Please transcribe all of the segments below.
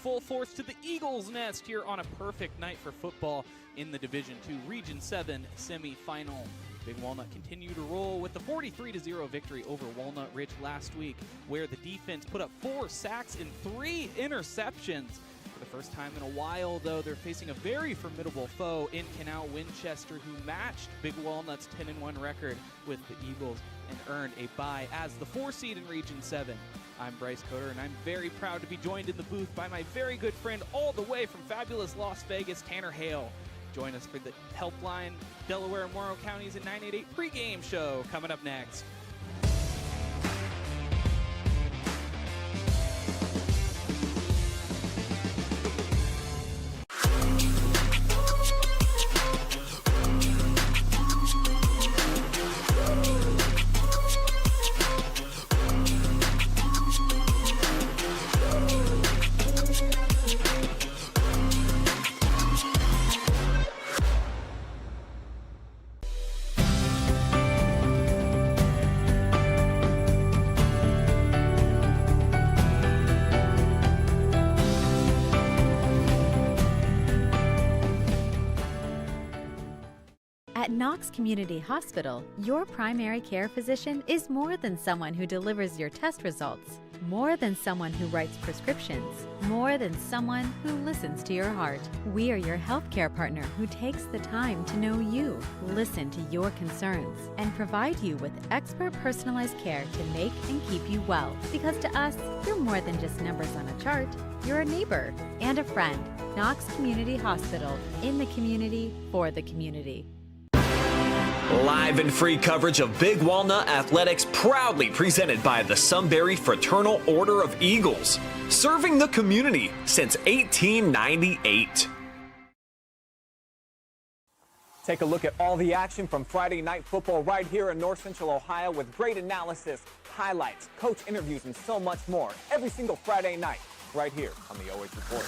full force to the Eagles' nest here on a perfect night for football in the Division II Region 7 semifinal. Big Walnut continued to roll with the 43-0 victory over Walnut Ridge last week, where the defense put up 4 sacks and 3 interceptions. For the first time in a while, though, they're facing a very formidable foe in Canal Winchester, who matched Big Walnut's 10-1 record with the Eagles and earned a bye as the 4 seed in Region 7. I'm Bryce Coder, and I'm very proud to be joined in the booth by my very good friend all the way from fabulous Las Vegas, Tanner Hale. Join us for the Helpline Delaware and Morrow Counties in 988 pregame show coming up next. At Knox Community Hospital, your primary care physician is more than someone who delivers your test results, more than someone who writes prescriptions, more than someone who listens to your heart. We are your healthcare partner who takes the time to know you, listen to your concerns, and provide you with expert personalized care to make and keep you well. Because to us, you're more than just numbers on a chart. You're a neighbor and a friend. Knox Community Hospital, in the community, for the community. Live and free coverage of Big Walnut Athletics, proudly presented by the Sunbury Fraternal Order of Eagles, serving the community since 1898. Take a look at all the action from Friday Night Football right here in North Central Ohio with great analysis, highlights, coach interviews, and so much more every single Friday night right here on the OH Report.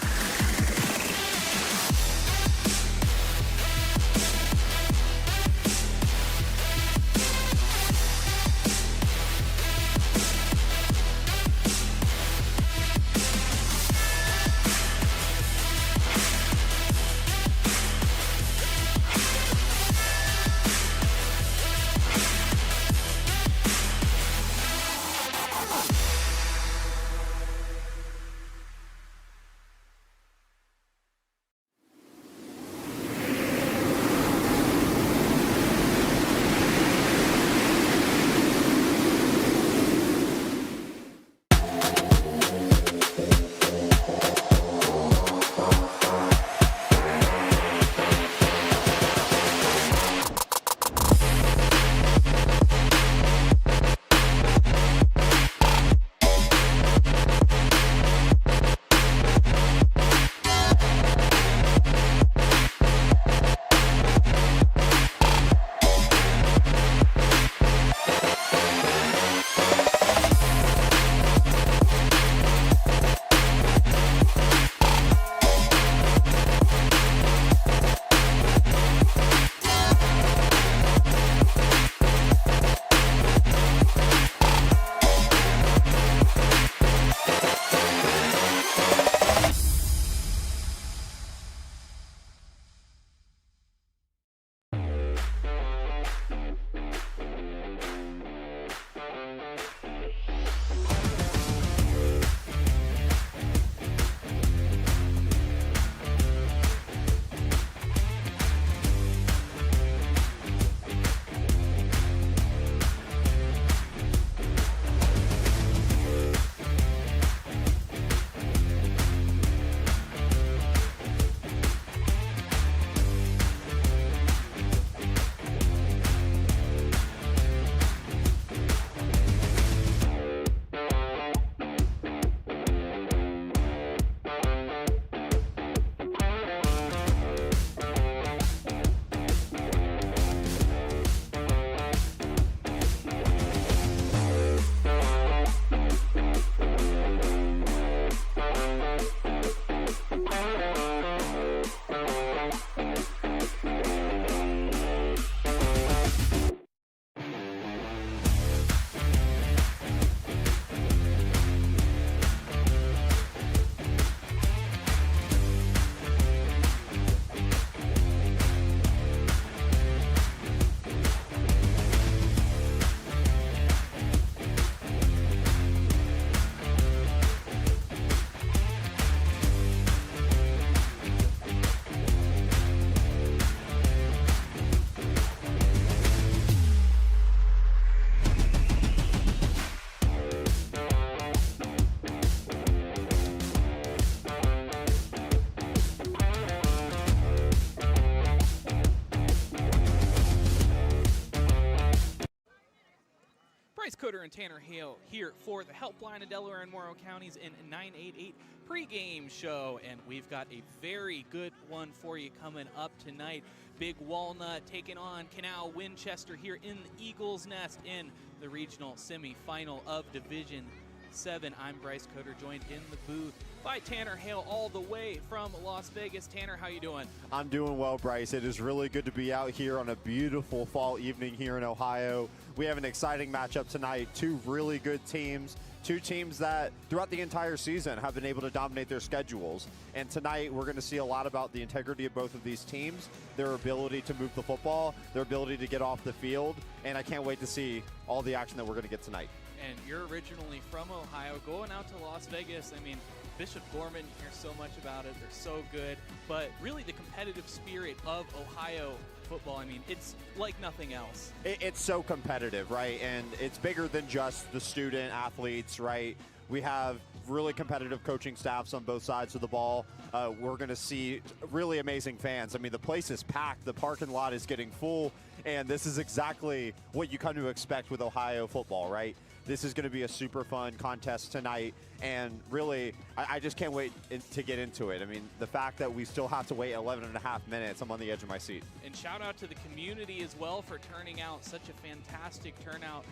Coder and Tanner Hale here for the Helpline of Delaware and Morrow Counties in 988 pregame show. And we've got a very good one for you coming up tonight. Big Walnut taking on Canal Winchester here in the Eagles Nest in the regional semifinal of Division 7. I'm Bryce Coder, joined in the booth by Tanner Hale all the way from Las Vegas. Tanner, how you doing? I'm doing well, Bryce. It is really good to be out here on a beautiful fall evening here in Ohio. We have an exciting matchup tonight. Two really good teams. Two teams that throughout the entire season have been able to dominate their schedules. And tonight we're going to see a lot about the integrity of both of these teams, their ability to move the football, their ability to get off the field. And I can't wait to see all the action that we're going to get tonight. And you're originally from Ohio, going out to Las Vegas. I mean, Bishop Gorman, you hear so much about it. They're so good. But really the competitive spirit of Ohio football, I mean, it's like nothing else. It's so competitive, right? And it's bigger than just the student athletes, right? We have really competitive coaching staffs on both sides of the ball. We're going to see really amazing fans. I mean, the place is packed. The parking lot is getting full. And this is exactly what you come to expect with Ohio football, right? This is going to be a super fun contest tonight, and really, I just can't wait to get into it. I mean, the fact that we still have to wait 11 and a half minutes, I'm on the edge of my seat. And shout out to the community as well for turning out. Such a fantastic turnout.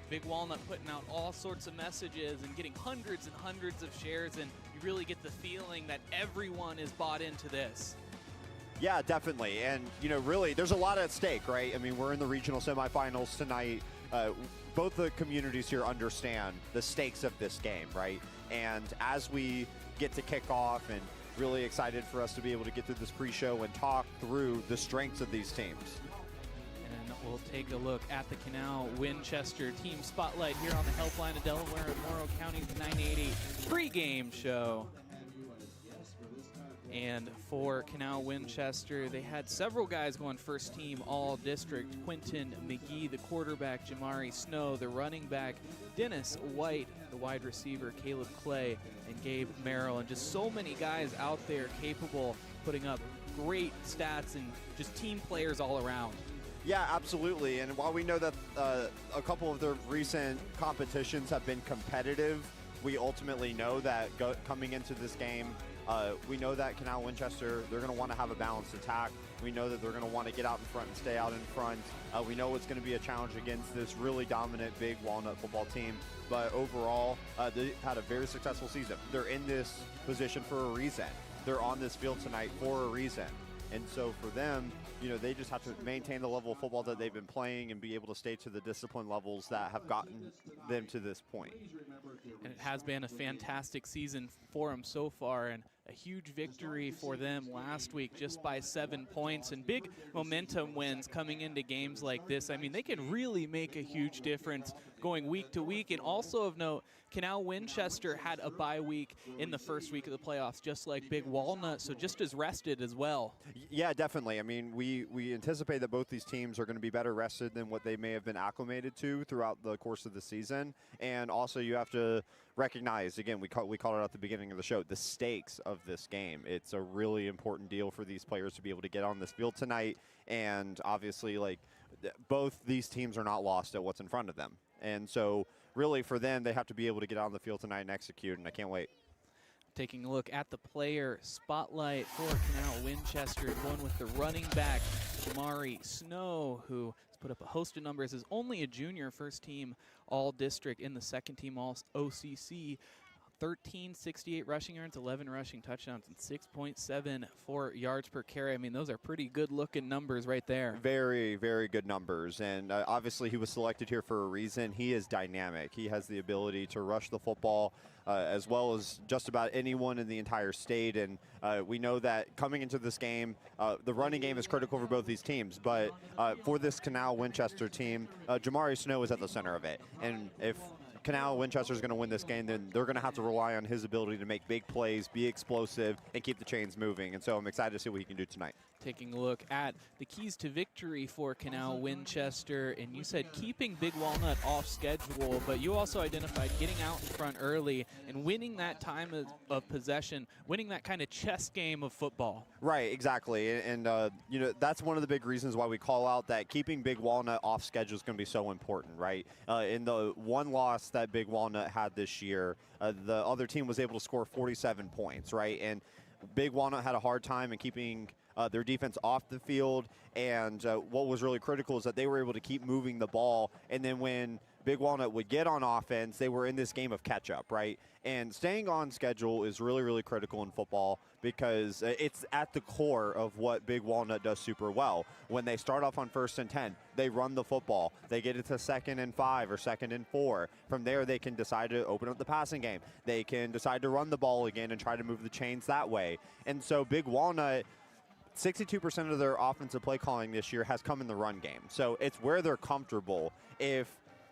Big Walnut putting out all sorts of messages and getting hundreds and hundreds of shares, and you really get the feeling that everyone is bought into this. Yeah, definitely. And, you know, really, there's a lot at stake, right? I mean, we're in the regional semifinals tonight. Both the communities here understand the stakes of this game, right? And as we get to kick off, and really excited for us to be able to get through this pre-show and talk through the strengths of these teams. And we'll take a look at the Canal Winchester team spotlight here on the Helpline of Delaware and Morrow County's 988 pregame show. And for Canal Winchester, they had several guys going first team all district. Quentin McGee, the quarterback, Jamari Snow, the running back, Dennis White, the wide receiver, Caleb Clay, and Gabe Merrill. And just so many guys out there capable, putting up great stats and just team players all around. Yeah, absolutely. And while we know that a couple of the recent competitions have been competitive, we ultimately know that coming into this game, we know that Canal Winchester, they're going to want to have a balanced attack. We know that they're going to want to get out in front and stay out in front. We know it's going to be a challenge against this really dominant Big Walnut football team. But overall, they had a very successful season. They're in this position for a reason. They're on this field tonight for a reason. And so for them, you know, they just have to maintain the level of football that they've been playing and be able to stay to the discipline levels that have gotten them to this point. And it has been a fantastic season for them so far, and a huge victory for them last week just by 7 points, and big momentum wins coming into games like this. I mean, they can really make a huge difference going week to week. And also of note, Canal Winchester had a bye week in the first week of the playoffs, just like Big Walnut, so just as rested as well. Yeah, definitely. I mean, we anticipate that both these teams are going to be better rested than what they may have been acclimated to throughout the course of the season. And also you have to recognize, again, we called it out at the beginning of the show, the stakes of this game. It's a really important deal for these players to be able to get on this field tonight. And obviously, like, both these teams are not lost at what's in front of them. And so really for them, they have to be able to get on the field tonight and execute, and I can't wait. Taking a look at the player spotlight for Canal Winchester, going with the running back, Jamari Snow, who has put up a host of numbers, is only a junior, first team all district in the second team all OCC. 1368 rushing yards, 11 rushing touchdowns, and 6.74 yards per carry. I mean, those are pretty good-looking numbers right there. Very, very good numbers. And obviously he was selected here for a reason. He is dynamic. He has the ability to rush the football as well as just about anyone in the entire state. And we know that coming into this game, the running game is critical for both these teams. But for this Canal Winchester team, Jamari Snow is at the center of it. And if Canal Winchester is going to win this game, then they're going to have to rely on his ability to make big plays, be explosive, and keep the chains moving. And so I'm excited to see what he can do tonight. Taking a look at the keys to victory for Canal Winchester, and you said keeping Big Walnut off schedule, but you also identified getting out in front early and winning that time of possession, winning that kind of chess game of football. Right, exactly, and you know, that's one of the big reasons why we call out that keeping Big Walnut off schedule is going to be so important, right? In the one loss that Big Walnut had this year, the other team was able to score 47 points, right? And Big Walnut had a hard time in keeping their defense off the field, and what was really critical is that they were able to keep moving the ball, and then when Big Walnut would get on offense, they were in this game of catch-up, right? And staying on schedule is really, really critical in football because it's at the core of what Big Walnut does super well. When they start off on 1st and 10, they run the football. They get it to 2nd and 5 or 2nd and 4. From there, they can decide to open up the passing game. They can decide to run the ball again and try to move the chains that way. And so Big Walnut, 62% of their offensive play calling this year has come in the run game. So it's where they're comfortable. If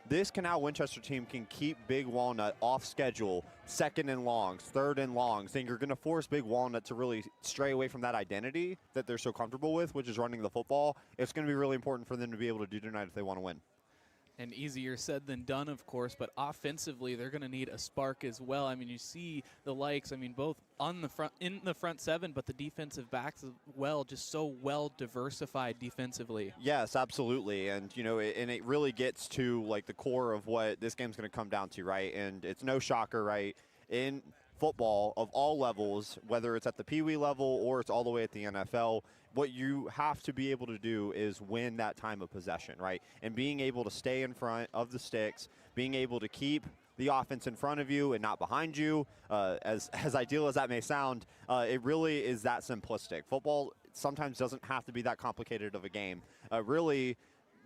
this Canal Winchester team can keep Big Walnut off schedule, 2nd and longs, 3rd and longs, then you're going to force Big Walnut to really stray away from that identity that they're so comfortable with, which is running the football. It's going to be really important for them to be able to do tonight if they want to win. And easier said than done, of course, but offensively, they're going to need a spark as well. I mean, you see the likes, I mean, both on the front, in the front seven, but the defensive backs as well, just so well diversified defensively. Yes, absolutely. And, you know, and it really gets to, like, the core of what this game's going to come down to, right? And it's no shocker, right? In football of all levels, whether it's at the Pee Wee level or it's all the way at the NFL, what you have to be able to do is win that time of possession, right? And being able to stay in front of the sticks, being able to keep the offense in front of you and not behind you, as ideal as that may sound, it really is that simplistic. Football sometimes doesn't have to be that complicated of a game. Really,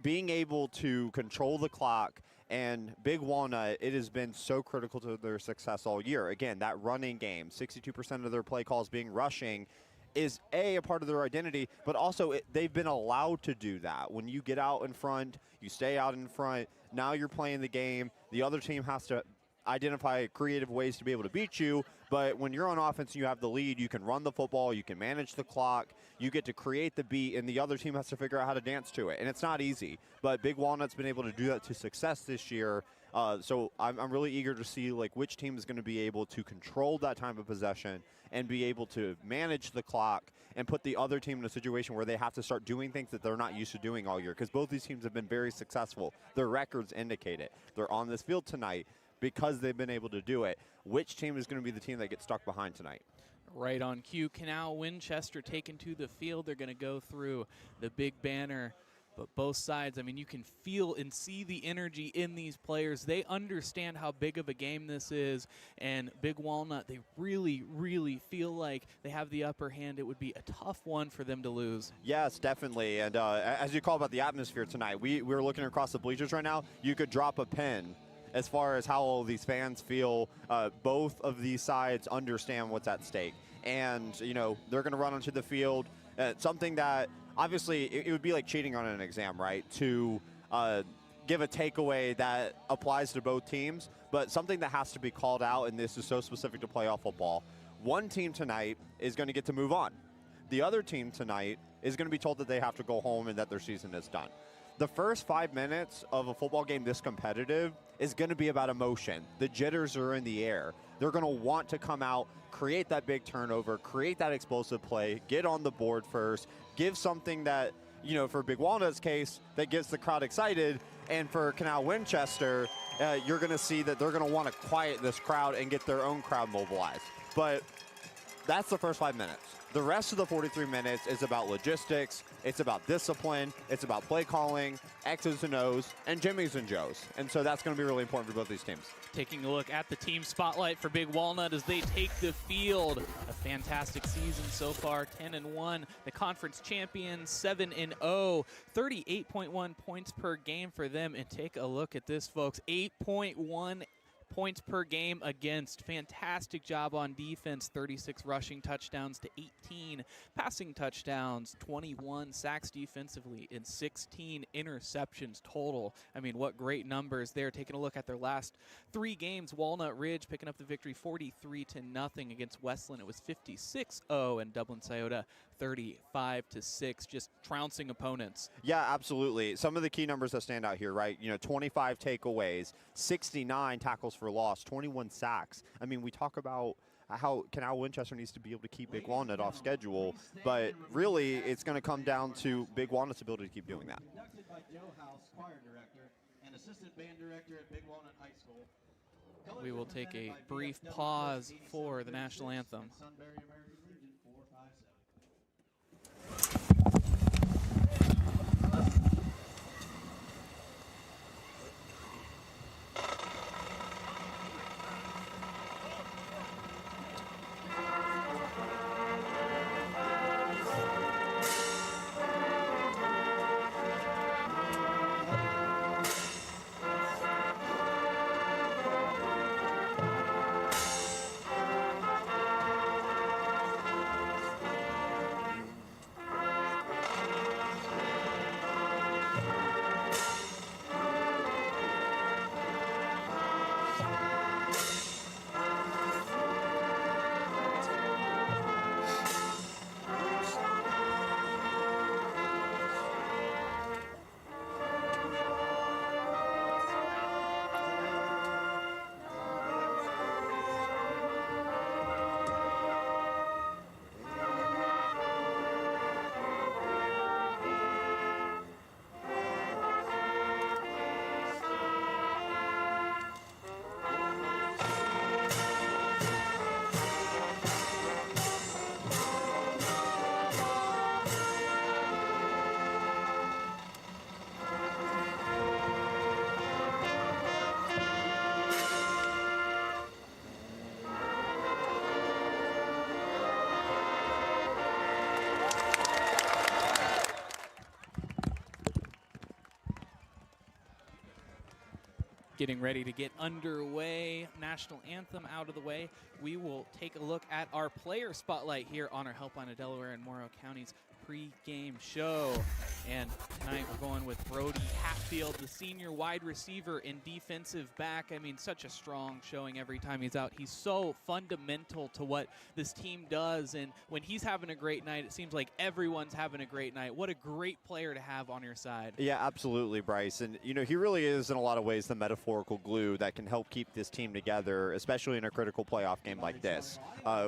being able to control the clock, and Big Walnut, it has been so critical to their success all year. Again, that running game, 62% of their play calls being rushing, is a part of their identity, but also they've been allowed to do that. When you get out in front, you stay out in front, now you're playing the game. The other team has to identify creative ways to be able to beat you, but when you're on offense and you have the lead, you can run the football, you can manage the clock, you get to create the beat, and the other team has to figure out how to dance to it. And it's not easy, but Big Walnut's been able to do that to success this year. So I'm really eager to see, like, which team is going to be able to control that time of possession and be able to manage the clock and put the other team in a situation where they have to start doing things that they're not used to doing all year, because both these teams have been very successful. Their records indicate it. They're on this field tonight because they've been able to do it. Which team is going to be the team that gets stuck behind tonight? Right on cue, Canal Winchester taken to the field. They're going to go through the big banner. But both sides, I mean, you can feel and see the energy in these players. They understand how big of a game this is. And Big Walnut, they really, really feel like they have the upper hand. It would be a tough one for them to lose. Yes, definitely. And as you call about the atmosphere tonight, we're looking across the bleachers right now. You could drop a pin as far as how all these fans feel. Both of these sides understand what's at stake. And, you know, they're going to run onto the field. Something that, obviously, it would be like cheating on an exam, right? To give a takeaway that applies to both teams, but something that has to be called out, and this is so specific to playoff football. One team tonight is going to get to move on. The other team tonight is going to be told that they have to go home and that their season is done. The first 5 minutes of a football game this competitive is going to be about emotion. The jitters are in the air. They're going to want to come out, create that big turnover, create that explosive play, get on the board first, give something that, you know, for Big Walnut's case, that gets the crowd excited. And for Canal Winchester, you're going to see that they're going to want to quiet this crowd and get their own crowd mobilized. But that's the first 5 minutes. The rest of the 43 minutes is about logistics, it's about discipline, it's about play calling, X's and O's, and Jimmy's and Joe's. And so that's going to be really important for both these teams. Taking a look at the team spotlight for Big Walnut as they take the field. A fantastic season so far, 10-1. The conference champions, 7-0, 38.1 points per game for them. And take a look at this, folks, 8.1 points per game against. Fantastic job on defense, 36 rushing touchdowns to 18 passing touchdowns, 21 sacks defensively, and 16 interceptions total. I mean, what great numbers there. Taking a look at their last 3 games, Walnut Ridge picking up the victory 43-0 against Westland. It was 56-0, and Dublin Scioto 35-6, just trouncing opponents. Yeah, absolutely. Some of the key numbers that stand out here, right? 25 takeaways, 69 tackles for loss, 21 sacks. I mean, we talk about how Canal Winchester needs to be able to keep Big Walnut off schedule, but really it's going to come down to Big Walnut's ability to keep doing that. Conducted by Joe House, choir director and assistant band director at Big Walnut High School. We will take a brief pause for the national anthem. Sunbury American Legion 457. Getting ready to get underway. National anthem out of the way. We will take a look at our player spotlight here on our Helpline of Delaware and Morrow County's pre-game show. And tonight we're going with Brody Hatfield, the senior wide receiver and defensive back. I mean, such a strong showing every time he's out. He's so fundamental to what this team does. And when he's having a great night, it seems like everyone's having a great night. What a great player to have on your side. Yeah, absolutely, Bryce. And, he really is, in a lot of ways, the metaphorical glue that can help keep this team together, especially in a critical playoff game like this.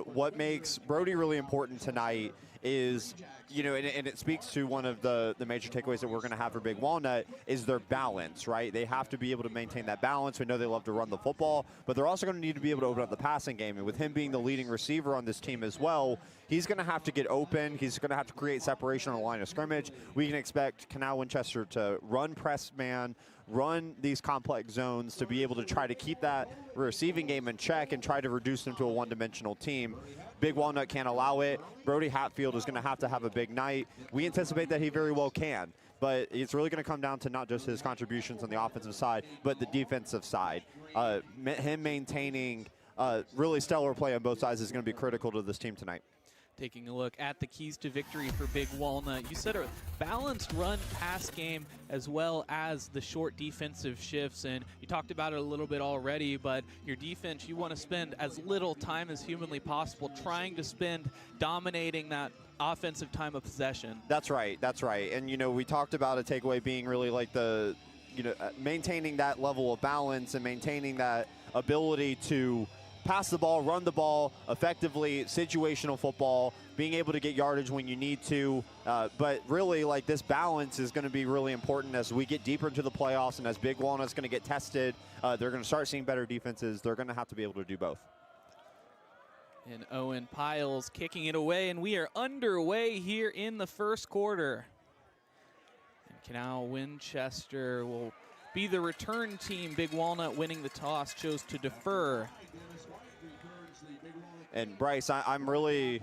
What makes Brody really important tonight is, and it speaks to one of the major takeaways that we're going to have for Big Walnut, is their balance, right? They have to be able to maintain that balance. We know they love to run the football, but they're also going to need to be able to open up the passing game. And with him being the leading receiver on this team as well, he's going to have to get open. He's going to have to create separation on the line of scrimmage. We can expect Canal Winchester to run press man, run these complex zones to be able to try to keep that receiving game in check and try to reduce them to a one-dimensional team. Big Walnut can't allow it. Brody Hatfield is going to have a big night. We anticipate that he very well can, but it's really going to come down to not just his contributions on the offensive side, but the defensive side. Him maintaining really stellar play on both sides is going to be critical to this team tonight. Taking a look at the keys to victory for Big Walnut. You said a balanced run-pass game as well as the short defensive shifts, and you talked about it a little bit already, but your defense, you want to spend as little time as humanly possible trying to spend dominating that offensive time of possession. That's right. And, we talked about a takeaway being really like maintaining that level of balance and maintaining that ability to pass the ball, run the ball effectively, situational football, being able to get yardage when you need to. But really, this balance is going to be really important as we get deeper into the playoffs and as Big Walnut's going to get tested. They're going to start seeing better defenses. They're going to have to be able to do both. And Owen Piles kicking it away, and we are underway here in the first quarter. And Canal Winchester will be the return team. Big Walnut winning the toss chose to defer. And Bryce, I'm really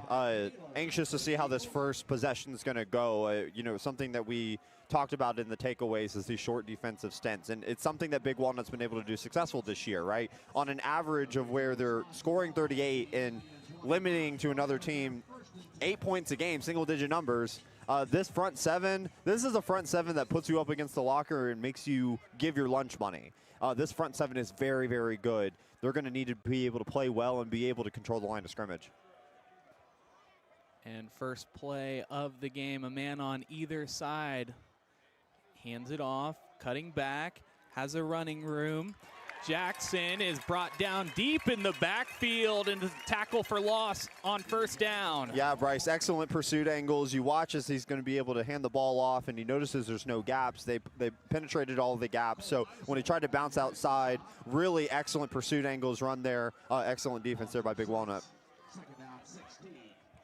anxious to see how this first possession is going to go. You know, something that we talked about in the takeaways is these short defensive stints. And it's something that Big Walnut's been able to do successful this year, right? On an average of where they're scoring 38 and limiting to another team 8 points a game, single-digit numbers. This front seven, this is a front seven that puts you up against the locker and makes you give your lunch money. This front seven is very, very good. They're going to need to be able to play well and be able to control the line of scrimmage. And first play of the game, a man on either side. Hands it off, cutting back, has a running room. Jackson is brought down deep in the backfield and the tackle for loss on first down. Yeah, Bryce, excellent pursuit angles. You watch as he's going to be able to hand the ball off, and he notices there's no gaps. They penetrated all of the gaps. So when he tried to bounce outside, really excellent pursuit angles run there. Excellent defense there by Big Walnut.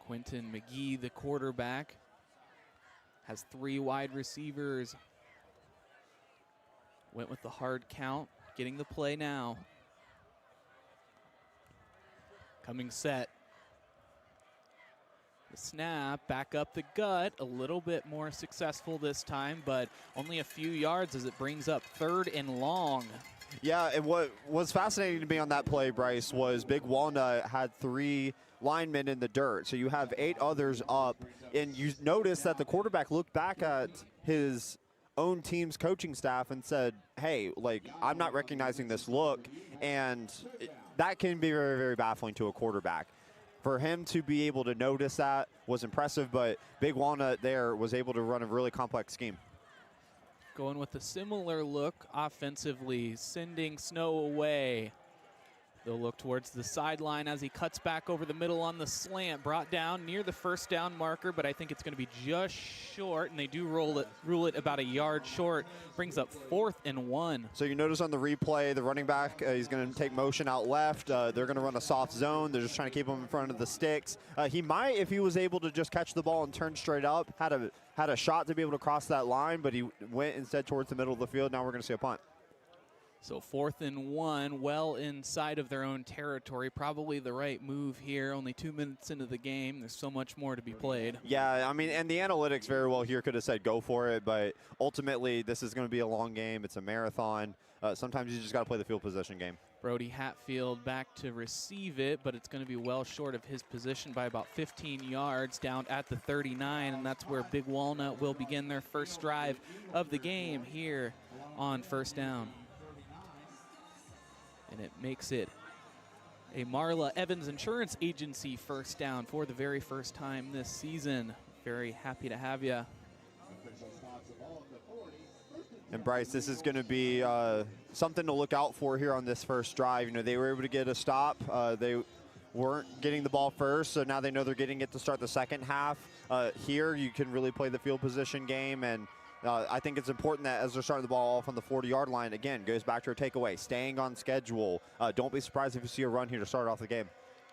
Quentin McGee, the quarterback, has 3 wide receivers. Went with the hard count. Getting the play now. Coming set. The snap, back up the gut, a little bit more successful this time, but only a few yards as it brings up 3rd and long. Yeah, and what was fascinating to me on that play, Bryce, was Big Walnut had 3 linemen in the dirt. So you have 8 others up, and you notice that the quarterback looked back at his own team's coaching staff and said, hey, like, I'm not recognizing this look. And that can be very, very baffling to a quarterback. For him to be able to notice that was impressive, but Big Walnut there was able to run a really complex scheme. Going with a similar look offensively, sending Snow away. They'll look towards the sideline as he cuts back over the middle on the slant, brought down near the first down marker, but I think it's going to be just short, and they do rule it about a yard short. Brings up 4th and 1. So you notice on the replay, the running back, he's going to take motion out left. They're going to run a soft zone. They're just trying to keep him in front of the sticks. He might, if he was able to just catch the ball and turn straight up, had a shot to be able to cross that line, but he went instead towards the middle of the field. Now we're going to see a punt. So 4th and 1, well inside of their own territory. Probably the right move here. Only 2 minutes into the game. There's so much more to be played. Yeah, I mean, and the analytics very well here could have said go for it, but ultimately this is going to be a long game. It's a marathon. Sometimes you just got to play the field position game. Brody Hatfield back to receive it, but it's going to be well short of his position by about 15 yards down at the 39, and that's where Big Walnut will begin their first drive of the game here on first down. And it makes it a Marla Evans Insurance Agency first down for the very first time this season. Very happy to have you. And Bryce, this is going to be something to look out for here on this first drive. You know, they were able to get a stop. They weren't getting the ball first, so now they know they're getting it to start the second half. Here, you can really play the field position game, and I think it's important that as they're starting the ball off on the 40-yard line, again, goes back to our takeaway, staying on schedule. Don't be surprised if you see a run here to start off the game.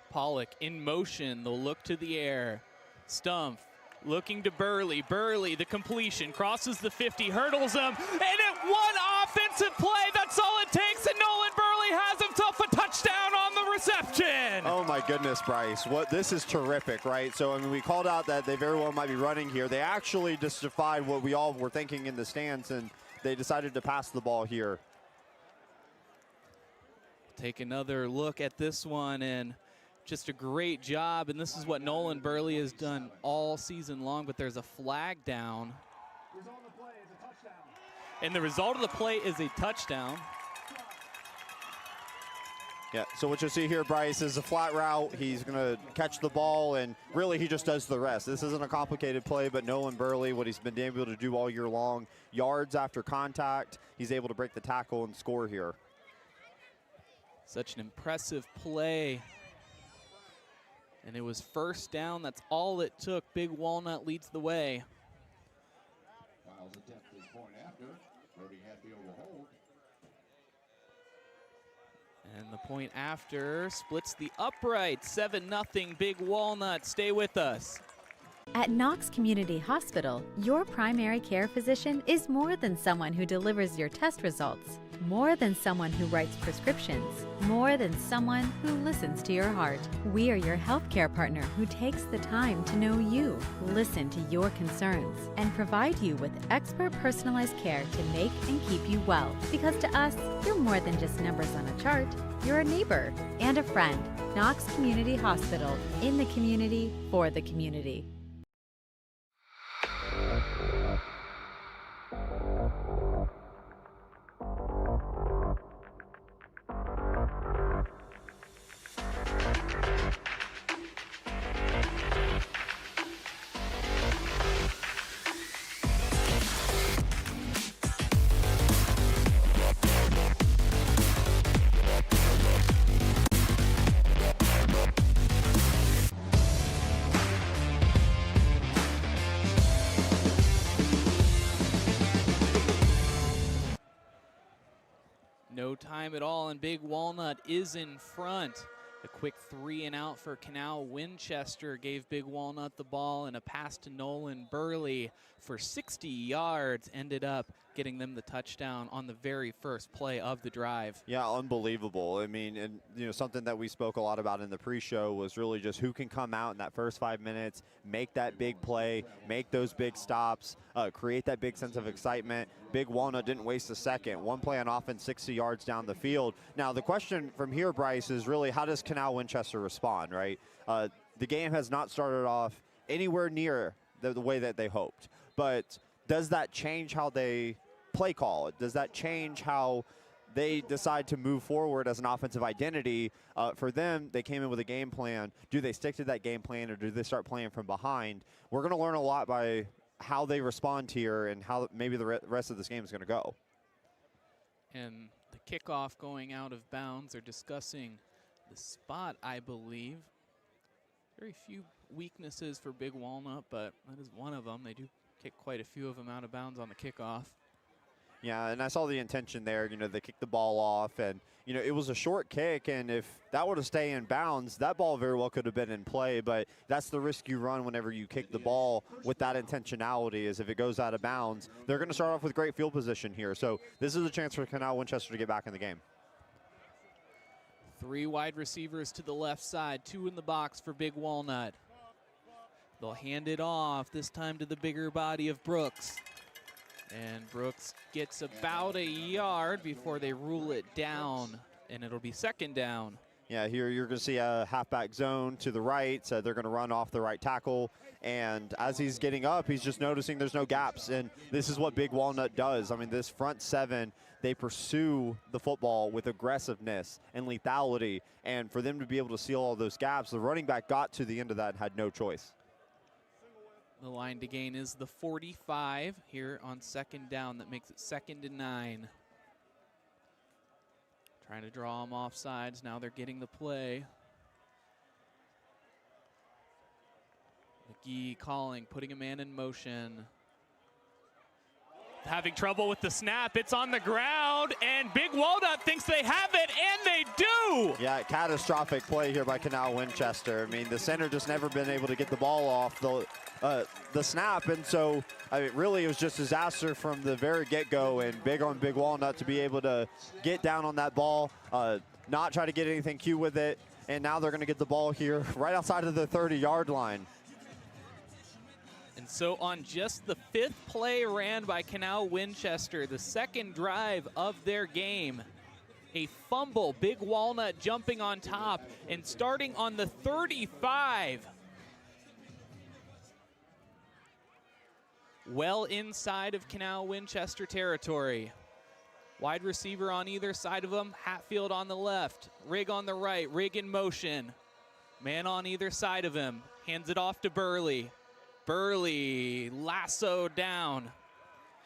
Pollock in motion. They'll look to the air. Stumpf looking to Burley. Burley, the completion, crosses the 50, hurdles him, and at one offensive play, that's all it takes, and Nolan Burley has himself a touchdown on the reception. Oh my goodness, Bryce. This is terrific, right? So, I mean, we called out that they very well might be running here. They actually just defied what we all were thinking in the stands, and they decided to pass the ball here. Take another look at this one, and just a great job, and this is what Nolan Burley has done all season long, but there's a flag down. And the result of the play is a touchdown. Yeah, so what you'll see here, Bryce, is a flat route. He's going to catch the ball, and really he just does the rest. This isn't a complicated play, but Nolan Burley, what he's been able to do all year long, yards after contact, he's able to break the tackle and score here. Such an impressive play. And it was first down. That's all it took. Big Walnut leads the way. Fouls attempted point after. Brody Hatfield will hold. And the point after splits the upright. 7-0 Big Walnut. Stay with us. At Knox Community Hospital, your primary care physician is more than someone who delivers your test results. More than someone who writes prescriptions, more than someone who listens to your heart. We are your healthcare partner who takes the time to know you, listen to your concerns, and provide you with expert personalized care to make and keep you well. Because to us, you're more than just numbers on a chart. You're a neighbor and a friend. Knox Community Hospital, in the community, for the community. No time at all, and Big Walnut is in front. A quick 3 and out for Canal Winchester gave Big Walnut the ball, and a pass to Nolan Burley for 60 yards ended up getting them the touchdown on the very first play of the drive. Yeah, unbelievable. I mean, and you know, something that we spoke a lot about in the pre-show was really just who can come out in that first 5 minutes, make that big play, make those big stops, create that big sense of excitement. Big Walnut didn't waste a second. One play on offense, 60 yards down the field. Now, the question from here, Bryce, is really how does Canal Winchester respond, right? The game has not started off anywhere near the way that they hoped. But does that change how they play call it? Does that change how they decide to move forward as an offensive identity? For them, they came in with a game plan. Do they stick to that game plan, or do they start playing from behind? We're going to learn a lot by how they respond here and how maybe the rest of this game is going to go. And the kickoff going out of bounds. They're discussing the spot, I believe. Very few weaknesses for Big Walnut, but that is one of them. They do kick quite a few of them out of bounds on the kickoff. Yeah, and I saw the intention there. You know, they kicked the ball off, and, you know, it was a short kick, and if that were to stay in bounds, that ball very well could have been in play, but that's the risk you run whenever you kick the ball with that intentionality, is if it goes out of bounds, they're going to start off with great field position here. So this is a chance for Canal Winchester to get back in the game. 3 wide receivers to the left side, 2 in the box for Big Walnut. They'll hand it off, this time to the bigger body of Brooks. And Brooks gets about a yard before they rule it down, and it'll be second down. Yeah, here you're going to see a halfback zone to the right. So they're going to run off the right tackle. And as he's getting up, he's just noticing there's no gaps. And this is what Big Walnut does. I mean, this front 7, they pursue the football with aggressiveness and lethality. And for them to be able to seal all those gaps, the running back got to the end of that and had no choice. The line to gain is the 45 here on second down. That makes it 2nd and 9. Trying to draw them off sides. Now they're getting the play. McGee calling, putting a man in motion. Having trouble with the snap. It's on the ground, and Big Walnut thinks they have it, and they do! Yeah, catastrophic play here by Canal Winchester. I mean, the center just never been able to get the ball off the snap, and so I mean, really it was just disaster from the very get-go, and big on Big Walnut to be able to get down on that ball, not try to get anything cute with it, and now they're going to get the ball here right outside of the 30-yard line. And so on just the 5th play ran by Canal Winchester, the 2nd drive of their game, a fumble, Big Walnut jumping on top and starting on the 35. Well inside of Canal Winchester territory. Wide receiver on either side of them, Hatfield on the left, Rigg on the right, Rigg in motion. Man on either side of him, hands it off to Burley. Burley lassoed down.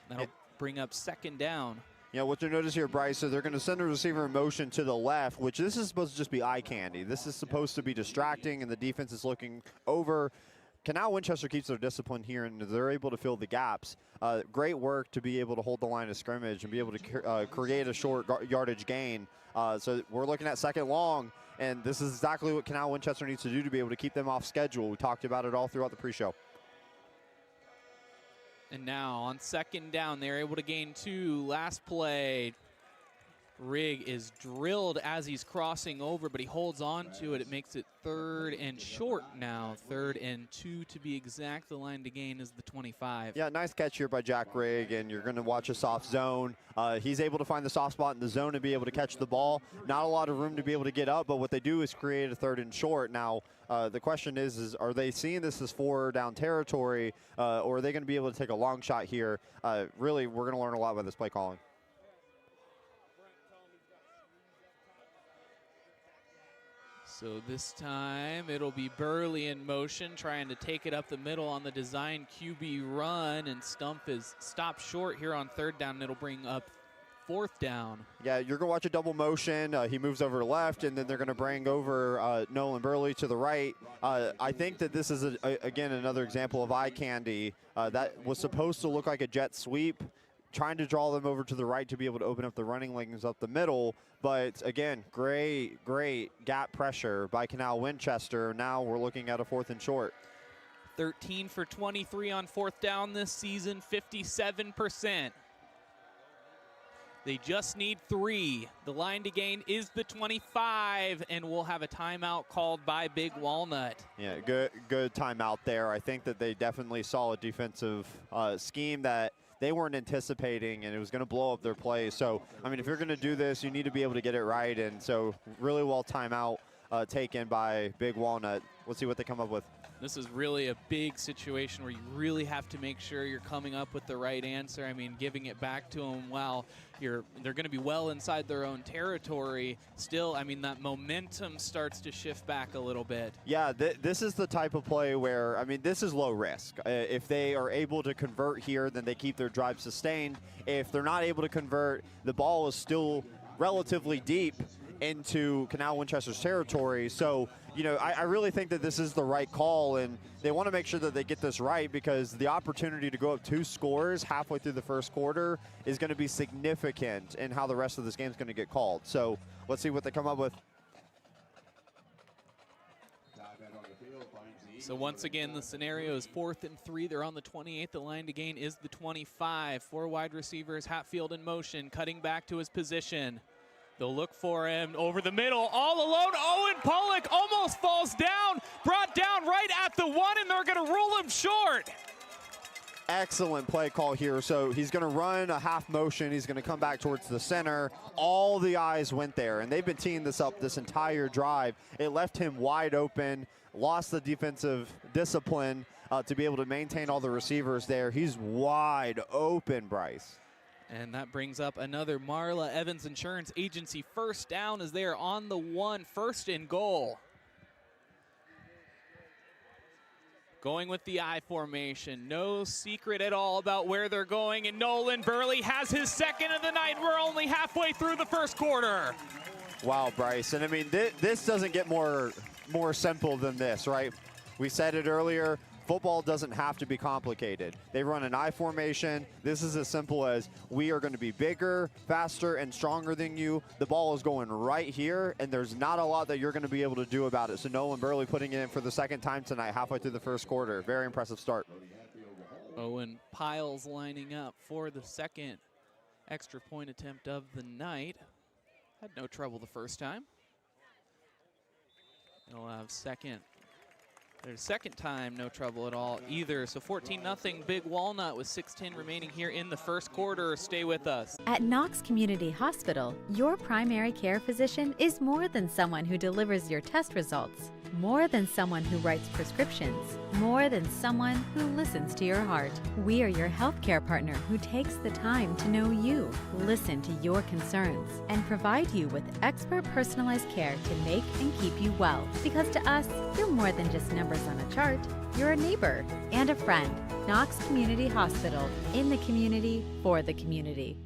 That'll bring up 2nd down. Yeah, what you notice here, Bryce, so they're going to send a receiver in motion to the left, which this is supposed to just be eye candy. This is supposed to be distracting, and the defense is looking over. Canal Winchester keeps their discipline here, and they're able to fill the gaps. Great work to be able to hold the line of scrimmage and be able to create a short yardage gain. So we're looking at 2nd long, and this is exactly what Canal Winchester needs to do to be able to keep them off schedule. We talked about it all throughout the pre-show. And now on 2nd down, they're able to gain 2. Last play, Rigg is drilled as he's crossing over, but he holds on to it. It makes it 3rd and short now. 3rd and 2 to be exact. The line to gain is the 25. Yeah, nice catch here by Jack Rigg, and you're going to watch a soft zone. He's able to find the soft spot in the zone and be able to catch the ball. Not a lot of room to be able to get up, but what they do is create a 3rd and short. Now, the question is are they seeing this as 4-down territory, or are they going to be able to take a long shot here? Really, we're going to learn a lot by this play calling. So this time it'll be Burley in motion, trying to take it up the middle on the design QB run, and Stump is stopped short here on 3rd down. It'll bring up 4th down. Yeah, you're going to watch a double motion. He moves over left, and then they're going to bring over Nolan Burley to the right. I think that this is, again, another example of eye candy. That was supposed to look like a jet sweep, trying to draw them over to the right to be able to open up the running lanes up the middle. But again, great gap pressure by Canal Winchester. Now we're looking at a 4th and short. 13 for 23 on 4th down this season, 57%. They just need 3. The line to gain is the 25, and we'll have a timeout called by Big Walnut. Yeah, good timeout there. I think that they definitely saw a defensive scheme that they weren't anticipating, and it was going to blow up their play. So, I mean, if you're going to do this, you need to be able to get it right. And so really well timeout taken by Big Walnut. Let's see what they come up with. This is really a big situation where you really have to make sure you're coming up with the right answer. I mean, giving it back to them while they're going to be well inside their own territory. Still, I mean, that momentum starts to shift back a little bit. Yeah, this is the type of play where, I mean, this is low risk. If they are able to convert here, then they keep their drive sustained. If they're not able to convert, the ball is still relatively deep into Canal Winchester's territory. So, you know, I really think that this is the right call, and they want to make sure that they get this right, because the opportunity to go up 2 scores halfway through the first quarter is going to be significant in how the rest of this game is going to get called. So let's see what they come up with. So once again, the scenario is 4th and 3. They're on the 28. The line to gain is the 25. 4 wide receivers, Hatfield in motion, cutting back to his position. They'll look for him over the middle, all alone. Owen Pollock almost falls down, brought down right at the 1, and they're going to rule him short. Excellent play call here. So he's going to run a half motion. He's going to come back towards the center. All the eyes went there, and they've been teeing this up this entire drive. It left him wide open, lost the defensive discipline to be able to maintain all the receivers there. He's wide open, Bryce. And that brings up another Marla Evans Insurance Agency 1st down as they are on the 1, 1st and goal. Going with the I formation. No secret at all about where they're going. And Nolan Burley has his 2nd of the night. We're only halfway through the first quarter. Wow, Bryce. And I mean, this doesn't get more simple than this, right? We said it earlier. Football doesn't have to be complicated. They run an I formation. This is as simple as we are going to be bigger, faster, and stronger than you. The ball is going right here, and there's not a lot that you're going to be able to do about it. So Nolan Burley putting it in for the 2nd time tonight, halfway through the first quarter. Very impressive start. Owen Piles lining up for the 2nd extra point attempt of the night. Had no trouble the first time. He'll have their 2nd time, no trouble at all either. So 14-0 Big Walnut with 6:10 remaining here in the first quarter. Stay with us. At Knox Community Hospital, your primary care physician is more than someone who delivers your test results, more than someone who writes prescriptions, more than someone who listens to your heart. We are your healthcare partner who takes the time to know you, listen to your concerns, and provide you with expert personalized care to make and keep you well. Because to us, you're more than just numbers on a chart. You're a neighbor and a friend. Knox Community Hospital, in the community, for the community.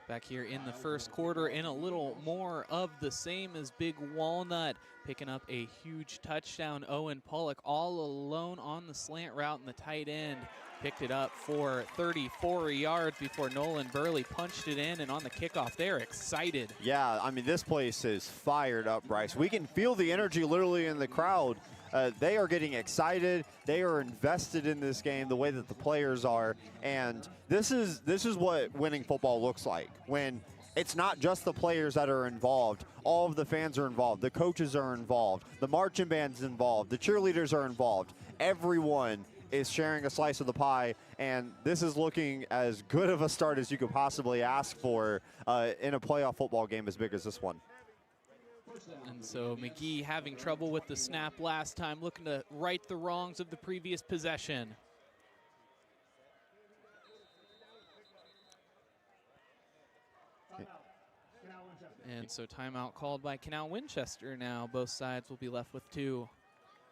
Back back here in the first quarter, and a little more of the same as Big Walnut picking up a huge touchdown. Owen Pollock all alone on the slant route, and the tight end picked it up for 34 yards before Nolan Burley punched it in, and on the kickoff, they're excited. Yeah, I mean, this place is fired up, Bryce. We can feel the energy literally in the crowd. They are getting excited. They are invested in this game the way that the players are. And this is what winning football looks like, when it's not just the players that are involved. All of the fans are involved. The coaches are involved. The marching band's involved. The cheerleaders are involved. Everyone is sharing a slice of the pie, and this is looking as good of a start as you could possibly ask for in a playoff football game as big as this one. And so McGee having trouble with the snap last time, looking to right the wrongs of the previous possession. And so timeout called by Canal Winchester now. Both sides will be left with 2.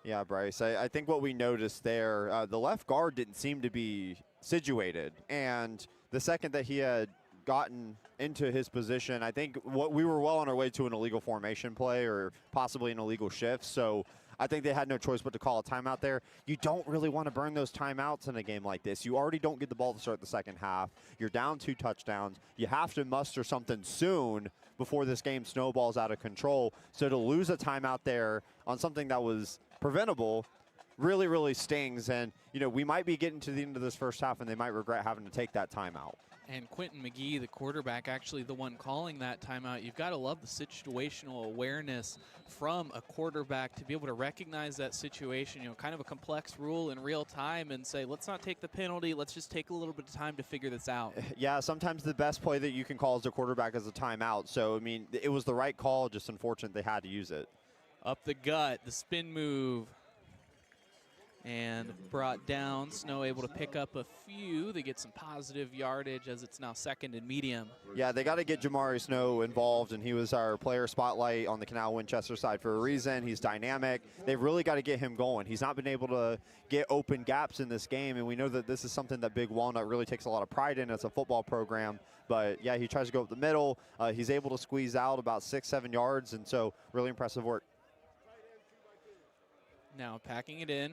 Yeah, Bryce, I think what we noticed there, the left guard didn't seem to be situated. And the second that he had gotten into his position, I think we were well on our way to an illegal formation play or possibly an illegal shift. So I think they had no choice but to call a timeout there. You don't really want to burn those timeouts in a game like this. You already don't get the ball to start the second half. You're down 2 touchdowns. You have to muster something soon before this game snowballs out of control. So to lose a timeout there on something that was preventable really, really stings. And, you know, we might be getting to the end of this first half and they might regret having to take that timeout. And Quentin McGee, the quarterback, actually the one calling that timeout. You've got to love the situational awareness from a quarterback to be able to recognize that situation, you know, kind of a complex rule in real time, and say, let's not take the penalty, let's just take a little bit of time to figure this out. Yeah, sometimes the best play that you can call as a quarterback is a timeout. So, I mean, it was the right call, just unfortunate they had to use it. Up the gut, the spin move. And brought down. Snow able to pick up a few. They get some positive yardage as it's now 2nd and medium. Yeah, they got to get Jamari Snow involved, and he was our player spotlight on the Canal Winchester side for a reason. He's dynamic. They've really got to get him going. He's not been able to get open gaps in this game, and we know that this is something that Big Walnut really takes a lot of pride in as a football program. But, yeah, he tries to go up the middle. He's able to squeeze out about 6-7 yards, and so really impressive work. Now packing it in.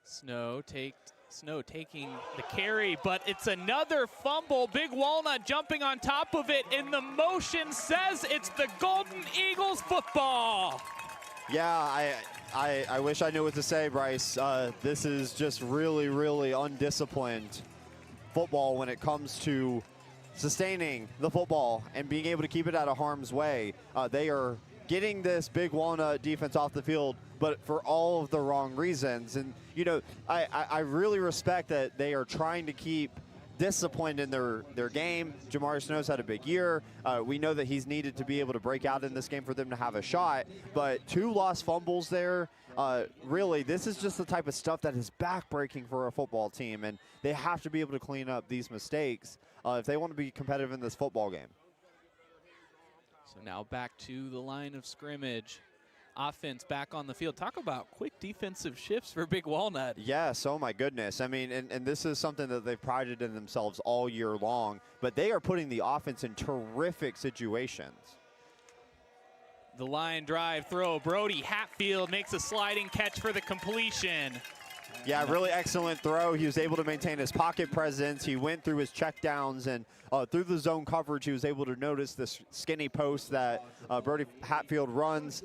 Snow taking the carry, but it's another fumble. Big Walnut jumping on top of it, and the motion says it's the Golden Eagles football. Yeah, I wish I knew what to say, Bryce. This is just really, really undisciplined football when it comes to sustaining the football and being able to keep it out of harm's way. They are getting this Big Walnut defense off the field, but for all of the wrong reasons. And, you know, I really respect that they are trying to keep disciplined in their game. Jamari Snow's had a big year. We know that he's needed to be able to break out in this game for them to have a shot. But 2 lost fumbles there. Really, this is just the type of stuff that is backbreaking for a football team, and they have to be able to clean up these mistakes if they want to be competitive in this football game. So now back to the line of scrimmage. Offense back on the field. Talk about quick defensive shifts for Big Walnut. Yes, oh my goodness. I mean, and this is something that they've prided in themselves all year long, but they are putting the offense in terrific situations. The line drive throw. Brody Hatfield makes a sliding catch for the completion. Yeah, really excellent throw. He was able to maintain his pocket presence. He went through his checkdowns, and through the zone coverage, he was able to notice this skinny post that Brody Hatfield runs.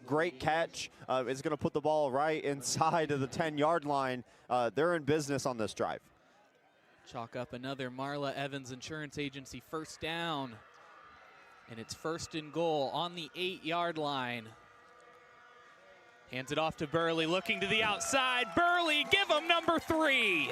Great catch. It's going to put the ball right inside of the 10-yard line. They're in business on this drive. Chalk up another Marla Evans Insurance Agency first down. And it's 1st and goal on the 8-yard line. Hands it off to Burley, looking to the outside. Burley, give him number 3.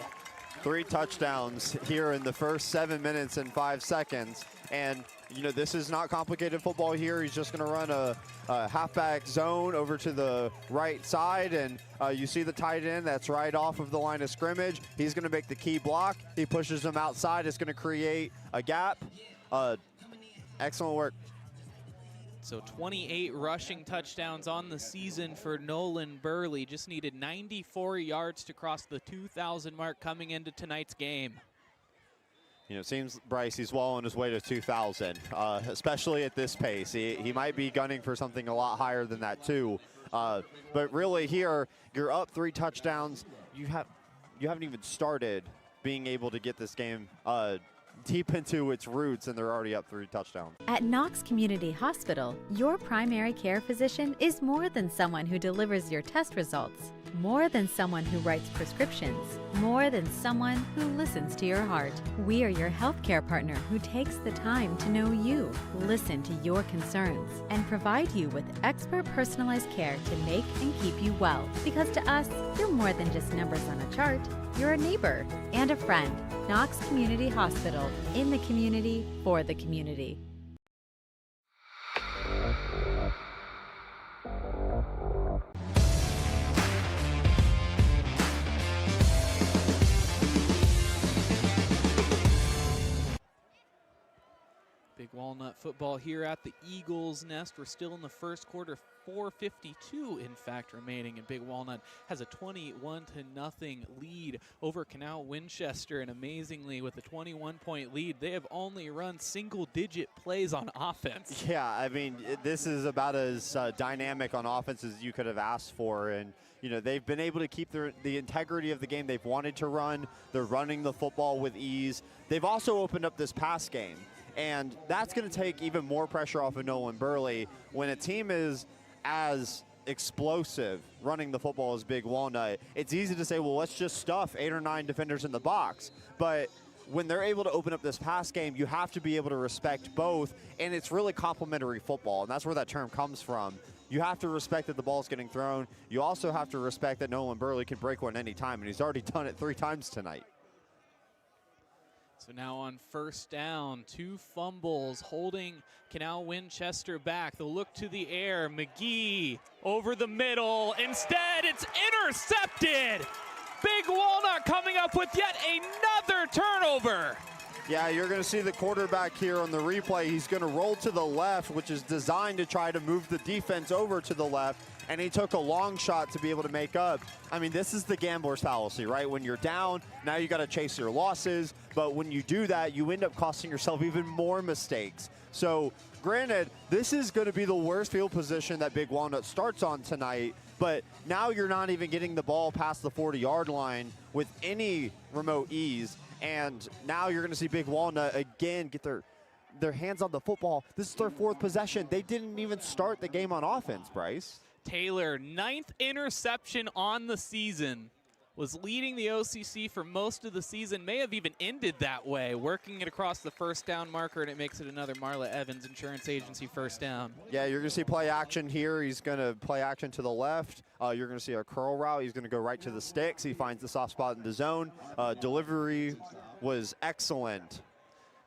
3 touchdowns here in the first 7 minutes and 5 seconds. And, you know, this is not complicated football here. He's just going to run a halfback zone over to the right side. And you see the tight end that's right off of the line of scrimmage. He's going to make the key block. He pushes him outside. It's going to create a gap. Excellent work. So 28 rushing touchdowns on the season for Nolan Burley. Just needed 94 yards to cross the 2,000 mark coming into tonight's game. You know, it seems, Bryce, he's well on his way to 2,000, especially at this pace. He might be gunning for something a lot higher than that, too. But really here, you're up 3 touchdowns. You haven't even started being able to get this game deep into its roots, and they're already up 3 touchdowns. At Knox Community Hospital, your primary care physician is more than someone who delivers your test results, more than someone who writes prescriptions, more than someone who listens to your heart. We are your healthcare partner who takes the time to know you, listen to your concerns, and provide you with expert personalized care to make and keep you well. Because to us, you're more than just numbers on a chart. You're a neighbor and a friend. Knox Community Hospital, in the community, for the community. Big Walnut football here at the Eagles Nest. We're still in the first quarter, 4:52 in fact remaining, and Big Walnut has a 21-0 lead over Canal Winchester, and amazingly with a 21-point lead, they have only run single-digit plays on offense. Yeah, I mean, this is about as dynamic on offense as you could have asked for, and you know, they've been able to keep the integrity of the game they've wanted to run. They're running the football with ease. They've also opened up this pass game, and that's going to take even more pressure off of Nolan Burley when a team is as explosive running the football as Big Walnut. It's easy to say, well, let's just stuff 8 or 9 defenders in the box. But when they're able to open up this pass game, you have to be able to respect both, and it's really complementary football, and that's where that term comes from. You have to respect that the ball's getting thrown. You also have to respect that Nolan Burley can break one any time, and he's already done it 3 times tonight. So now on first down, 2 fumbles holding Canal Winchester back. They'll look to the air. McGee over the middle. Instead, it's intercepted. Big Walnut coming up with yet another turnover. Yeah, you're going to see the quarterback here on the replay. He's going to roll to the left, which is designed to try to move the defense over to the left, and he took a long shot to be able to make up. I mean, this is the gambler's fallacy, right? When you're down, now you got to chase your losses, but when you do that, you end up costing yourself even more mistakes. So, granted, this is going to be the worst field position that Big Walnut starts on tonight, but now you're not even getting the ball past the 40-yard line with any remote ease. And now you're going to see Big Walnut again get their hands on the football. This is their 4th possession. They didn't even start the game on offense, Bryce. Taylor, 9th interception on the season. Was leading the OCC for most of the season. May have even ended that way, working it across the first down marker, and it makes it another Marla Evans Insurance Agency first down. Yeah, you're going to see play action here. He's going to play action to the left. You're going to see a curl route. He's going to go right to the sticks. He finds the soft spot in the zone. Delivery was excellent.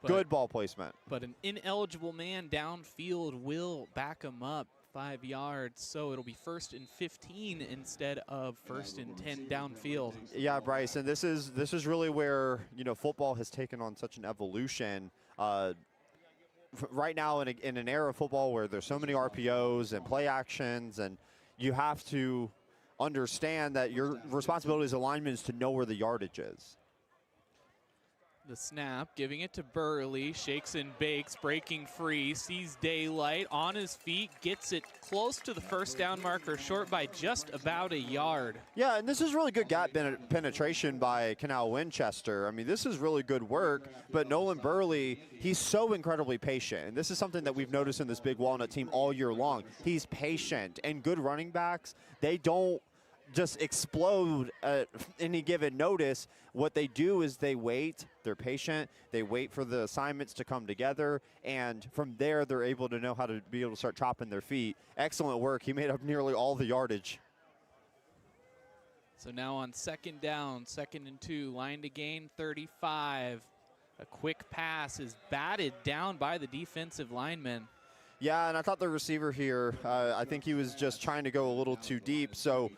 Good ball placement. But an ineligible man downfield will back him up 5 yards, so it'll be 1st and 15 instead of 1st and 10 downfield. Yeah, Bryce, and this is really where, you know, football has taken on such an evolution. Right now in an era of football where there's so many RPOs and play actions, and you have to understand that your responsibility as a lineman is to know where the yardage is. The snap, giving it to Burley, shakes and bakes, breaking free, sees daylight, on his feet, gets it close to the first down marker, short by just about a yard. Yeah, and this is really good gap penetration by Canal Winchester. I mean, this is really good work, but Nolan Burley, he's so incredibly patient, and this is something that we've noticed in this Big Walnut team all year long. He's patient, and good running backs, they don't just explode at any given notice. What they do is they wait, they're patient, they wait for the assignments to come together, and from there they're able to know how to be able to start chopping their feet. Excellent work. He made up nearly all the yardage. So now on 2nd down, 2nd and 2, line to gain 35. A quick pass is batted down by the defensive lineman. Yeah, and I thought the receiver here, I think he was just trying to go a little too deep. So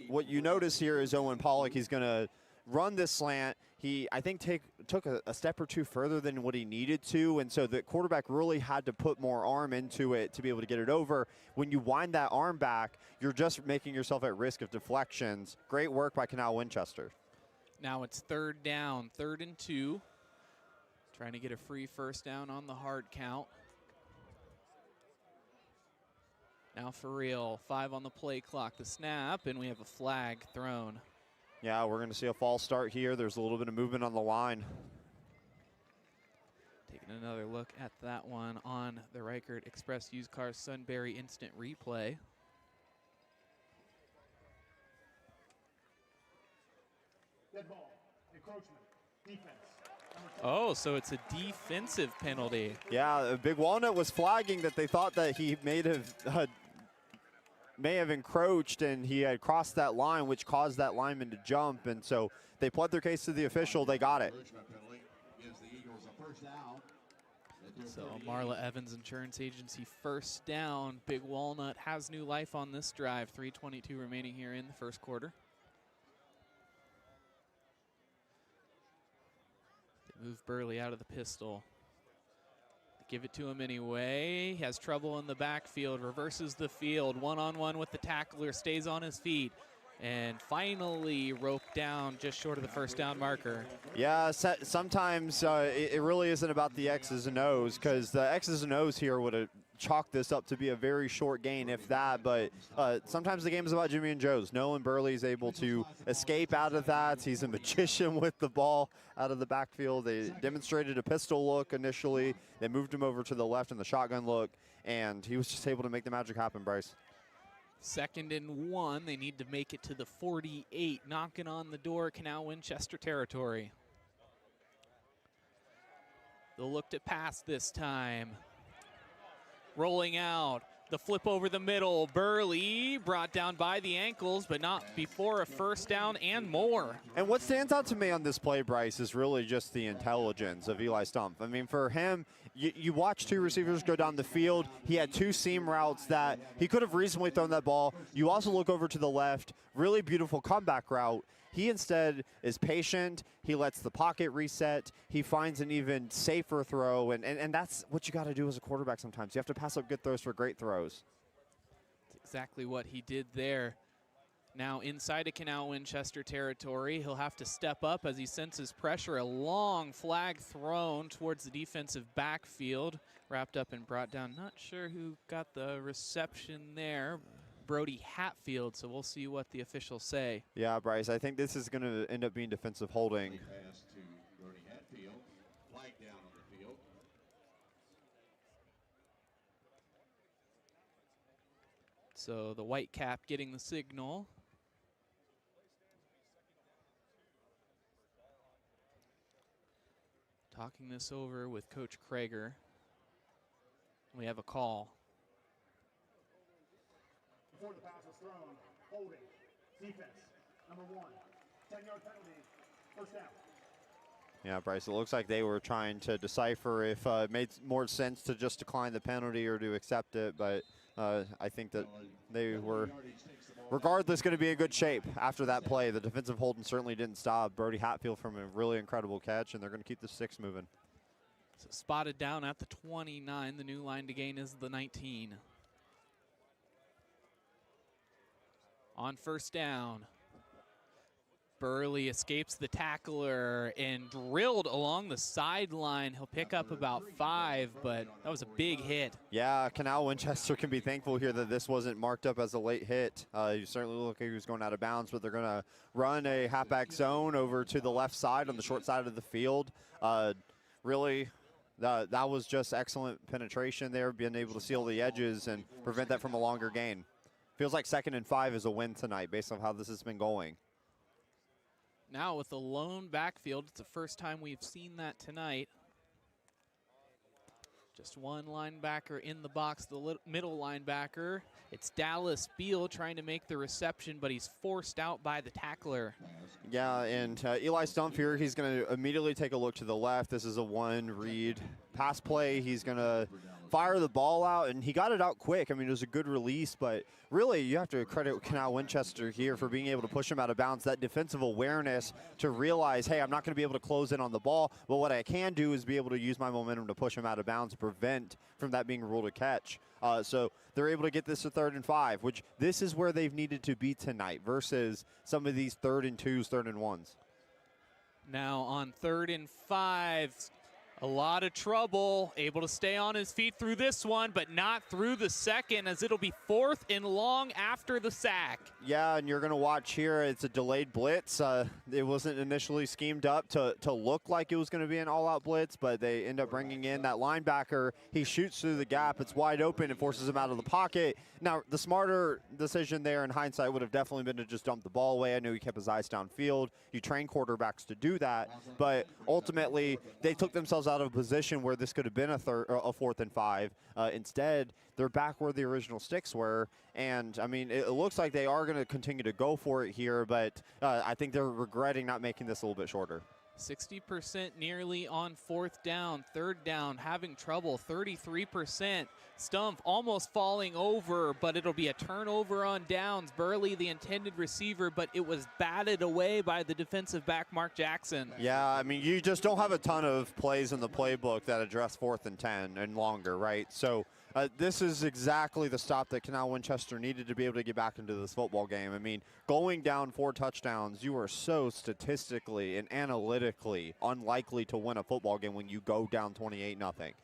what you notice here is Owen Pollock. He's going to run this slant. He, I think, took a step or two further than what he needed to, and so the quarterback really had to put more arm into it to be able to get it over. When you wind that arm back, you're just making yourself at risk of deflections. Great work by Canal Winchester. Now it's 3rd down, 3rd and 2. Trying to get a free first down on the hard count. Now for real, 5 on the play clock, the snap, and we have a flag thrown. Yeah, we're going to see a false start here. There's a little bit of movement on the line. Taking another look at that one on the Reichert Express Used Cars Sunbury Instant Replay. Dead ball, encroachment, defense. Oh, so it's a defensive penalty. Yeah, Big Walnut was flagging that they thought that he may have encroached and he had crossed that line, which caused that lineman to jump. And so they pled their case to the official. They got it. So Marla Evans Insurance Agency first down. Big Walnut has new life on this drive. 3:22 remaining here in the first quarter. They move Burley out of the pistol. They give it to him anyway. He has trouble in the backfield, reverses the field. One-on-one with the tackler, stays on his feet, and finally roped down just short of the first down marker. Yeah, sometimes it really isn't about the X's and O's, because the X's and O's here would have chalked this up to be a very short gain, if that. But sometimes the game is about Jimmy and Joe's. Nolan Burley is able to escape out of that. He's a magician with the ball out of the backfield. They demonstrated a pistol look initially. They moved him over to the left in the shotgun look, and he was just able to make the magic happen, Bryce. 2nd and 1. They need to make it to the 48, knocking on the door, Canal Winchester territory. They'll look to pass this time. Rolling out, the flip over the middle. Burley brought down by the ankles, but not before a first down and more. And what stands out to me on this play, Bryce, is really just the intelligence of Eli Stumpf. I mean, for him, you watch 2 receivers go down the field. He had 2 seam routes that he could have reasonably thrown that ball. You also look over to the left, really beautiful comeback route. He instead is patient. He lets the pocket reset. He finds an even safer throw, and that's what you got to do as a quarterback sometimes. You have to pass up good throws for great throws. That's exactly what he did there. Now inside of Canal Winchester territory, he'll have to step up as he senses pressure. A long flag thrown towards the defensive backfield, wrapped up and brought down. Not sure who got the reception there. Brody Hatfield, so we'll see what the officials say. Yeah, Bryce, I think this is going to end up being defensive holding. Pass to Brody Hatfield. Flag down on the field. So the white cap getting the signal. Talking this over with Coach Krager. We have a call. Before the pass was thrown, holding, defense, number 1, 10-yard penalty, first down. Yeah, Bryce, it looks like they were trying to decipher if it made more sense to just decline the penalty or to accept it, but I think that they were, regardless, going to be in good shape after that play. The defensive holding certainly didn't stop Brody Hatfield from a really incredible catch, and they're going to keep the 6 moving. So spotted down at the 29. The new line to gain is the 19. On first down, Burley escapes the tackler and drilled along the sideline. He'll pick up about 5, but that was a big hit. Yeah, Canal Winchester can be thankful here that this wasn't marked up as a late hit. You certainly look like he was going out of bounds, but they're going to run a halfback zone over to the left side on the short side of the field. Really, that was just excellent penetration there, being able to seal the edges and prevent that from a longer gain. Feels like 2nd and 5 is a win tonight based on how this has been going. Now with the lone backfield, it's the first time we've seen that tonight. Just one linebacker in the box, the middle linebacker. It's Dallas Beal trying to make the reception, but he's forced out by the tackler. Yeah, and Eli Stumpf here, he's going to immediately take a look to the left. This is a 1-read pass play. He's going to fire the ball out, and he got it out quick. I mean, it was a good release, but really you have to credit Canal Winchester here for being able to push him out of bounds. That defensive awareness to realize, hey, I'm not going to be able to close in on the ball, but what I can do is be able to use my momentum to push him out of bounds to prevent from that being ruled a catch. So they're able to get this to 3rd and 5, which this is where they've needed to be tonight versus some of these 3rd and 2s, 3rd and 1s. Now on 3rd and 5, A lot of trouble, able to stay on his feet through this one, but not through the second, as it'll be 4th and long after the sack. Yeah, and you're going to watch here, it's a delayed blitz. It wasn't initially schemed up to look like it was going to be an all-out blitz, but they end up bringing in that linebacker. He shoots through the gap. It's wide open. It forces him out of the pocket. Now, the smarter decision there in hindsight would have definitely been to just dump the ball away. I know he kept his eyes downfield. You train quarterbacks to do that, but ultimately they took themselves out of a position where this could have been a 4th and 5. Instead, they're back where the original sticks were, and I mean, it looks like they are going to continue to go for it here, but I think they're regretting not making this a little bit shorter. 60% nearly on 4th down, 3rd down, having trouble, 33%. Stumpf almost falling over, but it'll be a turnover on downs. Burley, the intended receiver, but it was batted away by the defensive back, Mark Jackson. Yeah, I mean, you just don't have a ton of plays in the playbook that address 4th and 10 and longer, right? So this is exactly the stop that Canal Winchester needed to be able to get back into this football game. I mean, going down 4 touchdowns, you are so statistically and analytically unlikely to win a football game when you go down 28-0.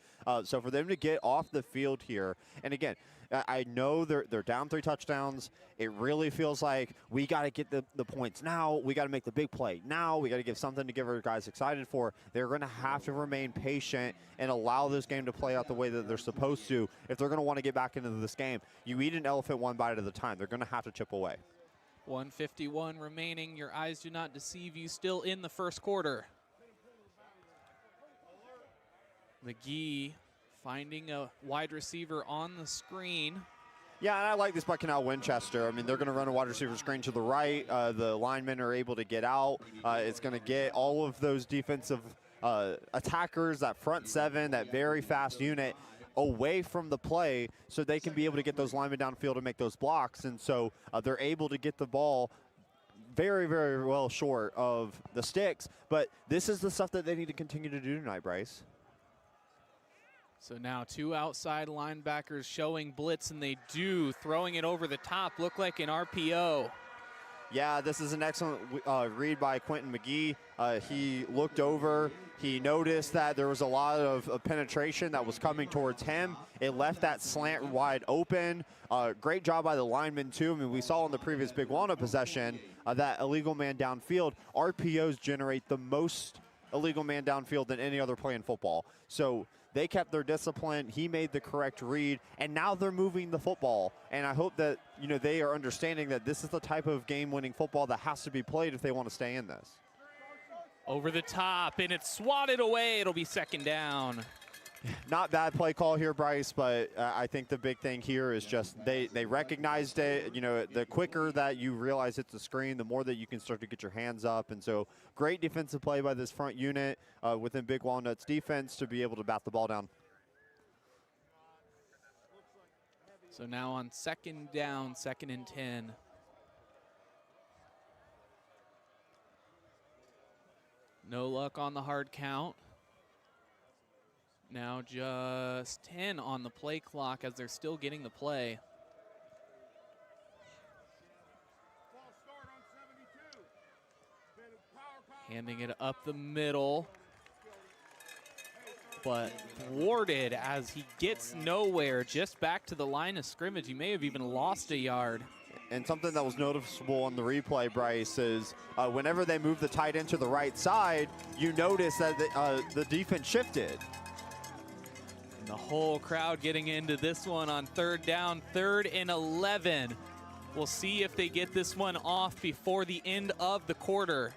So for them to get off the field here, and again, I know they're down 3 touchdowns. It really feels like we got to get the points now. We got to make the big play now. We got to give something to give our guys excited for. They're going to have to remain patient and allow this game to play out the way that they're supposed to if they're going to want to get back into this game. You eat an elephant one bite at a time. They're going to have to chip away. 1:51 remaining. Your eyes do not deceive you. Still in the first quarter. McGee finding a wide receiver on the screen. Yeah, and I like this by Canal Winchester. I mean, they're going to run a wide receiver screen to the right. The linemen are able to get out. It's going to get all of those defensive attackers, that front 7, that very fast unit, away from the play so they can be able to get those linemen downfield and make those blocks. And so they're able to get the ball very, very well short of the sticks. But this is the stuff that they need to continue to do tonight, Bryce. So now 2 outside linebackers showing blitz, and they do, throwing it over the top, look like an RPO. Yeah, this is an excellent read by Quentin McGee. He looked over. He noticed that there was a lot of penetration that was coming towards him. It left that slant wide open. Great job by the lineman, too. I mean, we saw in the previous Big Walnut possession that illegal man downfield. RPOs generate the most illegal man downfield than any other play in football. So they kept their discipline. He made the correct read, and now they're moving the football. And I hope that, you know, they are understanding that this is the type of game-winning football that has to be played if they want to stay in this. Over the top, and it's swatted away. It'll be 2nd down. Not bad play call here, Bryce, but I think the big thing here is just they recognized it. You know, the quicker that you realize it's a screen, the more that you can start to get your hands up. And so great defensive play by this front unit within Big Walnut's defense to be able to bat the ball down. So now on 2nd down, 2nd and 10. No luck on the hard count. Now just 10 on the play clock as they're still getting the play. Handing it up the middle, but thwarted as he gets nowhere, just back to the line of scrimmage. He may have even lost a yard. And something that was noticeable on the replay, Bryce, is whenever they move the tight end to the right side, you notice that the defense shifted. And the whole crowd getting into this one on 3rd down, 3rd and 11. We'll see if they get this one off before the end of the quarter.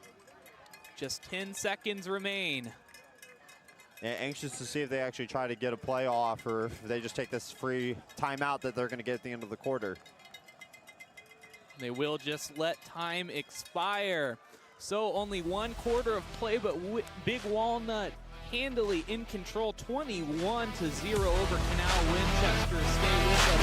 Just 10 seconds remain. And anxious to see if they actually try to get a play off or if they just take this free timeout that they're going to get at the end of the quarter. They will just let time expire. So only 1 quarter of play, but Big Walnut handily in control, 21-0 over Canal Winchester. Stay with us.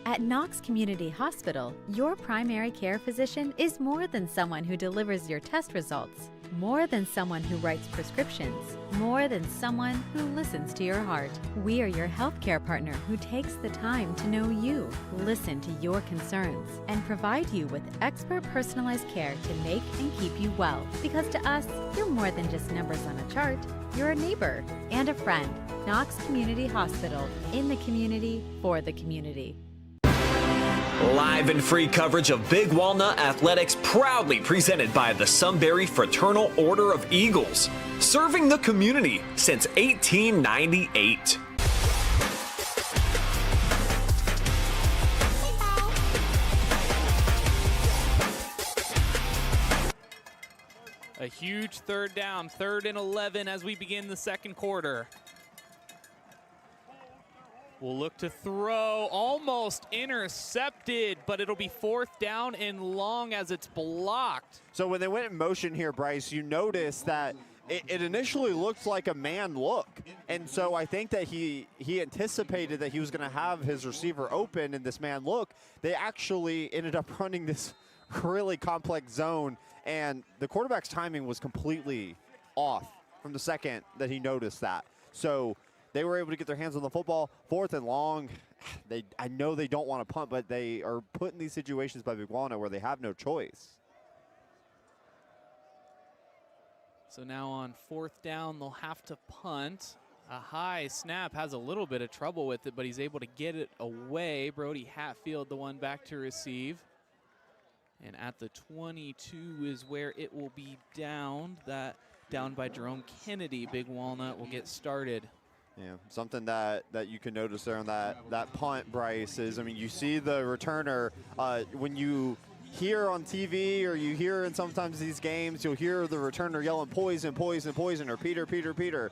At Knox Community Hospital, your primary care physician is more than someone who delivers your test results. More than someone who writes prescriptions, more than someone who listens to your heart. We are your healthcare partner who takes the time to know you, listen to your concerns, and provide you with expert personalized care to make and keep you well. Because to us, you're more than just numbers on a chart. You're a neighbor and a friend. Knox Community Hospital, in the community, for the community. Live and free coverage of Big Walnut Athletics proudly presented by the Sunbury Fraternal Order of Eagles, serving the community since 1898. A huge third down, 3rd and 11 as we begin the second quarter. We'll look to throw, almost intercepted, but it'll be 4th down and long as it's blocked. So when they went in motion here, Bryce, you notice that it initially looked like a man look. And so I think that he anticipated that he was going to have his receiver open in this man look. They actually ended up running this really complex zone, and the quarterback's timing was completely off from the second that he noticed that. So they were able to get their hands on the football. 4th and long. I know they don't want to punt, but they are put in these situations by Big Walnut where they have no choice. So now on 4th down, they'll have to punt. A high snap, has a little bit of trouble with it, but he's able to get it away. Brody Hatfield, the one back to receive. And at the 22 is where it will be downed. That down by Jerome Kennedy. Big Walnut will get started. Yeah, something that you can notice there on that punt, Bryce, is, I mean, you see the returner when you hear on TV or you hear in sometimes these games, you'll hear the returner yelling poison, poison, poison, or Peter, Peter, Peter.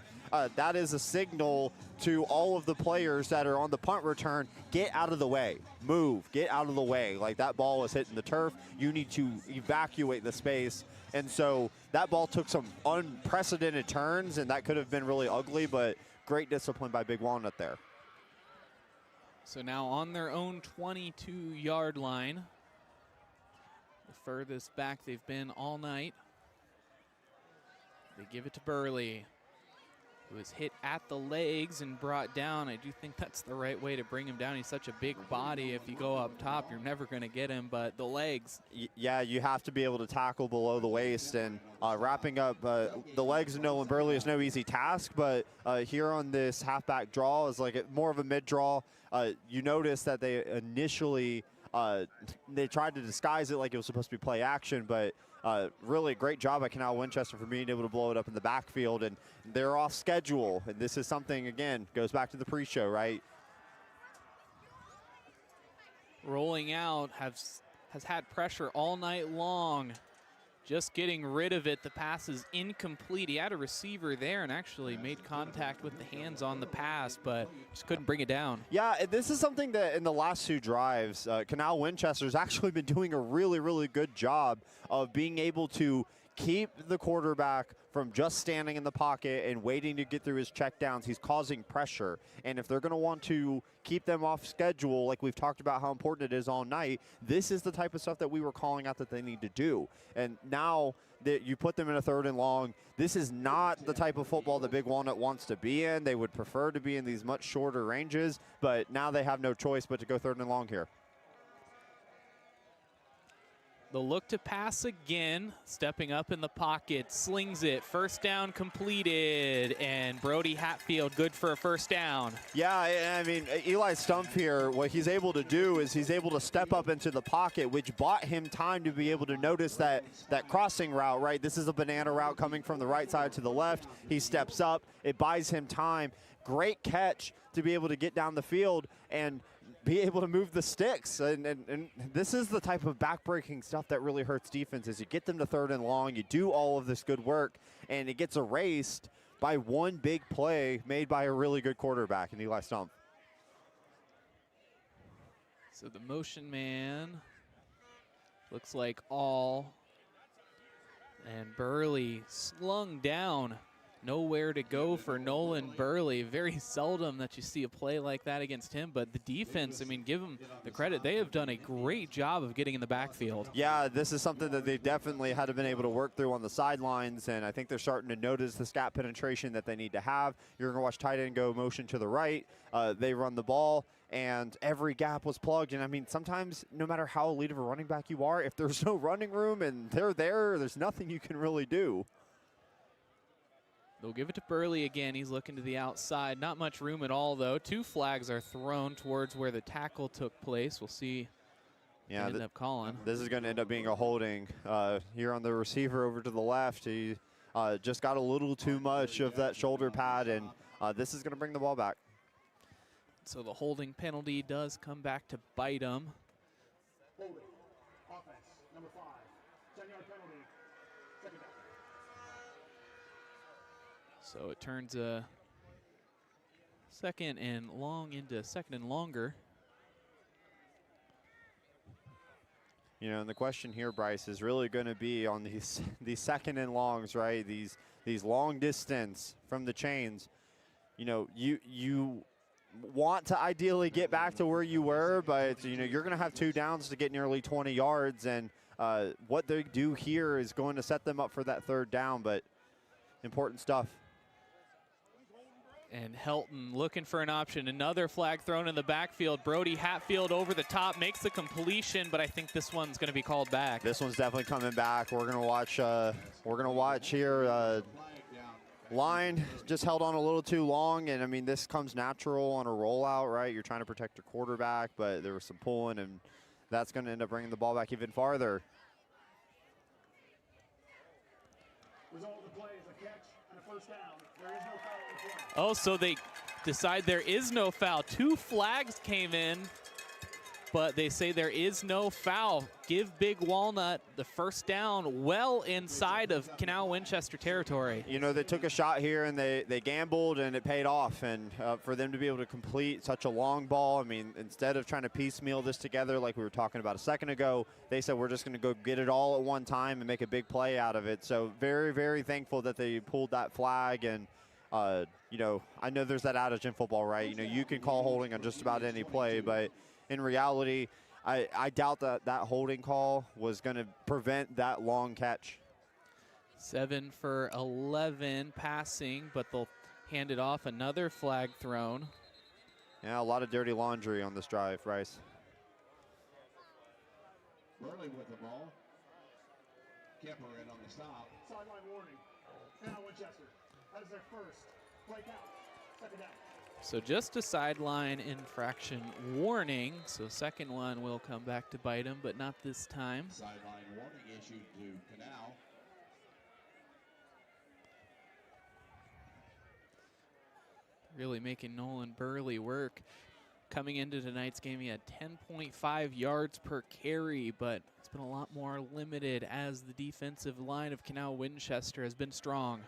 That is a signal to all of the players that are on the punt return, get out of the way, move, get out of the way. Like that ball is hitting the turf, you need to evacuate the space. And so that ball took some unprecedented turns, and that could have been really ugly, but great discipline by Big Walnut there. So now on their own 22-yard line, the furthest back they've been all night. They give it to Burley, who was hit at the legs and brought down. I do think that's the right way to bring him down. He's such a big body. If you go up top, you're never going to get him, but the legs. Yeah, you have to be able to tackle below the waist, and wrapping up the legs of Nolan Burley is no easy task, but here on this halfback draw is like more of a mid-draw. You notice that they initially, they tried to disguise it like it was supposed to be play action, but really great job by Canal Winchester for being able to blow it up in the backfield, and they're off schedule. And this is something, again, goes back to the pre-show, right? Rolling out has had pressure all night long. Just getting rid of it. The pass is incomplete. He had a receiver there and actually made contact with the hands on the pass, but just couldn't bring it down. Yeah, this is something that in the last 2 drives, Canal Winchester's actually been doing a really, really good job of being able to keep the quarterback from just standing in the pocket and waiting to get through his checkdowns. He's causing pressure. And if they're going to want to keep them off schedule, like we've talked about how important it is all night, this is the type of stuff that we were calling out that they need to do. And now that you put them in a 3rd and long, this is not the type of football that Big Walnut wants to be in. They would prefer to be in these much shorter ranges, but now they have no choice but to go 3rd and long here. They'll look to pass again, stepping up in the pocket, slings it, 1st down completed, and Brody Hatfield good for a 1st down. Yeah, I mean, Eli Stumpf here, what he's able to do is he's able to step up into the pocket, which bought him time to be able to notice that crossing route, right? This is a banana route coming from the right side to the left. He steps up. It buys him time. Great catch to be able to get down the field and be able to move the sticks. And this is the type of backbreaking stuff that really hurts defenses. You get them to 3rd and long, you do all of this good work, and it gets erased by one big play made by a really good quarterback in Eli Stumpf. So the motion man looks like all. And Burley slung down nowhere to go for Nolan Burley. Very seldom that you see a play like that against him, but the defense, I mean, give them the credit. They have done a great job of getting in the backfield. Yeah, this is something that they've definitely had to been able to work through on the sidelines, and I think they're starting to notice the gap penetration that they need to have. You're going to watch tight end go motion to the right. They run the ball, and every gap was plugged. And, I mean, sometimes no matter how elite of a running back you are, if there's no running room and they're there, there's nothing you can really do. They'll give it to Burley again. He's looking to the outside. Not much room at all, though. 2 flags are thrown towards where the tackle took place. We'll see. Yeah, end up calling. This is going to end up being a holding. Here on the receiver over to the left, he just got a little too much of that shoulder pad, and this is going to bring the ball back. So the holding penalty does come back to bite him. Holding. Offense, number 5. 10-yard penalty. Second down. So it turns a second and long into second and longer. You know, and the question here, Bryce, is really going to be on these second and longs, right? These long distance from the chains. You know, you want to ideally get back to where you were, but you know you're going to have 2 downs to get nearly 20 yards, and what they do here is going to set them up for that 3rd down. But important stuff. And Helton looking for an option. Another flag thrown in the backfield. Brody Hatfield over the top makes the completion, but I think this one's going to be called back. This one's definitely coming back. We're gonna watch. We're gonna watch here. Line just held on a little too long, and I mean this comes natural on a rollout, right? You're trying to protect your quarterback, but there was some pulling, and that's going to end up bringing the ball back even farther. Result of the play is a catch and a first down. There is no foul on the play. Oh, so they decide there is no foul. 2 flags came in, but they say there is no foul. Give Big Walnut the first down well inside of Canal Winchester territory. You know, they took a shot here, and they gambled, and it paid off. And for them to be able to complete such a long ball, I mean, instead of trying to piecemeal this together like we were talking about a second ago, they said we're just going to go get it all at one time and make a big play out of it. So very, very thankful that they pulled that flag. And you know, I know there's that adage in football, right? You know, you can call holding on just about any play, but in reality, I doubt that holding call was going to prevent that long catch. 7 for 11 passing, but they'll hand it off. Another flag thrown. Yeah, a lot of dirty laundry on this drive, Bryce. Burley with the ball. Kemper in on the stop. Sideline warning. Canal Winchester. That is their first. Play count. Second down. So just a sideline infraction warning. So second one will come back to bite him, but not this time. Sideline warning issued to Canal. Really making Nolan Burley work. Coming into tonight's game, he had 10.5 yards per carry, but it's been a lot more limited as the defensive line of Canal Winchester has been strong.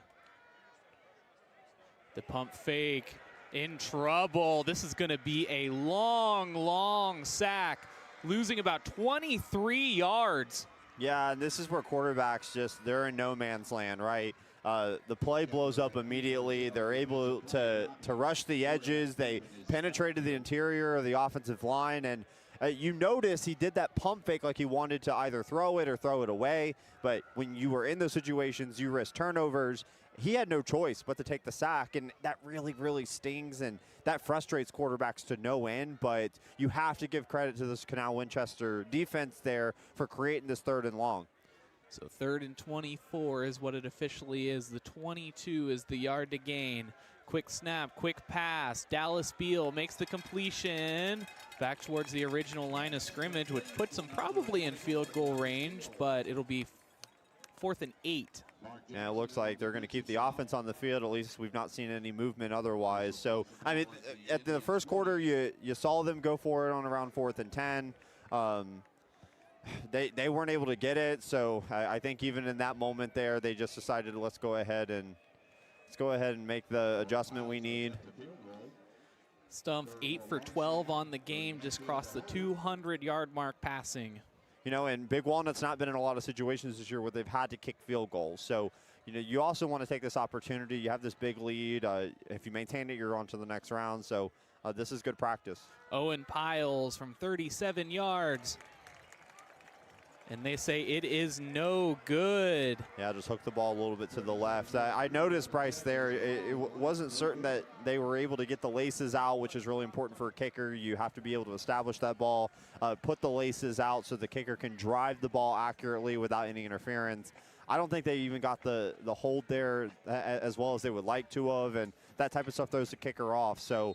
The pump fake. In trouble. This is going to be a long, long sack, losing about 23 yards. Yeah, and this is where quarterbacks they're in no man's land, right? The play blows up immediately. They're able to rush the edges. They penetrated the interior of the offensive line, and you notice he did that pump fake like he wanted to either throw it or throw it away. But when you were in those situations, you risk turnovers. He had no choice but to take the sack, and that really, really stings, and that frustrates quarterbacks to no end. But you have to give credit to this Canal Winchester defense there for creating this 3rd and long. So 3rd and 24 is what it officially is. The 22 is the yard to gain. Quick snap, quick pass. Dallas Beal makes the completion back towards the original line of scrimmage, which puts him probably in field goal range, but it'll be 4th and 8. And it looks like they're going to keep the offense on the field. At least we've not seen any movement otherwise. So, I mean, at the first quarter, you saw them go for it on around 4th and 10. They weren't able to get it. So I think even in that moment there, they just decided, let's go ahead and make the adjustment we need. Stumpf 8 for 12 on the game, just crossed the 200-yard mark passing. You know, and Big Walnut's not been in a lot of situations this year where they've had to kick field goals. So you also want to take this opportunity. You have this big lead. If you maintain it, you're on to the next round. So this is good practice. Owen Piles from 37 yards. And they say it is no good. Yeah, just hook the ball a little bit to the left. I noticed, Bryce, there, it wasn't certain that they were able to get the laces out, which is really important for a kicker. You have to be able to establish that ball, put the laces out so the kicker can drive the ball accurately without any interference. I don't think they even got the hold there as well as they would like to have, and that type of stuff throws the kicker off. So,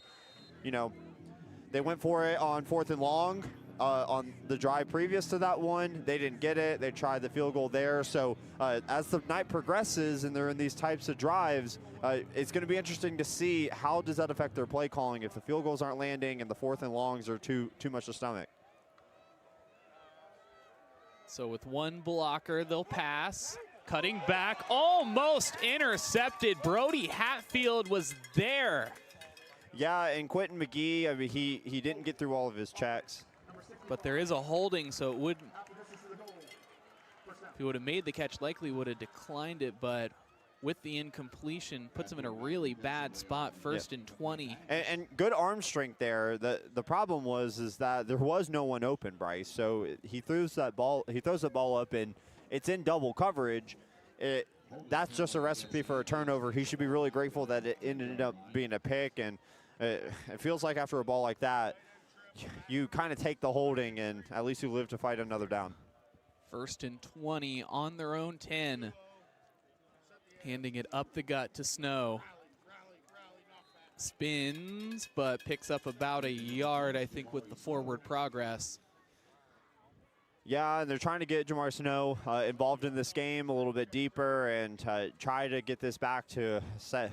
they went for it on 4th and long. On the drive previous to that one, they didn't get it. They tried the field goal there. So as the night progresses and they're in these types of drives, it's going to be interesting to see how does that affect their play calling if the field goals aren't landing and the 4th and longs are too much to stomach. So with one blocker, they'll pass. Cutting back, almost intercepted. Brody Hatfield was there. Yeah, and Quentin McGee, I mean, he didn't get through all of his checks. But there is a holding, so it wouldn't. If he would have made the catch, likely would have declined it, but with the incompletion, puts him in a really bad spot, 1st and 20. And good arm strength there. The problem is that there was no one open, Bryce. So he throws the ball up, and it's in double coverage. That's just a recipe for a turnover. He should be really grateful that it ended up being a pick, and it feels like after a ball like that, you kind of take the holding, and at least you live to fight another down. 1st and 20 on their own 10. Handing it up the gut to Snow. Spins, but picks up about a yard, I think, with the forward progress. Yeah, and they're trying to get Jamar Snow involved in this game a little bit deeper and try to get this back to 2nd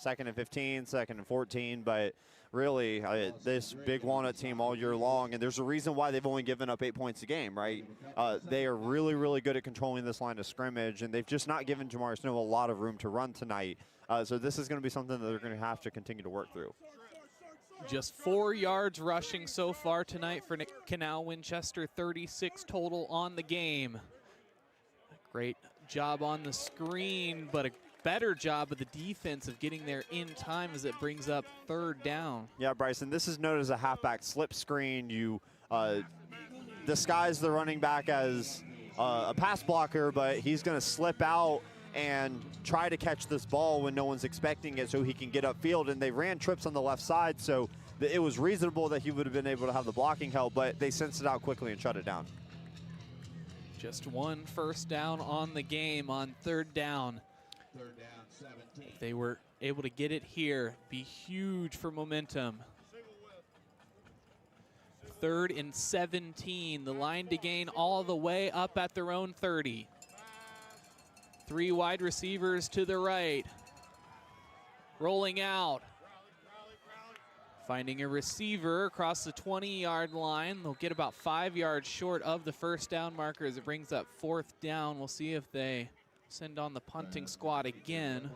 and 15, 2nd and 14, but really, this Big Walnut team all year long, and there's a reason why they've only given up 8 points a game, right? They are really, really good at controlling this line of scrimmage, and they've just not given Jamar Snow a lot of room to run tonight. So this is going to be something that they're going to have to continue to work through. Just 4 yards rushing so far tonight for Canal Winchester, 36 total on the game. Great job on the screen, but a better job of the defense of getting there in time as it brings up 3rd down. Yeah, Bryson, this is known as a halfback slip screen. You disguise the running back as a pass blocker, but he's going to slip out and try to catch this ball when no one's expecting it so he can get upfield. And they ran trips on the left side, so it was reasonable that he would have been able to have the blocking help, but they sensed it out quickly and shut it down. Just 1 first down on the game on 3rd down. 3rd down, 17. If they were able to get it here, be huge for momentum. 3rd and 17, the line to gain all the way up at their own 30. 3 wide receivers to the right. Rolling out. Finding a receiver across the 20-yard line. They'll get about 5 yards short of the 1st down marker as it brings up 4th down. We'll see if they send on the punting squad again.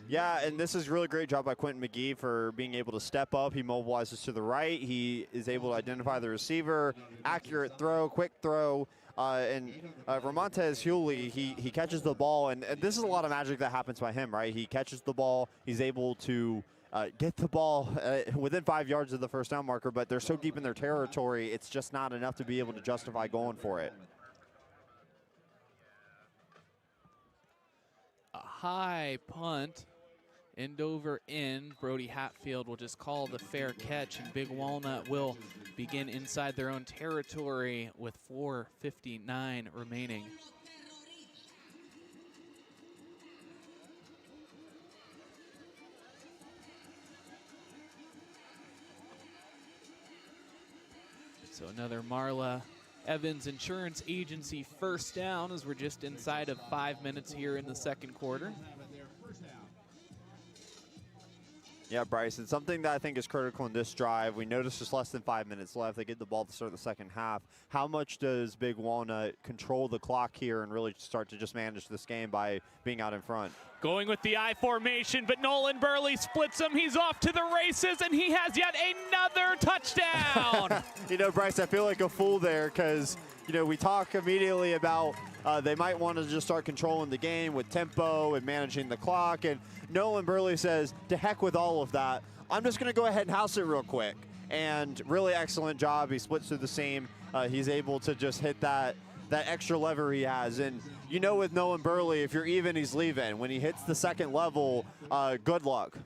Yeah, and this is a really great job by Quentin McGee for being able to step up. He mobilizes to the right. He is able to identify the receiver, accurate throw, quick throw. And Ramontez Hewley, he catches the ball, and this is a lot of magic that happens by him, right? He catches the ball. He's able to get the ball within 5 yards of the 1st down marker, but they're so deep in their territory, it's just not enough to be able to justify going for it. A high punt, end over end. Brody Hatfield will just call the fair catch, and Big Walnut will begin inside their own territory with 4:59 remaining. So another Marla Evans Insurance Agency 1st down as we're just inside of 5 minutes here in the 2nd quarter. Yeah, Bryson, something that I think is critical in this drive, we noticed there's less than 5 minutes left. They get the ball to start the 2nd half. How much does Big Walnut control the clock here and really start to just manage this game by being out in front? Going with the I formation, but Nolan Burley splits him. He's off to the races, and he has yet another touchdown. You know, Bryce, I feel like a fool there because, you know, we talk immediately about they might want to just start controlling the game with tempo and managing the clock. And Nolan Burley says, to heck with all of that. I'm just going to go ahead and house it real quick. And really excellent job. He splits through the seam. He's able to just hit that extra lever he has. And you know with Nolan Burley, if you're even, he's leaving. When he hits the second level, good luck.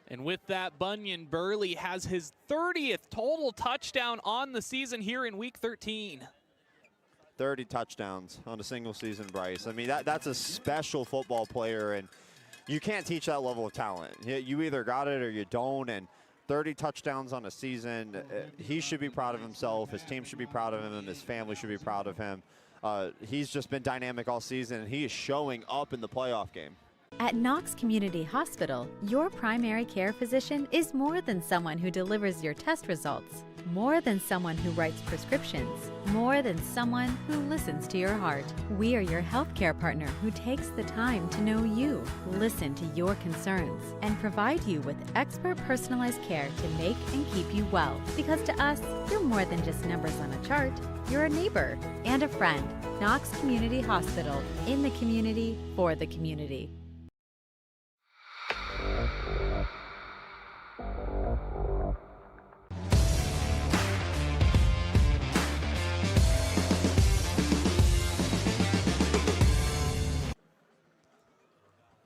And with that, Bunyan Burley has his 30th total touchdown on the season here in week 13. 30 touchdowns on a single season, Bryce. I mean, that's a special football player, and you can't teach that level of talent. You either got it or you don't, and 30 touchdowns on a season, he should be proud of himself. His team should be proud of him, and his family should be proud of him. He's just been dynamic all season, and he is showing up in the playoff game. At Knox Community Hospital, your primary care physician is more than someone who delivers your test results, more than someone who writes prescriptions, more than someone who listens to your heart. We are your healthcare partner who takes the time to know you, listen to your concerns, and provide you with expert personalized care to make and keep you well. Because to us, you're more than just numbers on a chart. You're a neighbor and a friend. Knox Community Hospital, in the community, for the community.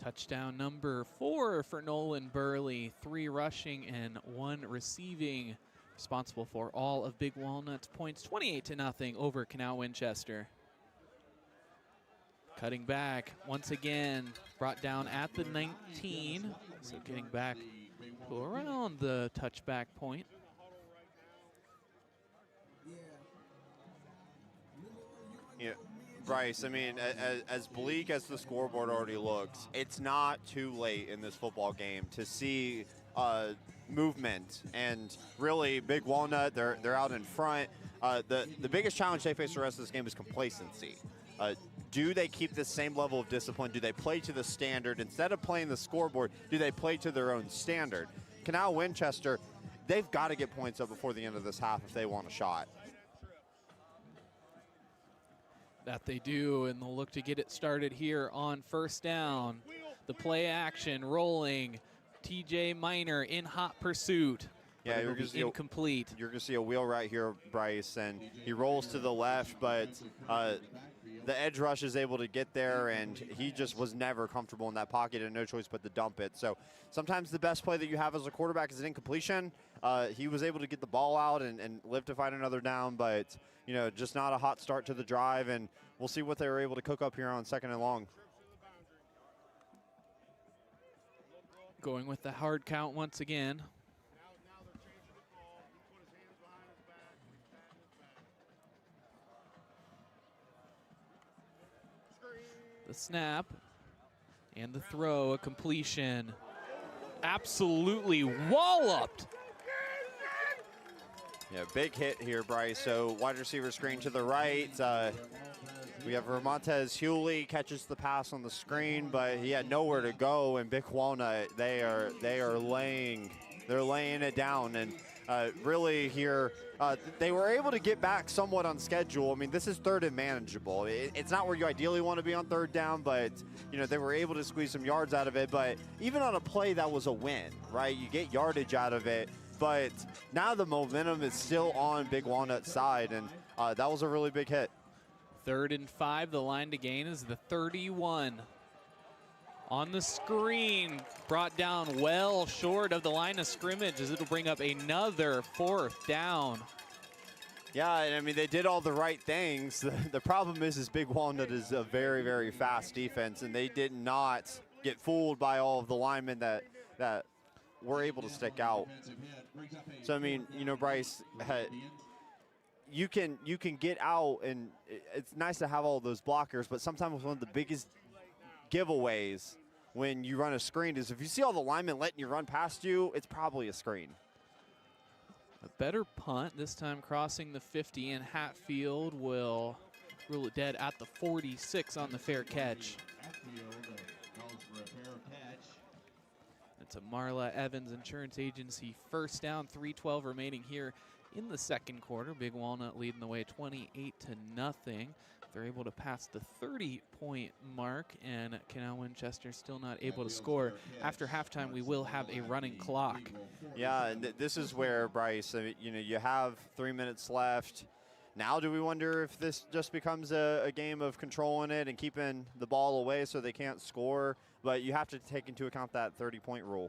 Touchdown number 4 for Nolan Burley, 3 rushing and 1 receiving, responsible for all of Big Walnut's points, 28-0 over Canal Winchester. Cutting back once again, brought down at the 19, so getting back to around the touchback point. Yeah, Bryce, I mean, as bleak as the scoreboard already looks, it's not too late in this football game to see movement. And really, Big Walnut, they're out in front. The biggest challenge they face the rest of this game is complacency. Do they keep the same level of discipline? Do they play to the standard? Instead of playing the scoreboard, do they play to their own standard? Canal Winchester, they've got to get points up before the end of this half if they want a shot. That they do, and they'll look to get it started here on first down. The play action rolling. TJ Minor in hot pursuit. Yeah, you're going to incomplete. You're going to see a wheel right here, Bryce, and he rolls to the left, but the edge rush is able to get there, and he just was never comfortable in that pocket and no choice but to dump it. So sometimes the best play that you have as a quarterback is an incompletion. He was able to get the ball out and live to fight another down, but you know, just not a hot start to the drive, and we'll see what they were able to cook up here on 2nd and long. Going with the hard count once again. The snap and the throw, a completion. Absolutely walloped. Yeah, big hit here, Bryce. So wide receiver screen to the right. We have Ramontez Hewley catches the pass on the screen, but he had nowhere to go. And Big Walnut, they're laying it down. And really here, they were able to get back somewhat on schedule. I mean, this is 3rd and manageable. It's not where you ideally want to be on 3rd down, but you know, they were able to squeeze some yards out of it. But even on a play that was a win, right? You get yardage out of it. But now the momentum is still on Big Walnut's side, and that was a really big hit. 3rd and 5, the line to gain is the 31. On the screen, brought down well short of the line of scrimmage as it'll bring up another 4th down. Yeah, and I mean, they did all the right things. The problem is Big Walnut is a very, very fast defense, and they did not get fooled by all of the linemen that were able to stick out. So, I mean, you know, Bryce, you can get out, and it's nice to have all those blockers, but sometimes one of the biggest giveaways when you run a screen is if you see all the linemen letting you run past you, it's probably a screen. A better punt, this time crossing the 50, and Hatfield will rule it dead at the 46 on the fair catch. It's a Marla Evans Insurance Agency first down, 3:12 remaining here in the 2nd quarter. Big Walnut leading the way 28-0. They're able to pass the 30-point mark, and Canal Winchester still not able to score. After halftime, we will have a running clock. Yeah, and this is where, Bryce, you know, you have 3 minutes left. Now do we wonder if this just becomes a game of controlling it and keeping the ball away so they can't score? But you have to take into account that 30-point rule.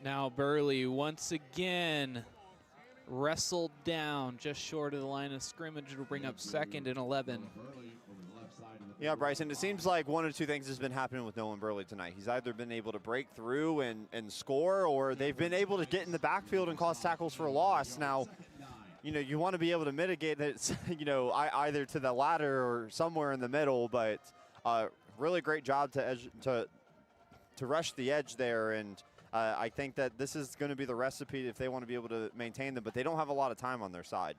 Now Burley once again wrestled down just short of the line of scrimmage. It'll bring up 2nd and 11. Yeah, Bryson, it seems like one or two things has been happening with Nolan Burley tonight. He's either been able to break through and score, or they've been able to get in the backfield and cause tackles for loss. Now, you know, you want to be able to mitigate it, you know, either to the latter or somewhere in the middle, but really great job to rush the edge there. And I think that this is going to be the recipe if they want to be able to maintain them, but they don't have a lot of time on their side.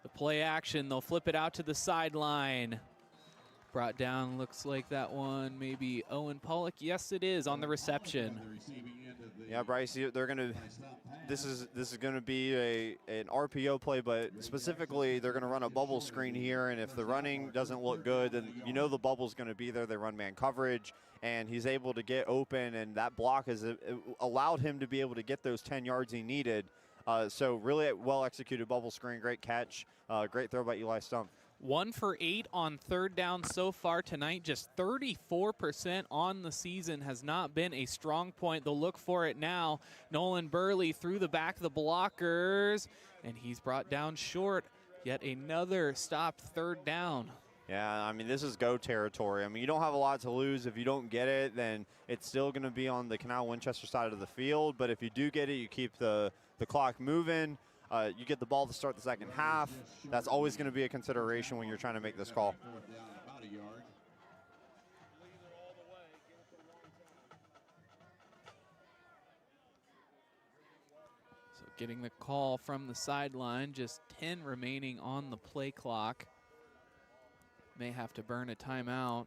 The play action, they'll flip it out to the sideline. Brought down, looks like that one, maybe Owen Pollock. Yes, it is on the reception. Yeah, Bryce, they're gonna. This is gonna be an RPO play, but specifically they're gonna run a bubble screen here. And if the running doesn't look good, then you know the bubble's gonna be there. They run man coverage, and he's able to get open, and that block has allowed him to be able to get those 10 yards he needed. So really well executed bubble screen, great catch, great throw by Eli Stump. 1 for 8 on 3rd down so far tonight. Just 34% on the season has not been a strong point. They'll look for it now. Nolan Burley through the back of the blockers, and he's brought down short. Yet another stopped 3rd down. Yeah, I mean, this is go territory. I mean, you don't have a lot to lose. If you don't get it, then it's still going to be on the Canal Winchester side of the field. But if you do get it, you keep the clock moving. You get the ball to start the second half. That's always going to be a consideration when you're trying to make this call. So getting the call from the sideline, just 10 remaining on the play clock. May have to burn a timeout.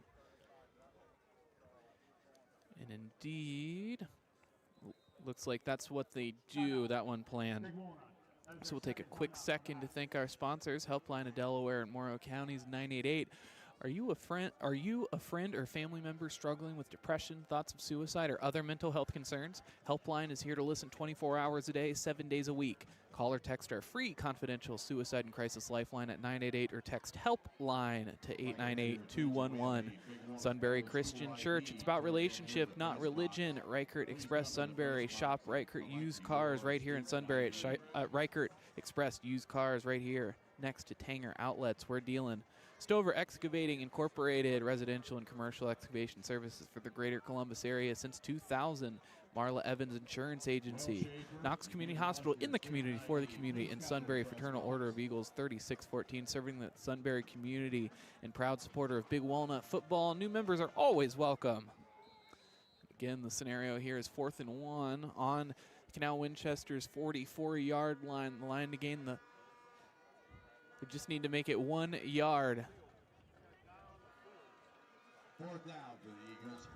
And indeed, looks like that's what they do, that one planned. So we'll take a quick second to thank our sponsors, Helpline of Delaware and Morrow Counties 988. Are you a friend or family member struggling with depression, thoughts of suicide, or other mental health concerns? Helpline is here to listen 24 hours a day, 7 days a week. Call or text our free confidential suicide and crisis lifeline at 988 or text Helpline to 898-211. Sunbury Christian Church, it's about relationship, not religion. Reichert Express Sunbury, shop Reichert used cars right here in Sunbury at Reichert Express used cars right here next to Tanger Outlets. We're dealing. Stover Excavating Incorporated, residential and commercial excavation services for the greater Columbus area since 2000. Marla Evans Insurance Agency. Knox Community Hospital, in the community, for the community, and Sunbury Fraternal Order of Eagles 3614, serving the Sunbury community, and proud supporter of Big Walnut football. New members are always welcome. Again, the scenario here is 4th and 1 on Canal Winchester's 44-yard line. The line to gain the... We just need to make it 1 yard. 4th down for the Eagles.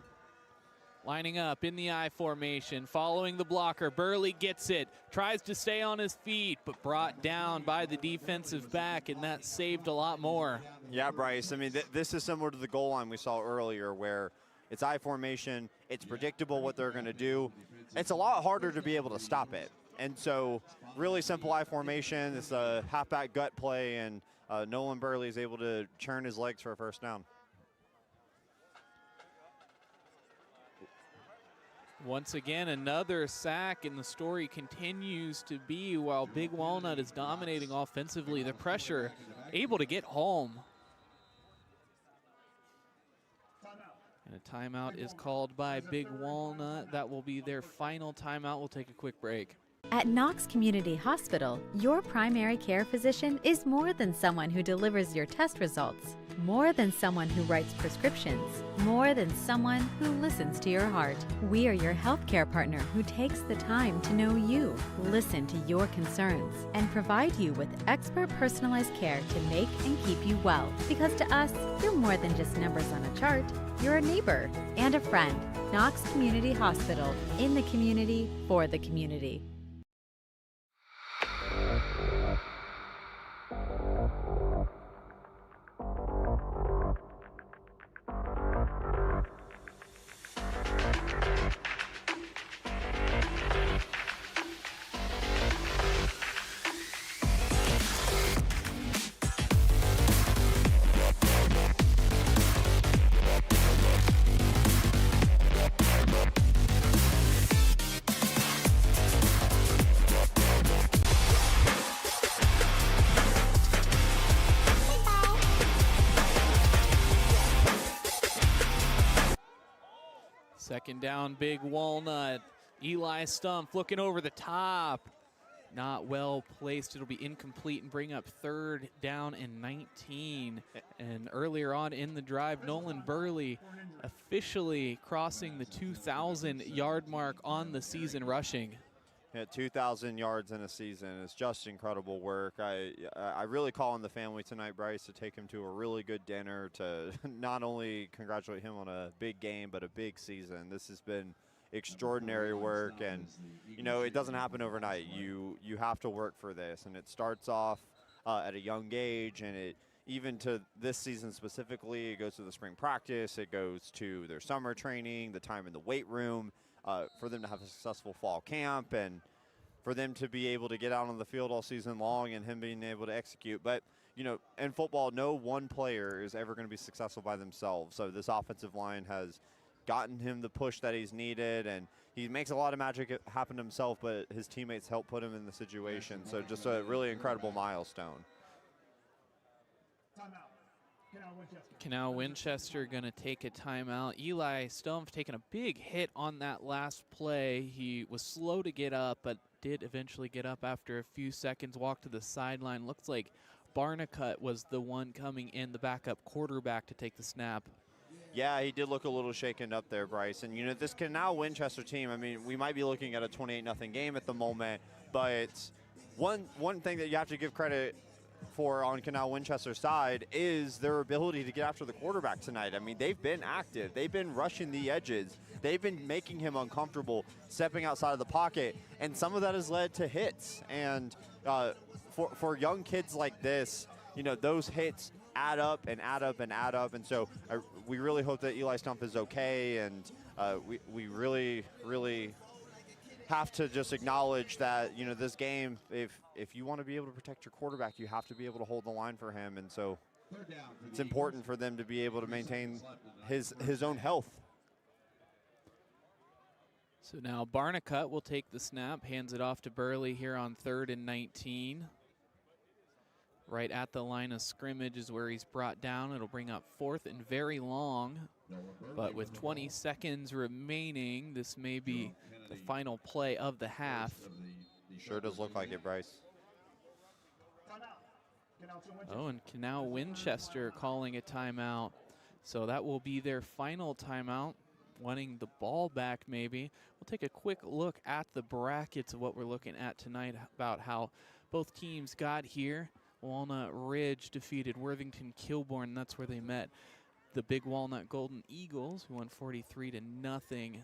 Lining up in the I formation, following the blocker. Burley gets it, tries to stay on his feet, but brought down by the defensive back, and that saved a lot more. Yeah, Bryce, I mean, this is similar to the goal line we saw earlier, where it's I formation, it's predictable what they're going to do. It's a lot harder to be able to stop it. And so really simple I formation, it's a halfback gut play, and Nolan Burley is able to churn his legs for a 1st down. Once again, another sack, and the story continues to be, while Big Walnut is dominating offensively, the pressure able to get home. And a timeout is called by Big Walnut. That will be their final timeout. We'll take a quick break. At Knox Community Hospital, your primary care physician is more than someone who delivers your test results, more than someone who writes prescriptions, more than someone who listens to your heart. We are your healthcare partner who takes the time to know you, listen to your concerns, and provide you with expert personalized care to make and keep you well. Because to us, you're more than just numbers on a chart. You're a neighbor and a friend. Knox Community Hospital, in the community, for the community. Second down, Big Walnut. Eli Stumpf looking over the top. Not well placed. It'll be incomplete and bring up third down and 19. And earlier on in the drive, Nolan Burley officially crossing the 2,000-yard mark on the season rushing. Yeah, 2,000 yards in a season is just incredible work. I really call on the family tonight, Bryce, to take him to a really good dinner, to not only congratulate him on a big game, but a big season. This has been extraordinary work, and you know, it doesn't happen overnight. You have to work for this, and it starts off at a young age, and it even to this season specifically, it goes to the spring practice, it goes to their summer training, the time in the weight room, for them to have a successful fall camp, and for them to be able to get out on the field all season long, and him being able to execute. But you know, in football, no one player is ever going to be successful by themselves. So this offensive line has gotten him the push that he's needed, and he makes a lot of magic happen himself, but his teammates help put him in the situation. So just a really incredible milestone. Canal Winchester going to take a timeout. Eli Stumpf taking a big hit on that last play. He was slow to get up, but did eventually get up after a few seconds, walk to the sideline. Looks like Barnicut was the one coming in, the backup quarterback, to take the snap. Yeah, he did look a little shaken up there, Bryce. And, you know, this Canal Winchester team, I mean, we might be looking at a 28-0 game at the moment, but one thing that you have to give credit for on Canal Winchester's side is their ability to get after the quarterback tonight. I mean, they've been active. They've been rushing the edges. They've been making him uncomfortable, stepping outside of the pocket, and some of that has led to hits. And for young kids like this, you know, those hits add up and add up and add up. And so we really hope that Eli Stumpf is okay, and we really, really have to just acknowledge that, you know, this game, if you want to be able to protect your quarterback, you have to be able to hold the line for him. And so it's important for them to be able to maintain his own health. So now Barnicut will take the snap, hands it off to Burley here on 3rd and 19. Right at the line of scrimmage is where he's brought down. It'll bring up 4th and very long. But with 20 seconds remaining, this may be the final play of the half. Sure does look like it, Bryce. Oh, and Canal Winchester calling a timeout. So that will be their final timeout, wanting the ball back maybe. We'll take a quick look at the brackets of what we're looking at tonight, about how both teams got here. Walnut Ridge defeated Worthington Kilbourne. That's where they met the Big Walnut Golden Eagles, who won 43-0.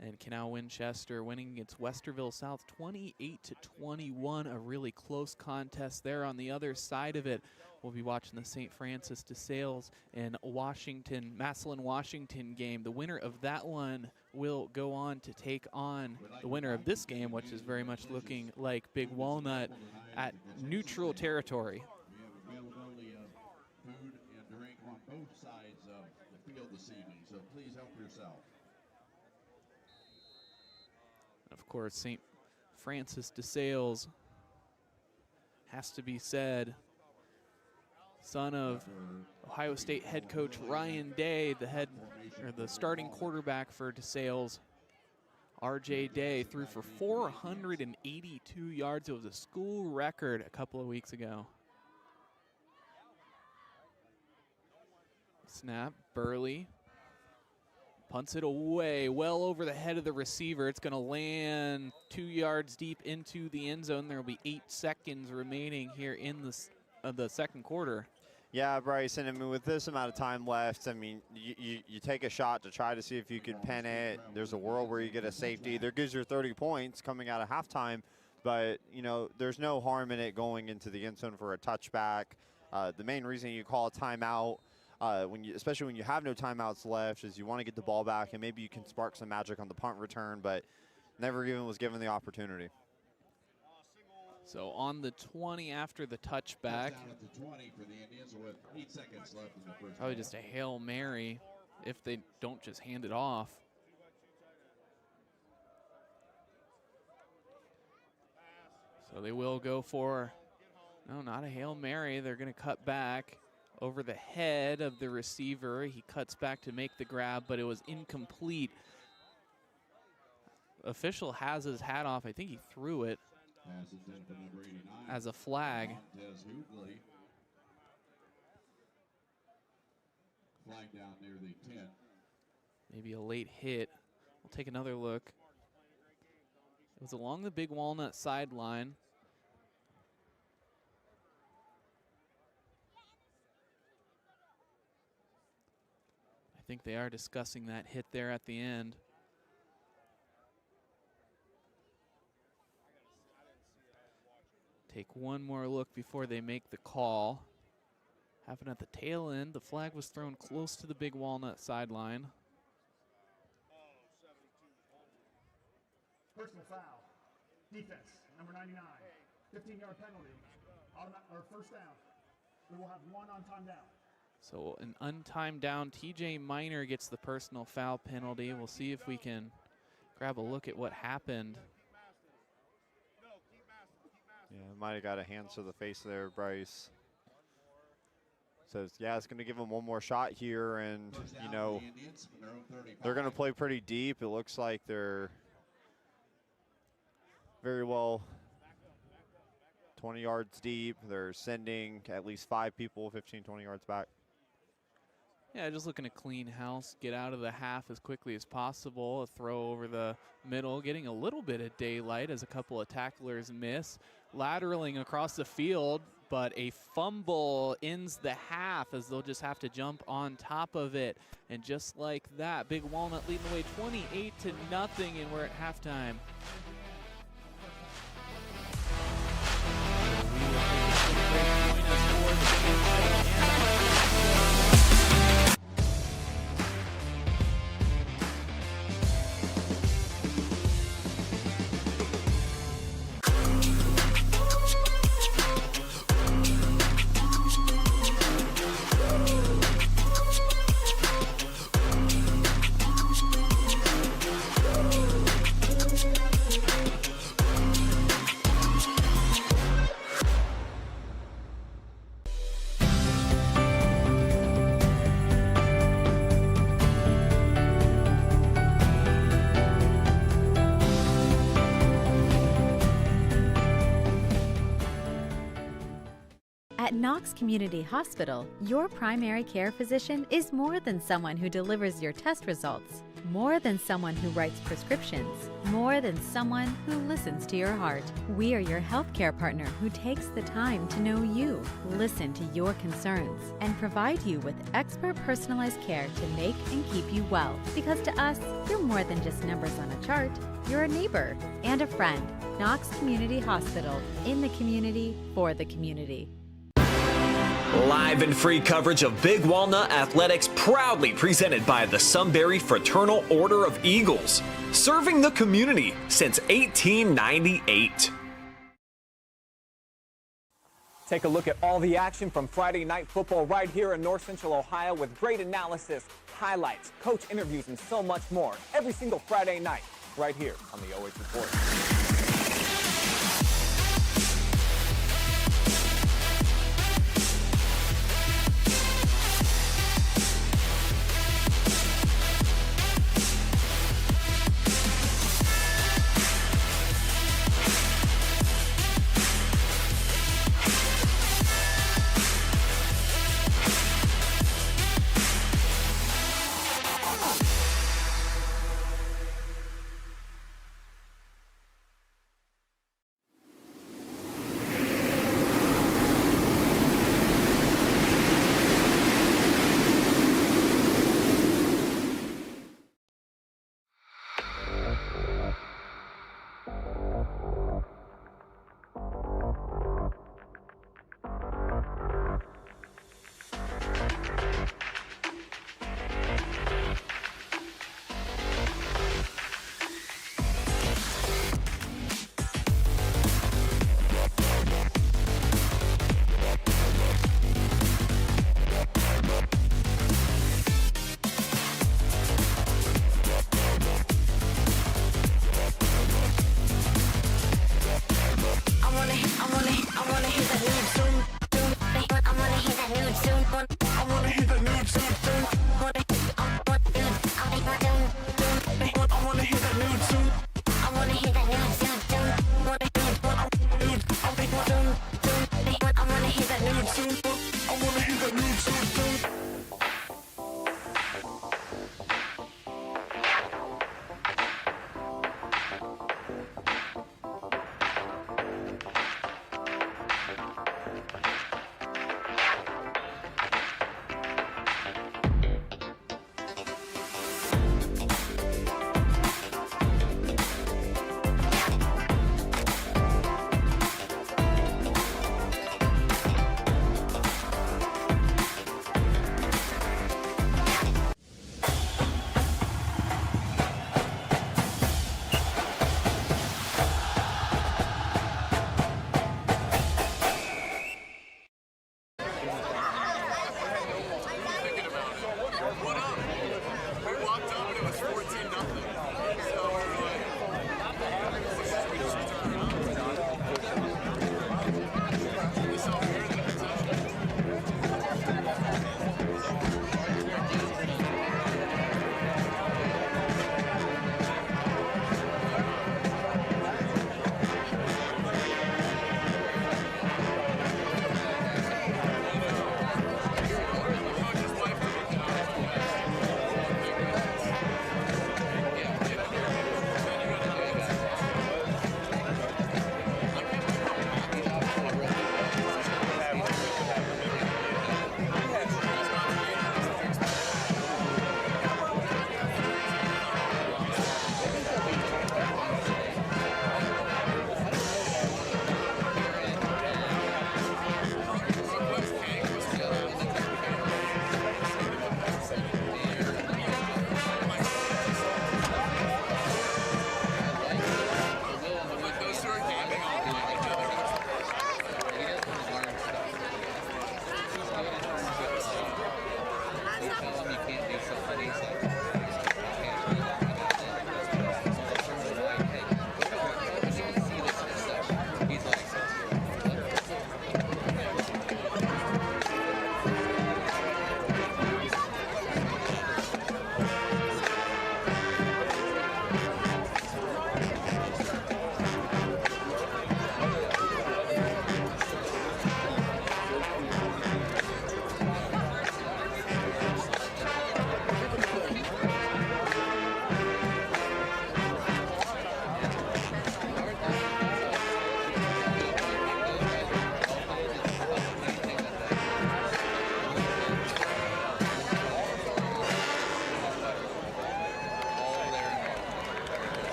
And Canal Winchester winning against Westerville South 28-21. A really close contest there. On the other side of it, we'll be watching the St. Francis de Sales and Massillon, Washington game. The winner of that one will go on to take on the winner of this game, which is very much looking like Big Walnut at neutral territory. We have availability of food and drink on both sides of the field this evening, so please help yourself. Of course, St. Francis de Sales has to be said. Son of Ohio State head coach Ryan Day, the starting quarterback for DeSales. R.J. Day threw for 482 yards. It was a school record a couple of weeks ago. Snap, Burley punts it away, well over the head of the receiver. It's going to land 2 yards deep into the end zone. There will be 8 seconds remaining here in the second quarter. Yeah, Bryce, and I mean, with this amount of time left, I mean, you take a shot to try to see if you can pin it. There's a world where you get a safety. There gives you 30 points coming out of halftime, but, you know, there's no harm in it going into the end zone for a touchback. The main reason you call a timeout, especially when you have no timeouts left, is you want to get the ball back, and maybe you can spark some magic on the punt return, but never even was given the opportunity. So on the 20 after the touchback. Down at the 20 for the Indians with 8 seconds left in the first Probably half. just a Hail Mary if they don't just hand it off. So they will go for, no, not a Hail Mary. They're going to cut back over the head of the receiver. He cuts back to make the grab, but it was incomplete. official has his hat off. I think he threw it Passes in for number 89. as a flag. Montez Hoogley. Flag down near the 10. Maybe a late hit. We'll take another look. It was along the Big Walnut sideline. I think they are discussing that hit there at the end. Take one more look before they make the call. Happened at the tail end. The flag was thrown close to the Big Walnut sideline. Personal foul. Defense, number 99. 15-yard penalty. Or first down. We will have one on-time down. So an untimed down. TJ Minor gets the personal foul penalty. We'll see if we can grab a look at what happened. Yeah, might have got a hands to the face there, Bryce. Says, yeah, it's going to give them one more shot here, and, you know, they're going to play pretty deep. It looks like they're very well 20 yards deep. They're sending at least 5 people 15, 20 yards back. Yeah, just looking to clean house, get out of the half as quickly as possible. A throw over the middle, getting a little bit of daylight as a couple of tacklers miss. Lateraling across the field, but a fumble ends the half as they'll just have to jump on top of it. And just like that, Big Walnut leading the way 28-0, and we're at halftime. At Knox Community Hospital, your primary care physician is more than someone who delivers your test results, more than someone who writes prescriptions, more than someone who listens to your heart. We are your healthcare partner who takes the time to know you, listen to your concerns, and provide you with expert personalized care to make and keep you well. Because to us, you're more than just numbers on a chart. You're a neighbor and a friend. Knox Community Hospital, in the community, for the community. Live and free coverage of Big Walnut Athletics, proudly presented by the Sunbury Fraternal Order of Eagles, serving the community since 1898. Take a look at all the action from Friday night football right here in North Central Ohio with great analysis, highlights, coach interviews, and so much more every single Friday night right here on the OH Report.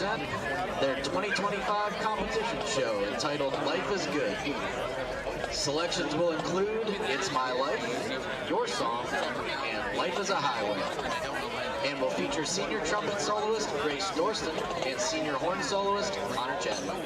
present their 2025 competition show entitled Life is Good. Selections will include It's My Life, Your Song, and Life is a Highway. And will feature senior trumpet soloist Grace Dorston and senior horn soloist Connor Chadwick.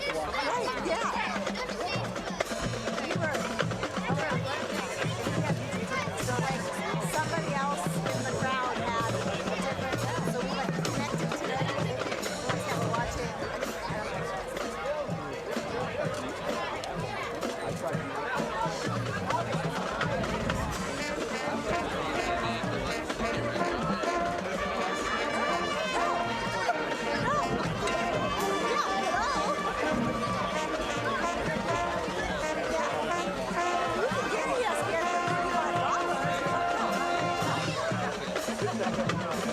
Right, yeah. So like somebody else in the crowd had a different, so we like connected to it. We always have to watch it.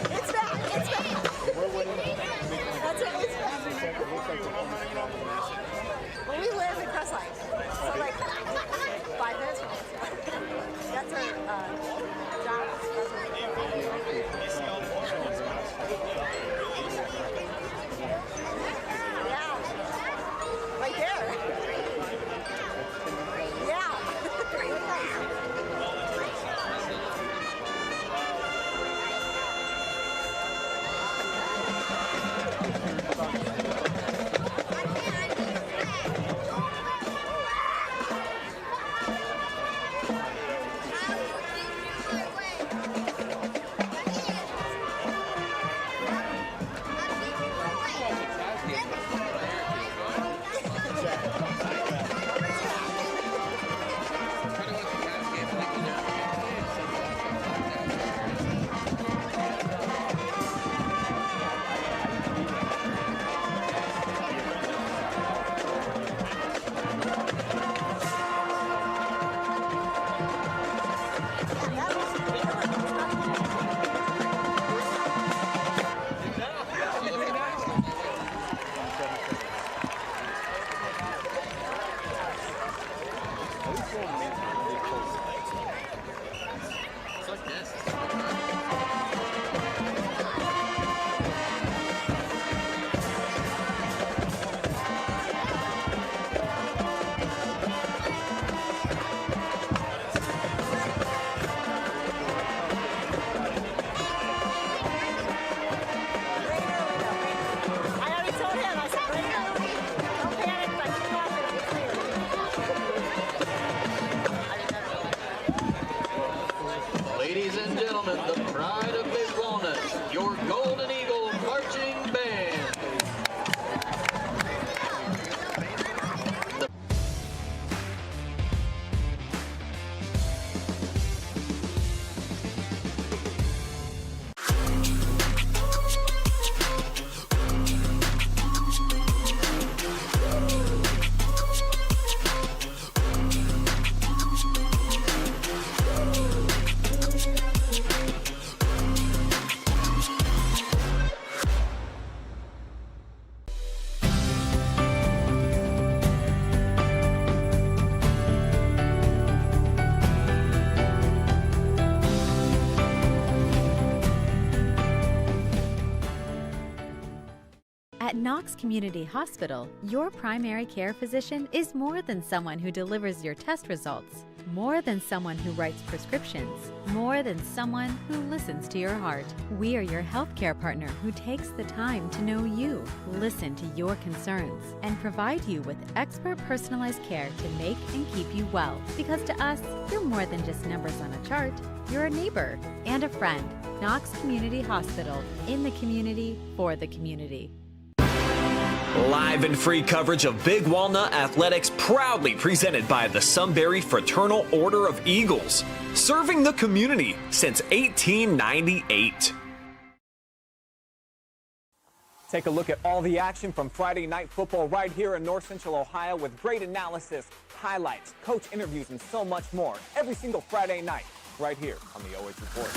It's back. It's back. That's it. It's back. Well, we live in Crestline, so like 5 minutes from here. That's our job. That's what we do. Yeah. Right there. Yeah. Really nice. Ladies and gentlemen, the pride of Big Walnut, your Golden Eagle marching band. At Knox Community Hospital, your primary care physician is more than someone who delivers your test results, more than someone who writes prescriptions, more than someone who listens to your heart. We are your healthcare partner who takes the time to know you, listen to your concerns, and provide you with expert personalized care to make and keep you well. Because to us, you're more than just numbers on a chart. You're a neighbor and a friend. Knox Community Hospital, in the community, for the community. Live and free coverage of Big Walnut Athletics proudly presented by the Sunbury Fraternal Order of Eagles, serving the community since 1898. Take a look at all the action from Friday night football right here in North Central Ohio with great analysis, highlights, coach interviews, and so much more every single Friday night right here on the OH Report.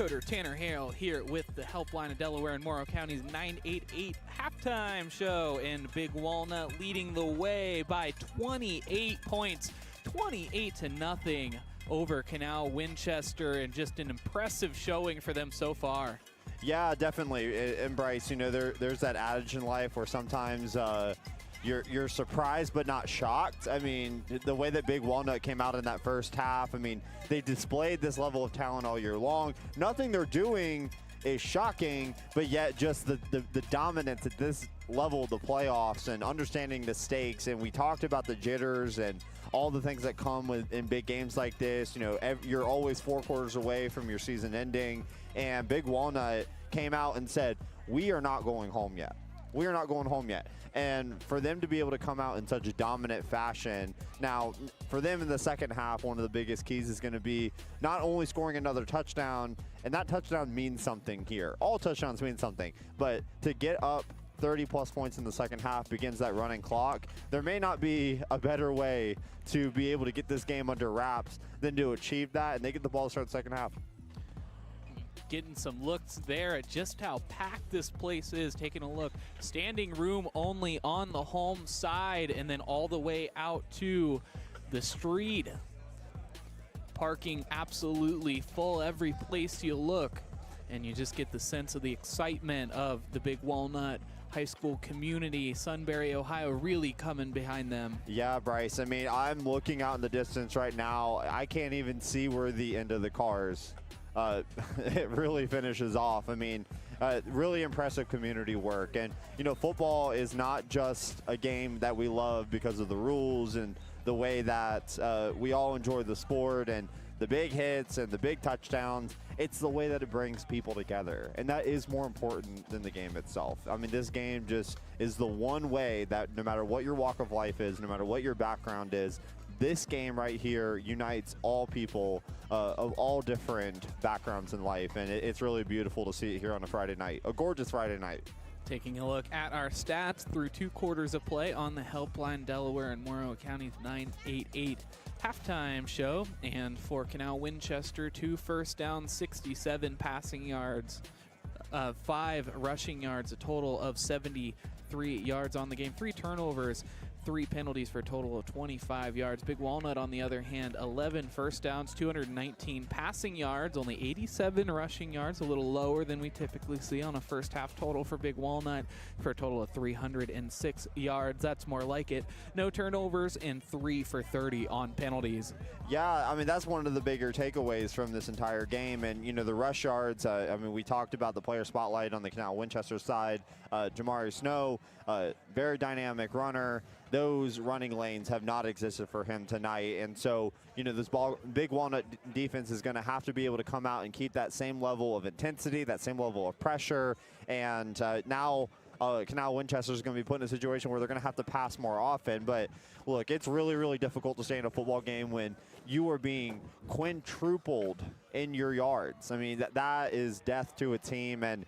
reporter Tanner Hale here with the Helpline of Delaware and Morrow County's 988 halftime show, and Big Walnut leading the way by 28 points, 28-0 over Canal Winchester, and just an impressive showing for them so far. Yeah, definitely. And Bryce, you know, there's that adage in life where sometimes you're surprised but not shocked. I mean, the way that Big Walnut came out in that first half, I mean, they displayed this level of talent all year long. Nothing they're doing is shocking, but yet just the dominance at this level of the playoffs and understanding the stakes. And we talked about the jitters and all the things that come in big games like this. You know, you're always 4 quarters away from your season ending. And Big Walnut came out and said, we are not going home yet. We are not going home yet. And for them to be able to come out in such a dominant fashion, now for them in the second half, one of the biggest keys is going to be not only scoring another touchdown, and that touchdown means something here. All touchdowns mean something, but to get up 30-plus points in the second half begins that running clock. There may not be a better way to be able to get this game under wraps than to achieve that, and they get the ball to start the second half. Getting some looks there at just how packed this place is. Taking a look, standing room only on the home side, and then all the way out to the street. Parking absolutely full every place you look, and you just get the sense of the excitement of the Big Walnut High School community. Sunbury, Ohio really coming behind them. Yeah, Bryce, I mean, I'm looking out in the distance right now. I can't even see where the end of the cars. It really finishes off. I mean, really impressive community work. And, you know, football is not just a game that we love because of the rules and the way that we all enjoy the sport and the big hits and the big touchdowns. It's the way that it brings people together. And that is more important than the game itself. I mean, this game just is the one way that no matter what your walk of life is, no matter what your background is, this game right here unites all people of all different backgrounds in life, and it's really beautiful to see it here on a Friday night, a gorgeous Friday night. Taking a look at our stats through 2 quarters of play on the Helpline Delaware and Morrow County's 988 halftime show, and for Canal Winchester, 2 first downs, 67 passing yards, 5 rushing yards, a total of 73 yards on the game, 3 turnovers, 3 penalties for a total of 25 yards. Big Walnut, on the other hand, 11 first downs, 219 passing yards, only 87 rushing yards, a little lower than we typically see on a first half total for Big Walnut, for a total of 306 yards. That's more like it. No turnovers and 3 for 30 on penalties. Yeah, I mean, that's one of the bigger takeaways from this entire game. And, you know, the rush yards, I mean, we talked about the player spotlight on the Canal Winchester side. Jamari Snow, very dynamic runner. Those running lanes have not existed for him tonight. And so, you know, this Big Walnut defense is going to have to be able to come out and keep that same level of intensity, that same level of pressure. And now Canal Winchester is going to be put in a situation where they're going to have to pass more often. But look, it's really, really difficult to stay in a football game when you are being quintupled in your yards. I mean, that is death to a team. And,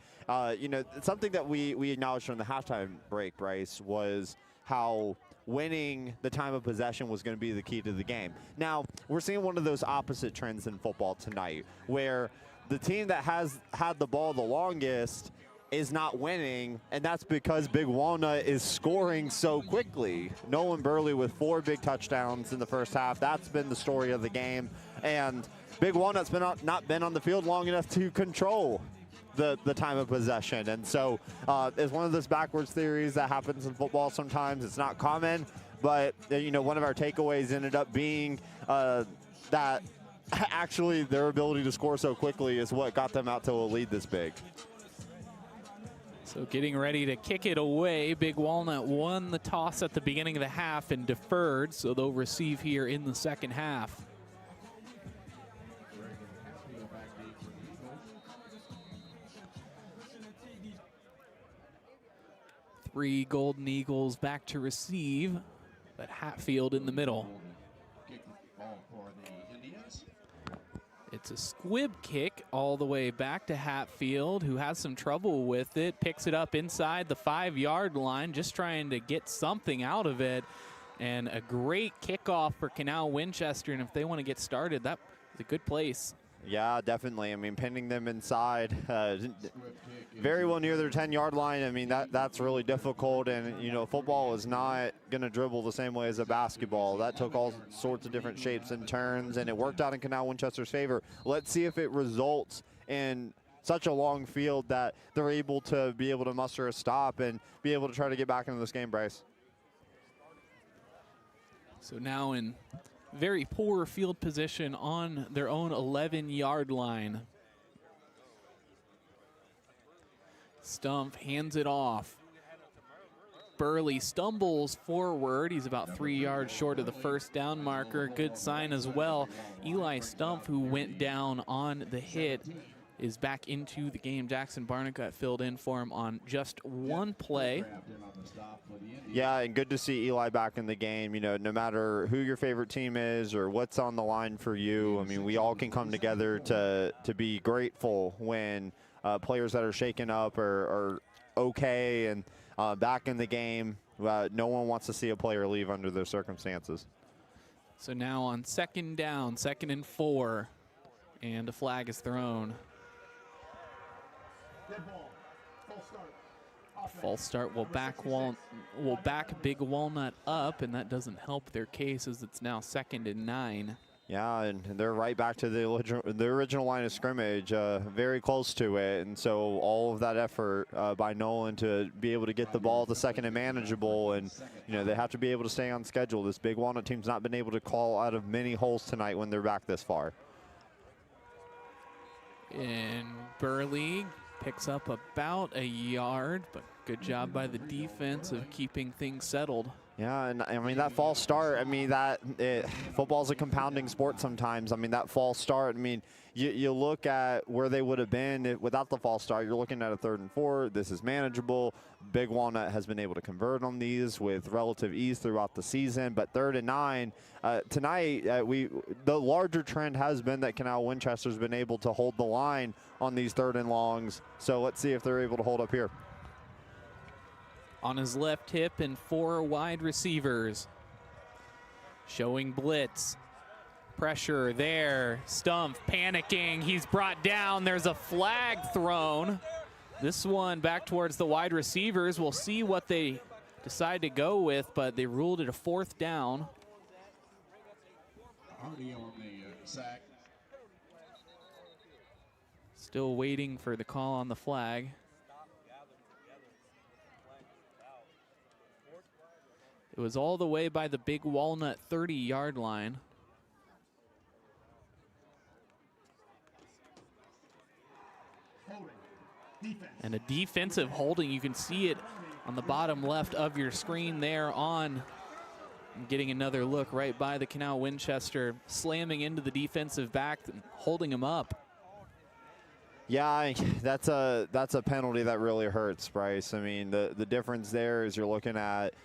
you know, something that we acknowledged from the halftime break, Bryce, was how winning the time of possession was going to be the key to the game. Now, we're seeing one of those opposite trends in football tonight, where the team that has had the ball the longest is not winning, and that's because Big Walnut is scoring so quickly. Nolan Burley with 4 big touchdowns in the first half. That's been the story of the game, and Big Walnut's not been on the field long enough to control the time of possession. And so it's one of those backwards theories that happens in football sometimes. It's not common, but, you know, one of our takeaways ended up being that actually their ability to score so quickly is what got them out to a lead this big. So getting ready to kick it away. Big Walnut won the toss at the beginning of the half and deferred, so they'll receive here in the second half. 3 Golden Eagles back to receive, but Hatfield in the middle. It's a squib kick all the way back to Hatfield, who has some trouble with it. Picks it up inside the 5-yard line, just trying to get something out of it. And a great kickoff for Canal Winchester, and if they want to get started, that is a good place. Yeah, definitely. I mean, pinning them inside, very well near their 10-yard line. I mean, that's really difficult. And, you know, football is not going to dribble the same way as a basketball. That took all sorts of different shapes and turns, and it worked out in Canal Winchester's favor. Let's see if it results in such a long field that they're able to muster a stop and be able to try to get back into this game, Bryce. So now in very poor field position on their own 11-yard line. Stumpf hands it off. Burley stumbles forward. He's about 3 yards short of the first down marker. Good sign as well. Eli Stumpf, who went down on the hit, is back into the game. Jackson Barnicott filled in for him on just one play. Yeah, and good to see Eli back in the game. You know, no matter who your favorite team is or what's on the line for you, I mean, we all can come together to be grateful when players that are shaken up are okay and back in the game. No one wants to see a player leave under those circumstances. So now on second down, 2nd and 4, and a flag is thrown. False start will back Big Walnut up, and that doesn't help their case as it's now 2nd and 9. Yeah, and they're right back to the original line of scrimmage, very close to it. And so all of that effort by Nolan to be able to get the ball to 2nd and manageable, and you know they have to be able to stay on schedule. This Big Walnut team's not been able to call out of many holes tonight when they're back this far. And Burley picks up about a yard, but good job by the defense of keeping things settled. Yeah, and I mean, that false start, I mean, football's a compounding sport sometimes. I mean, that false start, I mean, you look at where they would have been without the false start. You're looking at a 3rd and 4. This is manageable. Big Walnut has been able to convert on these with relative ease throughout the season. But 3rd and 9, tonight, the larger trend has been that Canal Winchester's been able to hold the line on these 3rd and longs. So let's see if they're able to hold up here. On his left hip and 4 wide receivers. Showing blitz. Pressure there. Stumpf panicking. He's brought down. There's a flag thrown. This one back towards the wide receivers. We'll see what they decide to go with, but they ruled it a 4th down. Hardy on the sack. Still waiting for the call on the flag. It was all the way by the Big Walnut 30-yard line. And a defensive holding. You can see it on the bottom left of your screen there on. I'm getting another look right by the Canal Winchester, slamming into the defensive back and holding him up. Yeah, that's a penalty that really hurts, Bryce. I mean, the difference there is you're looking at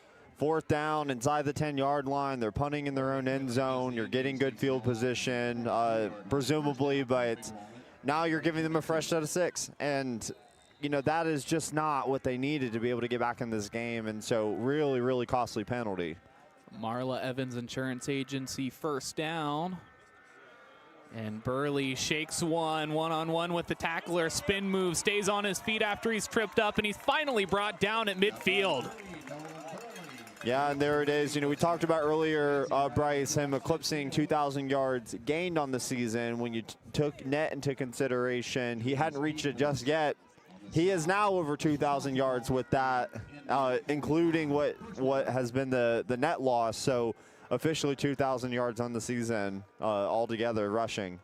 4th down inside the 10-yard line. They're punting in their own end zone. You're getting good field position, presumably, but now you're giving them a fresh set of 6. And, you know, that is just not what they needed to be able to get back in this game. And so really, really costly penalty. Marla Evans Insurance Agency 1st down. And Burley shakes one-on-one with the tackler. Spin move, stays on his feet after he's tripped up, and he's finally brought down at midfield. Yeah, and there it is. You know, we talked about earlier, Bryce, him eclipsing 2,000 yards gained on the season. When you took net into consideration, he hadn't reached it just yet. He is now over 2,000 yards with that, including what has been the net loss. So officially 2,000 yards on the season altogether rushing.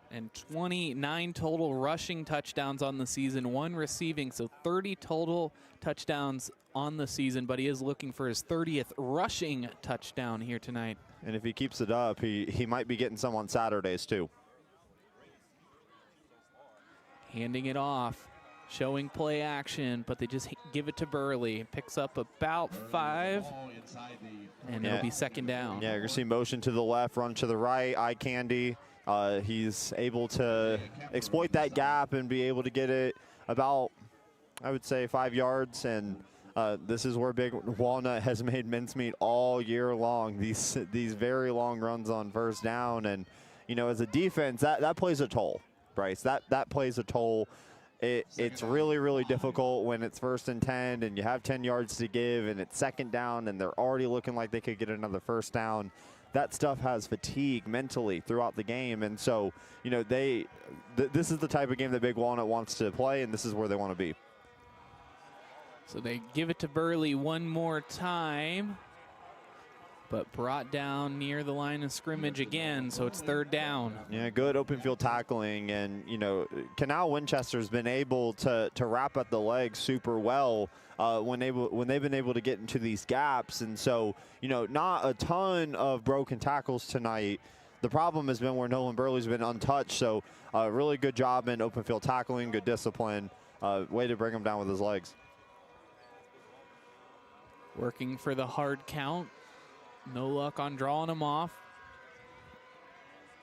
And 29 total rushing touchdowns on the season, 1 receiving, so 30 total touchdowns on the season, but he is looking for his 30th rushing touchdown here tonight. And if he keeps it up, he might be getting some on Saturdays too. Handing it off, showing play action, but they just give it to Burley. Picks up about 5, and it'll be 2nd down. Yeah, you're gonna see motion to the left, run to the right, eye candy. He's able to exploit that gap and be able to get it about, I would say, 5 yards. And this is where Big Walnut has made mincemeat all year long. These very long runs on 1st down. And, you know, as a defense, that plays a toll, Bryce. That plays a toll. It's really, really difficult when it's 1st and 10 and you have 10 yards to give and it's 2nd down and they're already looking like they could get another 1st down. That stuff has fatigue mentally throughout the game. And so, you know, this is the type of game that Big Walnut wants to play, and this is where they want to be. So they give it to Burley one more time, but brought down near the line of scrimmage again, so it's 3rd down. Yeah, good open field tackling, and you know, Canal Winchester's been able to wrap up the legs super well when they've been able to get into these gaps, and so, you know, not a ton of broken tackles tonight. The problem has been where Nolan Burley's been untouched, so really good job in open field tackling, good discipline, way to bring him down with his legs. Working for the hard count. No luck on drawing him off.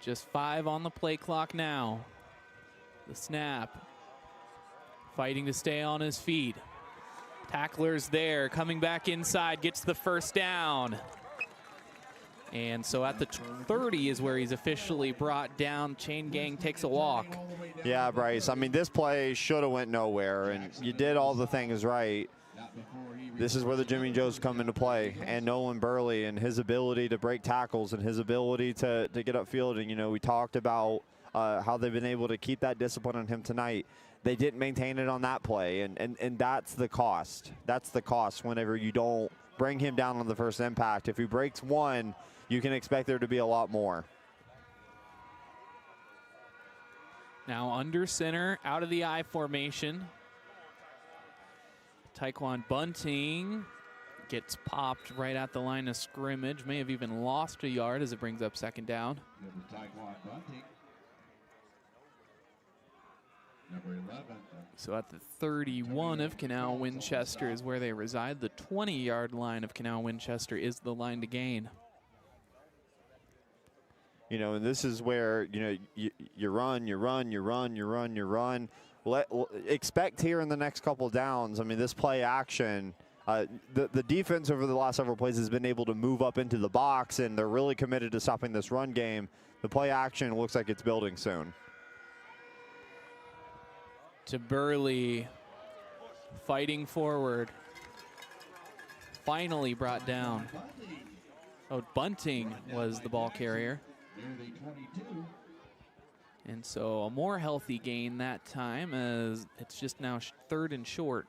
Just 5 on the play clock now. The snap. Fighting to stay on his feet. Tackler's there, coming back inside, gets the 1st down. And so at the 30 is where he's officially brought down. Chain gang takes a walk. Yeah, Bryce, I mean, this play should have went nowhere, and you did all the things right. This is where the Jimmy Joes come into play, and Nolan Burley and his ability to break tackles and his ability to get upfield. And, you know, we talked about how they've been able to keep that discipline on him tonight. They didn't maintain it on that play, and that's the cost. That's the cost whenever you don't bring him down on the first impact. If he breaks one, you can expect there to be a lot more. Now under center, out of the I formation. Taekwon Bunting gets popped right at the line of scrimmage. May have even lost a yard as it brings up 2nd down. Number 11. So at the 31 of Canal Winchester is where they reside. The 20-yard line of Canal Winchester is the line to gain. You know, and this is where, you know, you run. Expect here in the next couple downs. I mean, this play action, the defense over the last several plays has been able to move up into the box, and they're really committed to stopping this run game. The play action looks like it's building soon. To Burley, fighting forward. Finally brought down. Oh, Bunting was the ball carrier. Nearly 22. And so a more healthy gain that time, as it's just now 3rd and short.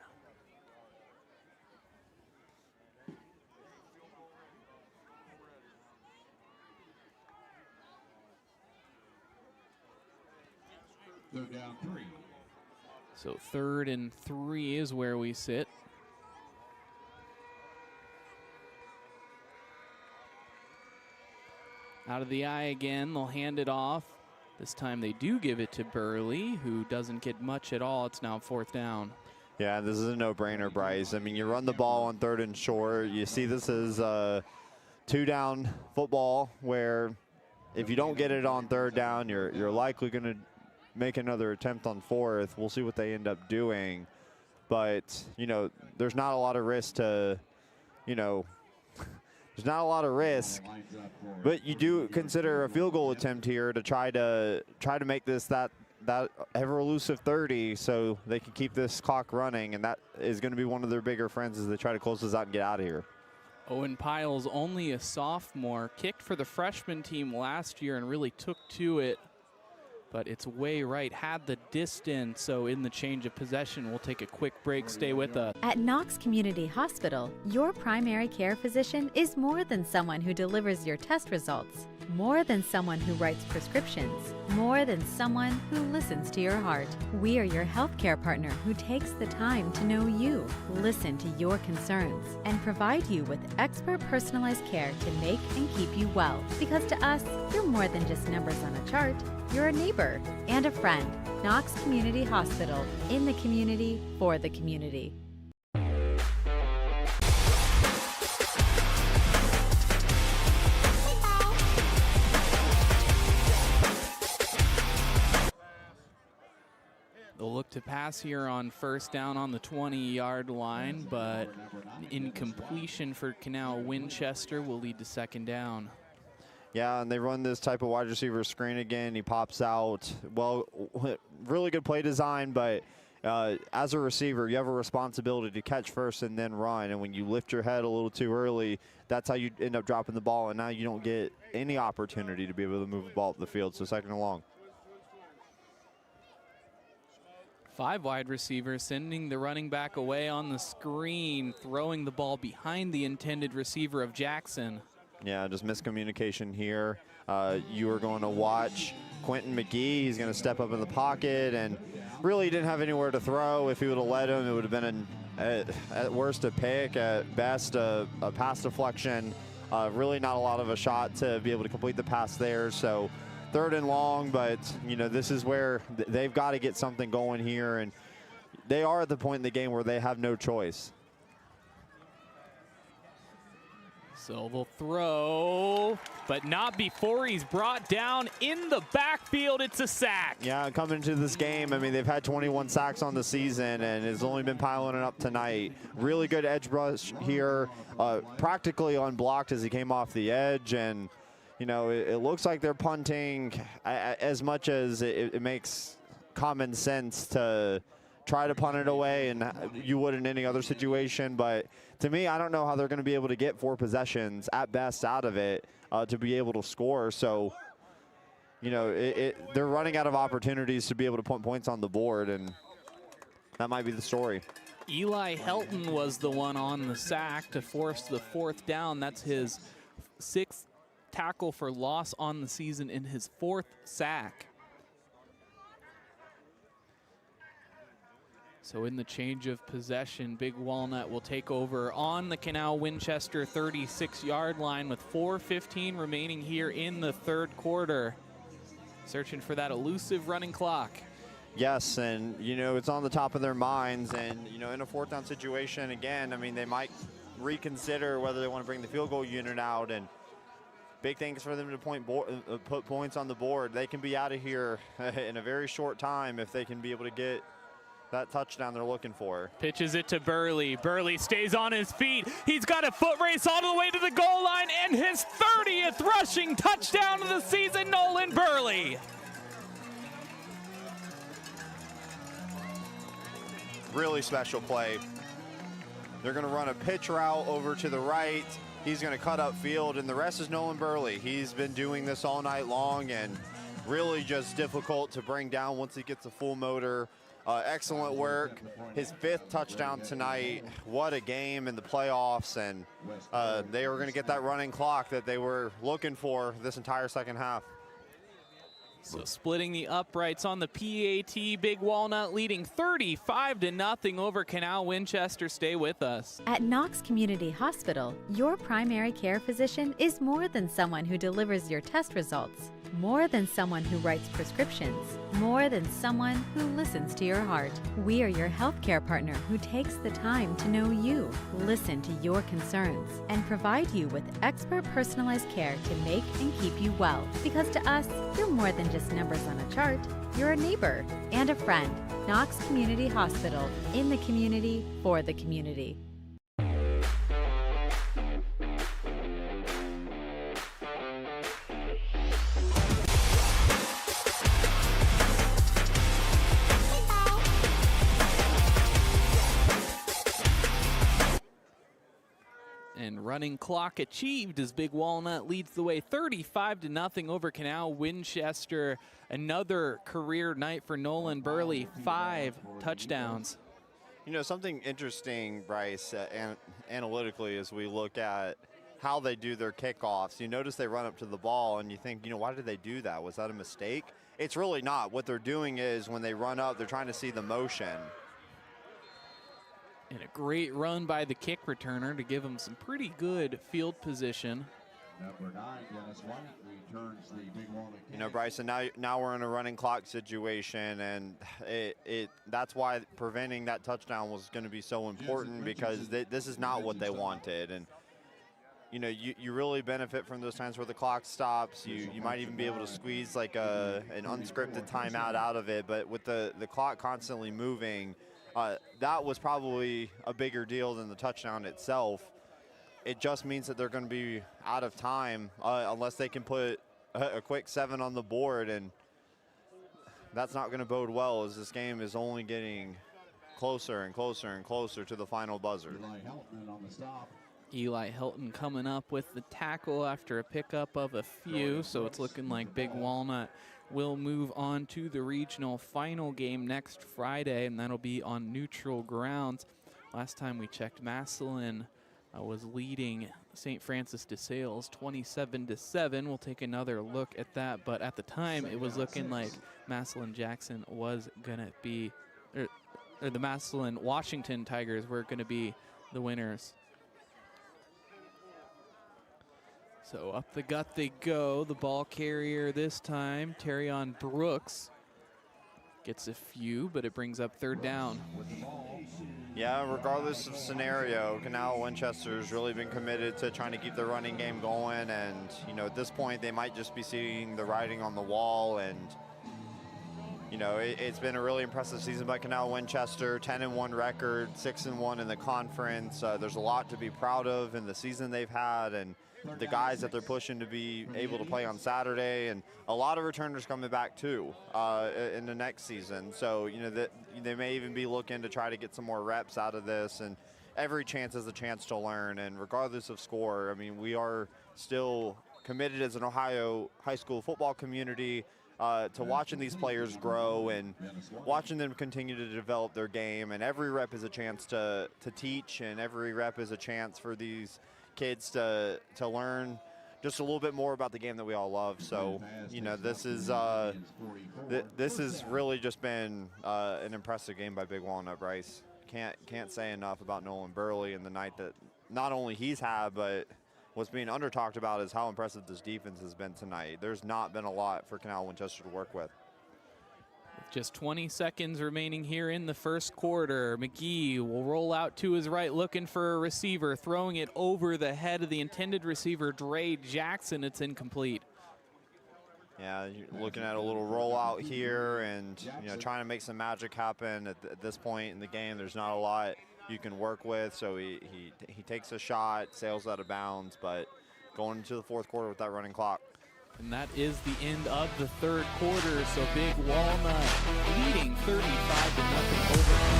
Third down 3. So 3rd and 3 is where we sit. Out of the eye again, they'll hand it off. This time they do give it to Burley, who doesn't get much at all. It's now 4th down. Yeah, this is a no-brainer, Bryce. I mean, you run the ball on 3rd and short. You see this is a 2-down football where if you don't get it on 3rd down, you're likely going to make another attempt on 4th. We'll see what they end up doing. But, you know, there's not a lot of risk to, you know, there's not a lot of risk, but you do consider a field goal attempt here to try to make this that ever elusive 30, so they can keep this clock running, and that is going to be one of their bigger friends as they try to close this out and get out of here. Owen Piles, only a sophomore, kicked for the freshman team last year and really took to it. But it's way right, had the distance, so in the change of possession, we'll take a quick break. Stay with us. At Knox Community Hospital, your primary care physician is more than someone who delivers your test results, more than someone who writes prescriptions, more than someone who listens to your heart. We are your healthcare partner who takes the time to know you, listen to your concerns, and provide you with expert personalized care to make and keep you well. Because to us, you're more than just numbers on a chart. You're a neighbor and a friend. Knox Community Hospital, in the community, for the community. They'll look to pass here on 1st down on the 20-yard line, but incompletion for Canal Winchester will lead to 2nd down. Yeah, and they run this type of wide receiver screen again. He pops out. Well, really good play design, but as a receiver, you have a responsibility to catch first and then run. And when you lift your head a little too early, that's how you end up dropping the ball. And now you don't get any opportunity to be able to move the ball up the field. So 2nd and long. 5 wide receivers sending the running back away on the screen, throwing the ball behind the intended receiver of Jackson. Yeah, just miscommunication here. You are going to watch Quentin McGee. He's going to step up in the pocket and really didn't have anywhere to throw. If he would have let him, it would have been at worst a pick, at best a pass deflection. Really not a lot of a shot to be able to complete the pass there. So 3rd and long, but you know, this is where they've got to get something going here, and they are at the point in the game where they have no choice. So they'll throw, but not before he's brought down in the backfield. It's a sack. Yeah, coming into this game, I mean, they've had 21 sacks on the season, and it's only been piling it up tonight. Really good edge rush here, practically unblocked as he came off the edge, and you know, it looks like they're punting as much as it makes common sense to try to punt it away, and you would in any other situation. But to me, I don't know how they're going to be able to get 4 possessions at best out of it to be able to score. So, you know, they're running out of opportunities to be able to put points on the board, and that might be the story. Eli Helton was the one on the sack to force the 4th down. That's his 6th tackle for loss on the season in his 4th sack. So in the change of possession, Big Walnut will take over on the Canal Winchester 36-yard line with 4:15 remaining here in the 3rd quarter. Searching for that elusive running clock. Yes, and you know, it's on the top of their minds, and you know, in a 4th down situation, again, I mean, they might reconsider whether they want to bring the field goal unit out, and big things for them to put points on the board. They can be out of here in a very short time if they can be able to get that touchdown they're looking for. Pitches it to Burley. Burley stays on his feet. He's got a foot race all the way to the goal line, and his 30th rushing touchdown of the season, Nolan Burley. Really special play. They're going to run a pitch route over to the right. He's going to cut up field, and the rest is Nolan Burley. He's been doing this all night long, and really just difficult to bring down once he gets a full motor. Excellent work. His 5th touchdown tonight. What a game in the playoffs, and they were going to get that running clock that they were looking for this entire 2nd half. So splitting the uprights on the PAT, Big Walnut leading 35-0 over Canal Winchester. Stay with us. At Knox Community Hospital, your primary care physician is more than someone who delivers your test results, more than someone who writes prescriptions, more than someone who listens to your heart. We are your healthcare partner who takes the time to know you, listen to your concerns, and provide you with expert personalized care to make and keep you well. Because to us, you're more than just numbers on a chart. You're a neighbor and a friend. Knox Community Hospital, in the community, for the community. And running clock achieved as Big Walnut leads the way 35-0 over Canal Winchester. Another career night for Nolan Burley, 5 touchdowns. You know, something interesting, Bryce, analytically, as we look at how they do their kickoffs, you notice they run up to the ball and you think, you know, why did they do that? Was that a mistake? It's really not. What they're doing is when they run up, they're trying to see the motion. And a great run by the kick returner to give him some pretty good field position. Number 9, Dennis White, returns the Big Walnut. You know, Bryson, now we're in a running clock situation, and that's why preventing that touchdown was going to be so important, because this is not what they wanted. And you know, you really benefit from those times where the clock stops. You might even be able to squeeze like an unscripted timeout out of it, but with the clock constantly moving, that was probably a bigger deal than the touchdown itself. it just means that they're going to be out of time unless they can put a quick 7 on the board, and that's not going to bode well as this game is only getting closer and closer and closer to the final buzzer. Eli Hilton coming up with the tackle after a pickup of a few, so it's looking like Big Walnut will move on to the regional final game next Friday, and that'll be on neutral grounds. Last time we checked, Massillon was leading St. Francis de Sales 27-7. We'll take another look at that, but at the time it was looking like Massillon Jackson was gonna be, or the Massillon Washington Tigers were gonna be the winners. So up the gut they go. The ball carrier this time, Terrion Brooks, gets a few, but it brings up 3rd down. Yeah, regardless of scenario, Canal Winchester has really been committed to trying to keep the running game going, and you know, at this point they might just be seeing the writing on the wall. And you know, it's been a really impressive season by Canal Winchester. 10-1 record, 6-1 in the conference. There's a lot to be proud of in the season they've had, and the guys that they're pushing to be able to play on Saturday, and a lot of returners coming back too in the next season. So you know that they may even be looking to try to get some more reps out of this, and every chance is a chance to learn. And regardless of score, I mean, we are still committed as an Ohio high school football community to watching these players grow and watching them continue to develop their game. And every rep is a chance to teach, and every rep is a chance for these kids to learn just a little bit more about the game that we all love. So you know, this is this has really just been an impressive game by Big Walnut. Bryce, can't say enough about Nolan Burley and the night that not only he's had, but what's being under talked about is how impressive this defense has been tonight. There's not been a lot for Canal Winchester to work with. Just 20 seconds remaining here in the first quarter. McGee will roll out to his right, looking for a receiver, throwing it over the head of the intended receiver, Dre Jackson. It's incomplete. Yeah, you're looking at a little rollout here, and you know, trying to make some magic happen at this point in the game. There's not a lot you can work with, so he takes a shot, sails out of bounds, but going into the 4th quarter with that running clock. And that is the end of the 3rd quarter. So Big Walnut leading 35-0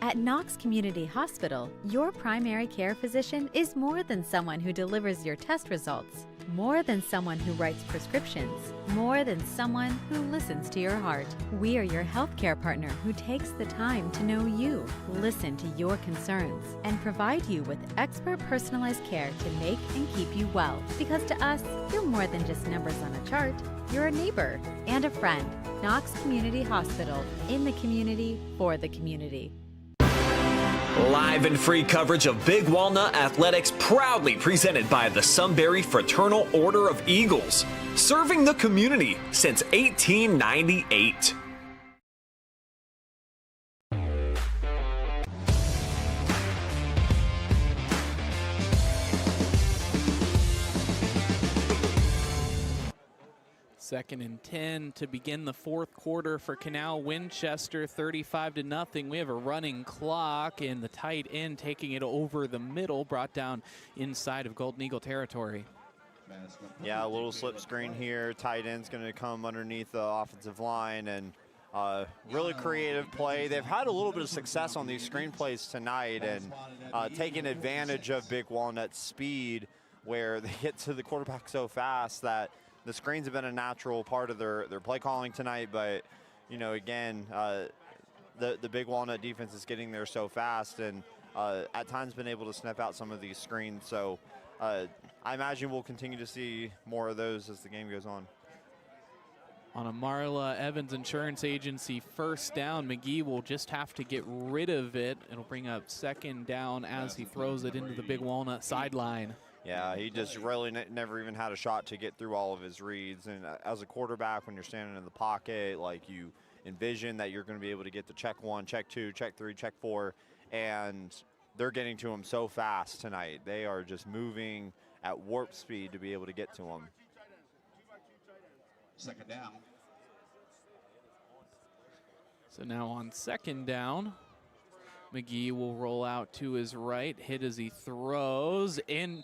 At Knox Community Hospital, your primary care physician is more than someone who delivers your test results, more than someone who writes prescriptions, more than someone who listens to your heart. We are your healthcare partner who takes the time to know you, listen to your concerns, and provide you with expert personalized care to make and keep you well. Because to us, you're more than just numbers on a chart. You're a neighbor and a friend. Knox Community Hospital, in the community, for the community. Live and free coverage of Big Walnut Athletics, proudly presented by the Sunbury Fraternal Order of Eagles, serving the community since 1898. Second and 10 to begin the 4th quarter for Canal Winchester, 35-0. We have a running clock, and the tight end taking it over the middle, brought down inside of Golden Eagle territory. Yeah, a little slip screen here. Tight end's going to come underneath the offensive line, and really creative play. They've had a little bit of success on these screen plays tonight, and taking advantage of Big Walnut's speed, where they get to the quarterback so fast that the screens have been a natural part of their play calling tonight. But you know, again, the Big Walnut defense is getting there so fast, and at times been able to snap out some of these screens. So I imagine we'll continue to see more of those as the game goes on. On a Marla Evans Insurance Agency first down, McGee will just have to get rid of it. It'll bring up 2nd down as he throws it into the Big Walnut sideline. Yeah, he just really never even had a shot to get through all of his reads. And as a quarterback, when you're standing in the pocket, like, you envision that you're going to be able to get to check 1, check 2, check 3, check 4, and they're getting to him so fast tonight. They are just moving at warp speed to be able to get to him. Second down. So now on second down, McGee will roll out to his right, hit as he throws, and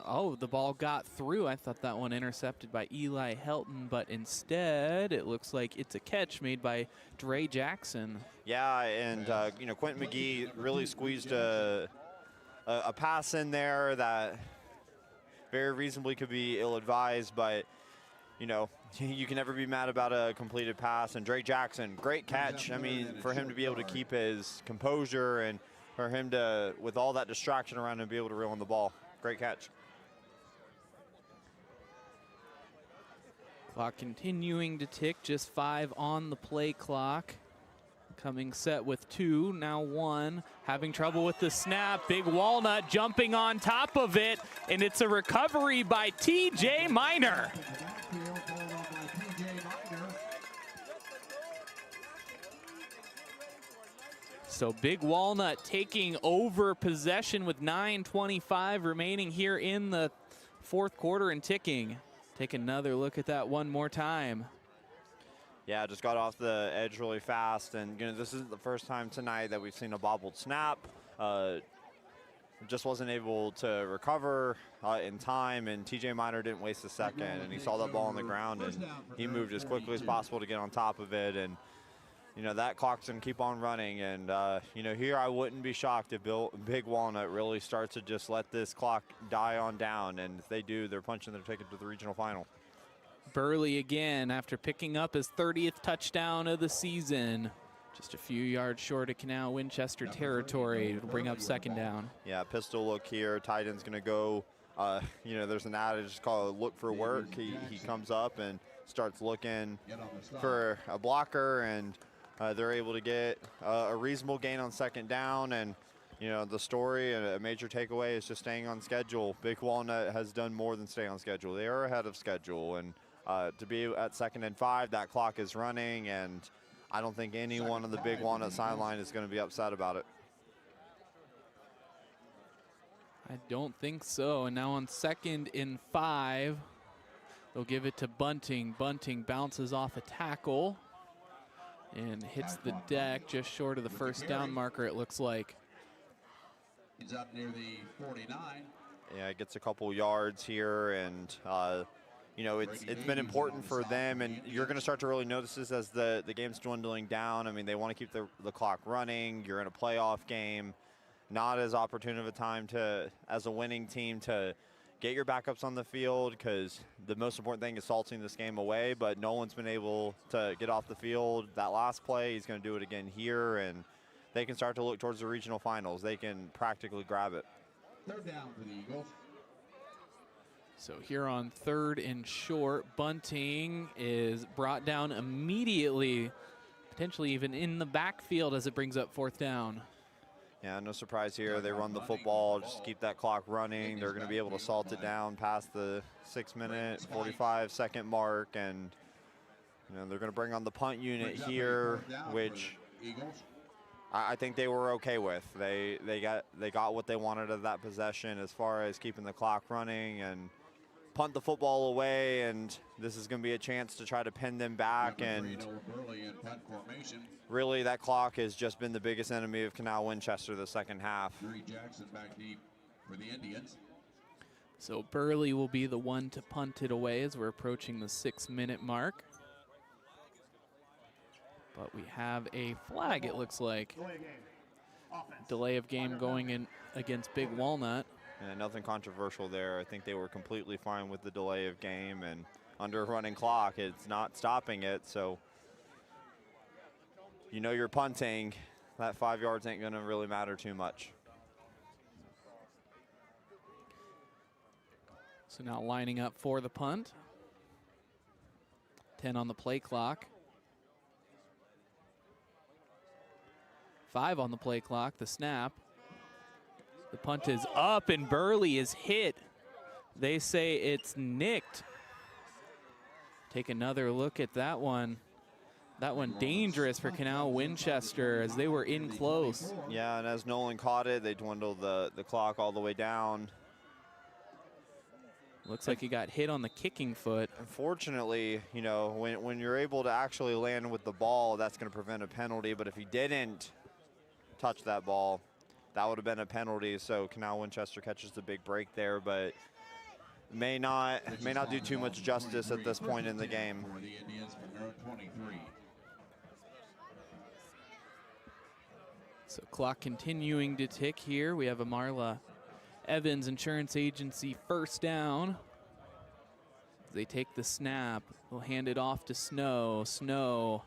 oh, the ball got through. I thought that one intercepted by Eli Helton, but instead it looks like it's a catch made by Dre Jackson. Yeah, and you know, Quentin McGee really squeezed a pass in there that very reasonably could be ill-advised, but you know, you can never be mad about a completed pass. And Dre Jackson, great catch. I mean, for him to be able to keep his composure and for him to, with all that distraction around him, be able to reel on the ball. Great catch. Clock continuing to tick, just 5 on the play clock. Coming set with 2, now 1. Having trouble with the snap. Big Walnut jumping on top of it, and it's a recovery by TJ Miner. So Big Walnut taking over possession with 9:25 remaining here in the fourth quarter and ticking. Take another look at that one more time. Yeah, just got off the edge really fast, and you know, this isn't the first time tonight that we've seen a bobbled snap. Just wasn't able to recover in time, and TJ Miner didn't waste a second, and he saw that ball on the ground, and he moved as quickly as possible to get on top of it. And you know, that clock's gonna keep on running, and you know, here I wouldn't be shocked if Big Walnut really starts to just let this clock die on down, and if they do, they're punching their ticket to the regional final. Burley again after picking up his 30th touchdown of the season. Just a few yards short of Canal Winchester territory to bring up second down. Yeah, pistol look here. Tight end's going to go, you know, there's an adage called look for work. He comes up and starts looking for a blocker, and they're able to get a reasonable gain on second down. And, you know, the story and a major takeaway is just staying on schedule. Big Walnut has done more than stay on schedule. They are ahead of schedule, and to be at 2nd and 5, that clock is running, and I don't think anyone on the Big Walnut sideline is going to be upset about it. I don't think so. And now on 2nd and 5, they'll give it to Bunting. Bunting bounces off a tackle and hits the deck just short of the first down marker, it looks like. He's up near the 49. Yeah, it gets a couple yards here, and you know, it's been important for them, and you're going to start to really notice this as the game's dwindling down. I mean, they want to keep the clock running. You're in a playoff game, not as opportune of a time to, as a winning team, to get your backups on the field, because the most important thing is salting this game away, but Nolan's been able to get off the field that last play. He's going to do it again here, and they can start to look towards the regional finals. They can practically grab it. Third down for the Eagles. So here on 3rd and short, Bunting is brought down immediately, potentially even in the backfield as it brings up 4th down. Yeah, no surprise here. They run the football, just keep that clock running. They're going to be able to salt it down past the 6-minute, 45-second mark, and you know, they're going to bring on the punt unit here, which I think they were okay with. They got what they wanted of that possession as far as keeping the clock running and punt the football away, and this is going to be a chance to try to pin them back. And really, that clock has just been the biggest enemy of Canal Winchester the second half. Jackson back deep for the Indians. So Burley will be the one to punt it away as we're approaching the 6-minute mark. But we have a flag, it looks like. Delay of game going in against Big Walnut. Yeah, nothing controversial there. I think they were completely fine with the delay of game, and under a running clock, it's not stopping it. So, you know, you're punting. That 5 yards ain't going to really matter too much. So now lining up for the punt. 10 on the play clock. 5 on the play clock, the snap. The punt is up and Burley is hit. They say it's nicked. Take another look at that one. That one dangerous for Canal Winchester as they were in close. Yeah, and as Nolan caught it, they dwindled the clock all the way down. Looks like he got hit on the kicking foot. Unfortunately, you know, when you're able to actually land with the ball, that's going to prevent a penalty. But if he didn't touch that ball, that would have been a penalty. So Canal Winchester catches the big break there, but may not do too much justice at this point in the game. For the Indians from row 23. So clock continuing to tick here. We have a Marla Evans Insurance Agency first down. They take the snap. They'll hand it off to Snow. Snow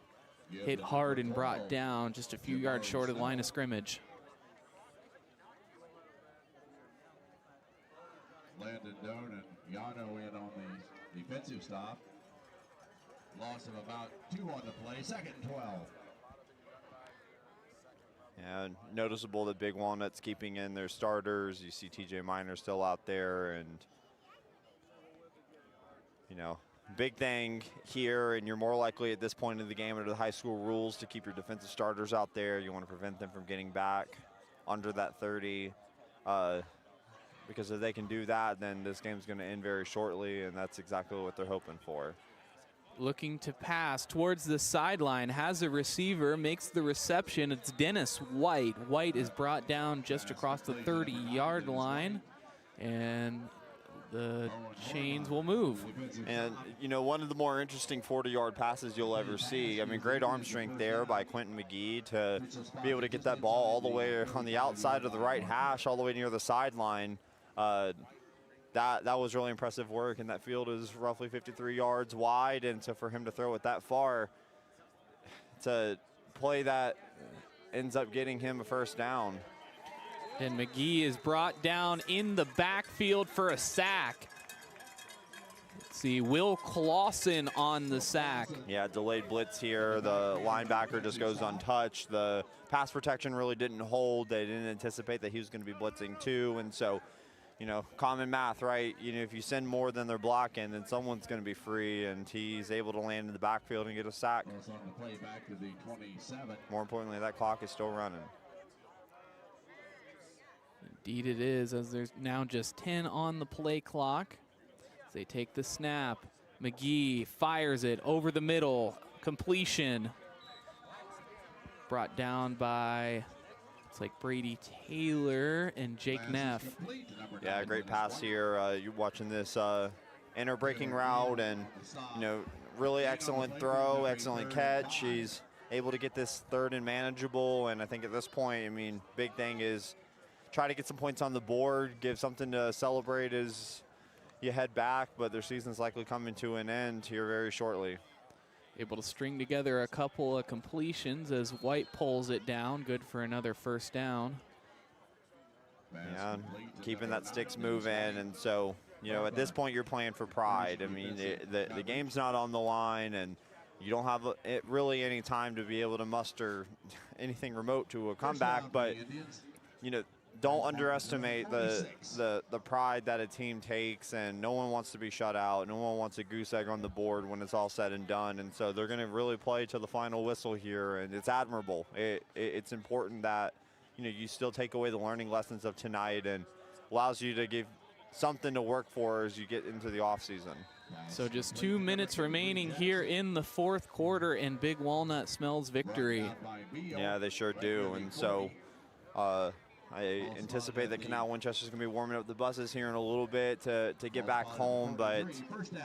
hit hard and brought down just a few yards short of the line of scrimmage. Landon Doan and Yano in on the defensive stop. Loss of about 2 on the play, 2nd and 12. Yeah, noticeable that Big Walnut's keeping in their starters. You see TJ Miner still out there, and you know, big thing here, and you're more likely at this point in the game under the high school rules to keep your defensive starters out there. You want to prevent them from getting back under that 30, because if they can do that, then this game's going to end very shortly, and that's exactly what they're hoping for. Looking to pass towards the sideline, has a receiver, makes the reception. It's Dennis White. White is brought down just across the 30-yard line, and the chains will move. And, you know, one of the more interesting 40-yard passes you'll ever see. I mean, great arm strength there by Quentin McGee to be able to get that ball all the way on the outside of the right hash, all the way near the sideline. That was really impressive work, and that field is roughly 53 yards wide, and so for him to throw it that far, it's a play that ends up getting him a first down. And McGee is brought down in the backfield for a sack. Let's see, Will Clausen on the sack. Yeah, delayed blitz here. The linebacker just goes untouched. The pass protection really didn't hold. They didn't anticipate that he was going to be blitzing too, and so, you know, common math, right? You know, if you send more than they're blocking, then someone's going to be free, and he's able to land in the backfield and get a sack. Goes on the play back to the 27. More importantly, that clock is still running. Indeed it is, as there's now just 10 on the play clock. As they take the snap, McGee fires it over the middle, completion. Brought down by, it's like Brady Taylor and Jake Neff. Yeah, great pass here. You're watching this inner breaking route, and, you know, really excellent throw, excellent catch. He's able to get this third and manageable, and I think at this point, I mean, big thing is try to get some points on the board, give something to celebrate as you head back, but their season's likely coming to an end here very shortly. Able to string together a couple of completions as White pulls it down. Good for another first down. Yeah, keeping that sticks moving, and so, you know, at this point you're playing for pride. I mean, the game's not on the line, and you don't have really any time to be able to muster anything remote to a comeback, but, you know, don't underestimate the pride that a team takes, and no one wants to be shut out. No one wants a goose egg on the board when it's all said and done, and so they're going to really play to the final whistle here, and it's admirable. It's important that, you know, you still take away the learning lessons of tonight, and allows you to give something to work for as you get into the offseason. So just 2 minutes remaining here in the fourth quarter, and Big Walnut smells victory. Yeah, they sure do, and so I anticipate that Canal Winchester's going to be warming up the buses here in a little bit to get back home, but,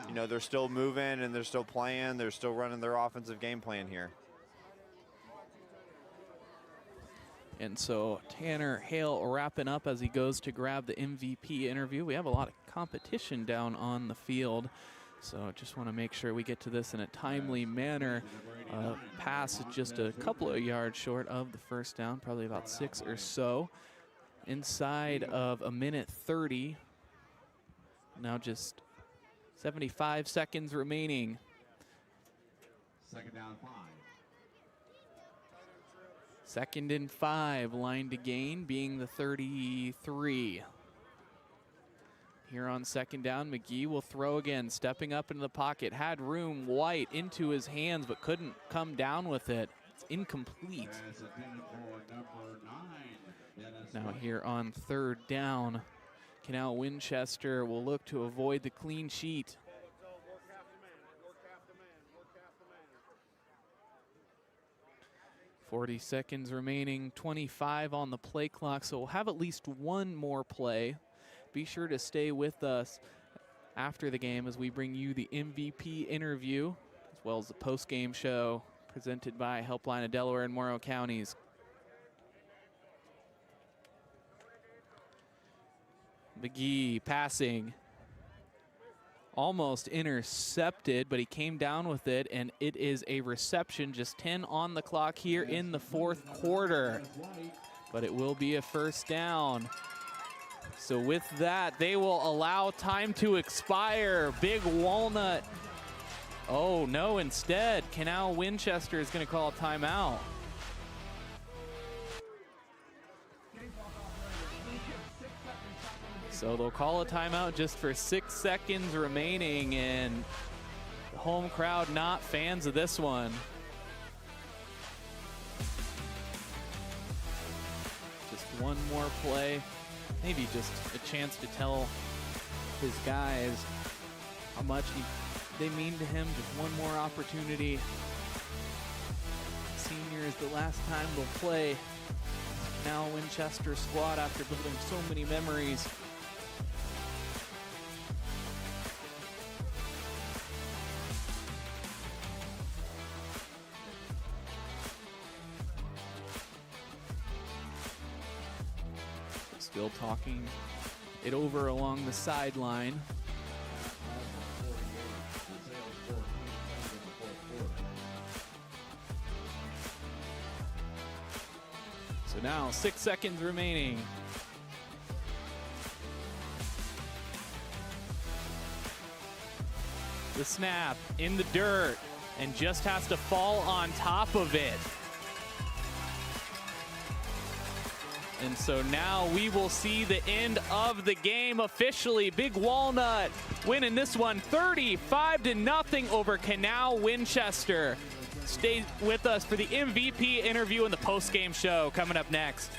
you know, they're still moving and they're still playing. They're still running their offensive game plan here. And so Tanner Hale wrapping up as he goes to grab the MVP interview. We have a lot of competition down on the field, so just want to make sure we get to this in a timely manner. Pass just a couple of yards short of the first down, probably about 6 or so. Inside of a minute 30. Now just 75 seconds remaining. 2nd down 5. 2nd and 5, line to gain being the 33. Here on second down, McGee will throw again, stepping up into the pocket. Had room, White into his hands, but couldn't come down with it. It's incomplete. Now here on third down, Canal Winchester will look to avoid the clean sheet. .40 seconds remaining, 25 on the play clock, so we'll have at least one more play. Be sure to stay with us after the game as we bring you the MVP interview, as well as the post-game show presented by Helpline of Delaware and Morrow Counties. McGee passing, almost intercepted, but he came down with it, and it is a reception. Just 10 on the clock here in the fourth quarter, but it will be a first down. So with that, they will allow time to expire. Big Walnut, oh no, instead, Canal Winchester is going to call a timeout. So they'll call a timeout just for 6 seconds remaining, and the home crowd not fans of this one. Just one more play, maybe just a chance to tell his guys how much they mean to him. Just one more opportunity. Senior is the last time they'll play Canal Winchester squad after building so many memories. Still talking it over along the sideline. So now 6 seconds remaining. The snap in the dirt and just has to fall on top of it. And so now we will see the end of the game officially. Big Walnut winning this one 35-0 over Canal Winchester. Stay with us for the MVP interview and the post-game show coming up next.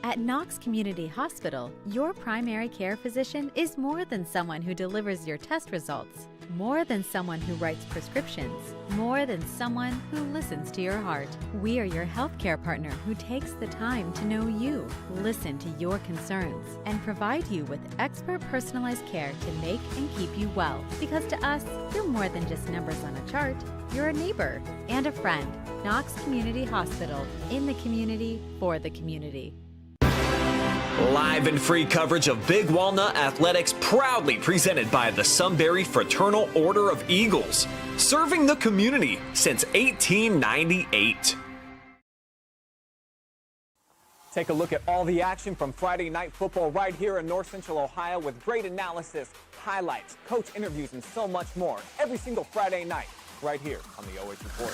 At Knox Community Hospital, your primary care physician is more than someone who delivers your test results, more than someone who writes prescriptions, more than someone who listens to your heart. We are your healthcare partner who takes the time to know you, listen to your concerns, and provide you with expert personalized care to make and keep you well. Because to us, you're more than just numbers on a chart. You're a neighbor and a friend. Knox Community Hospital, in the community, for the community. Live and free coverage of Big Walnut Athletics, proudly presented by the Sunbury Fraternal Order of Eagles, serving the community since 1898. Take a look at all the action from Friday night football right here in North Central Ohio with great analysis, highlights, coach interviews, and so much more every single Friday night right here on the OH Report.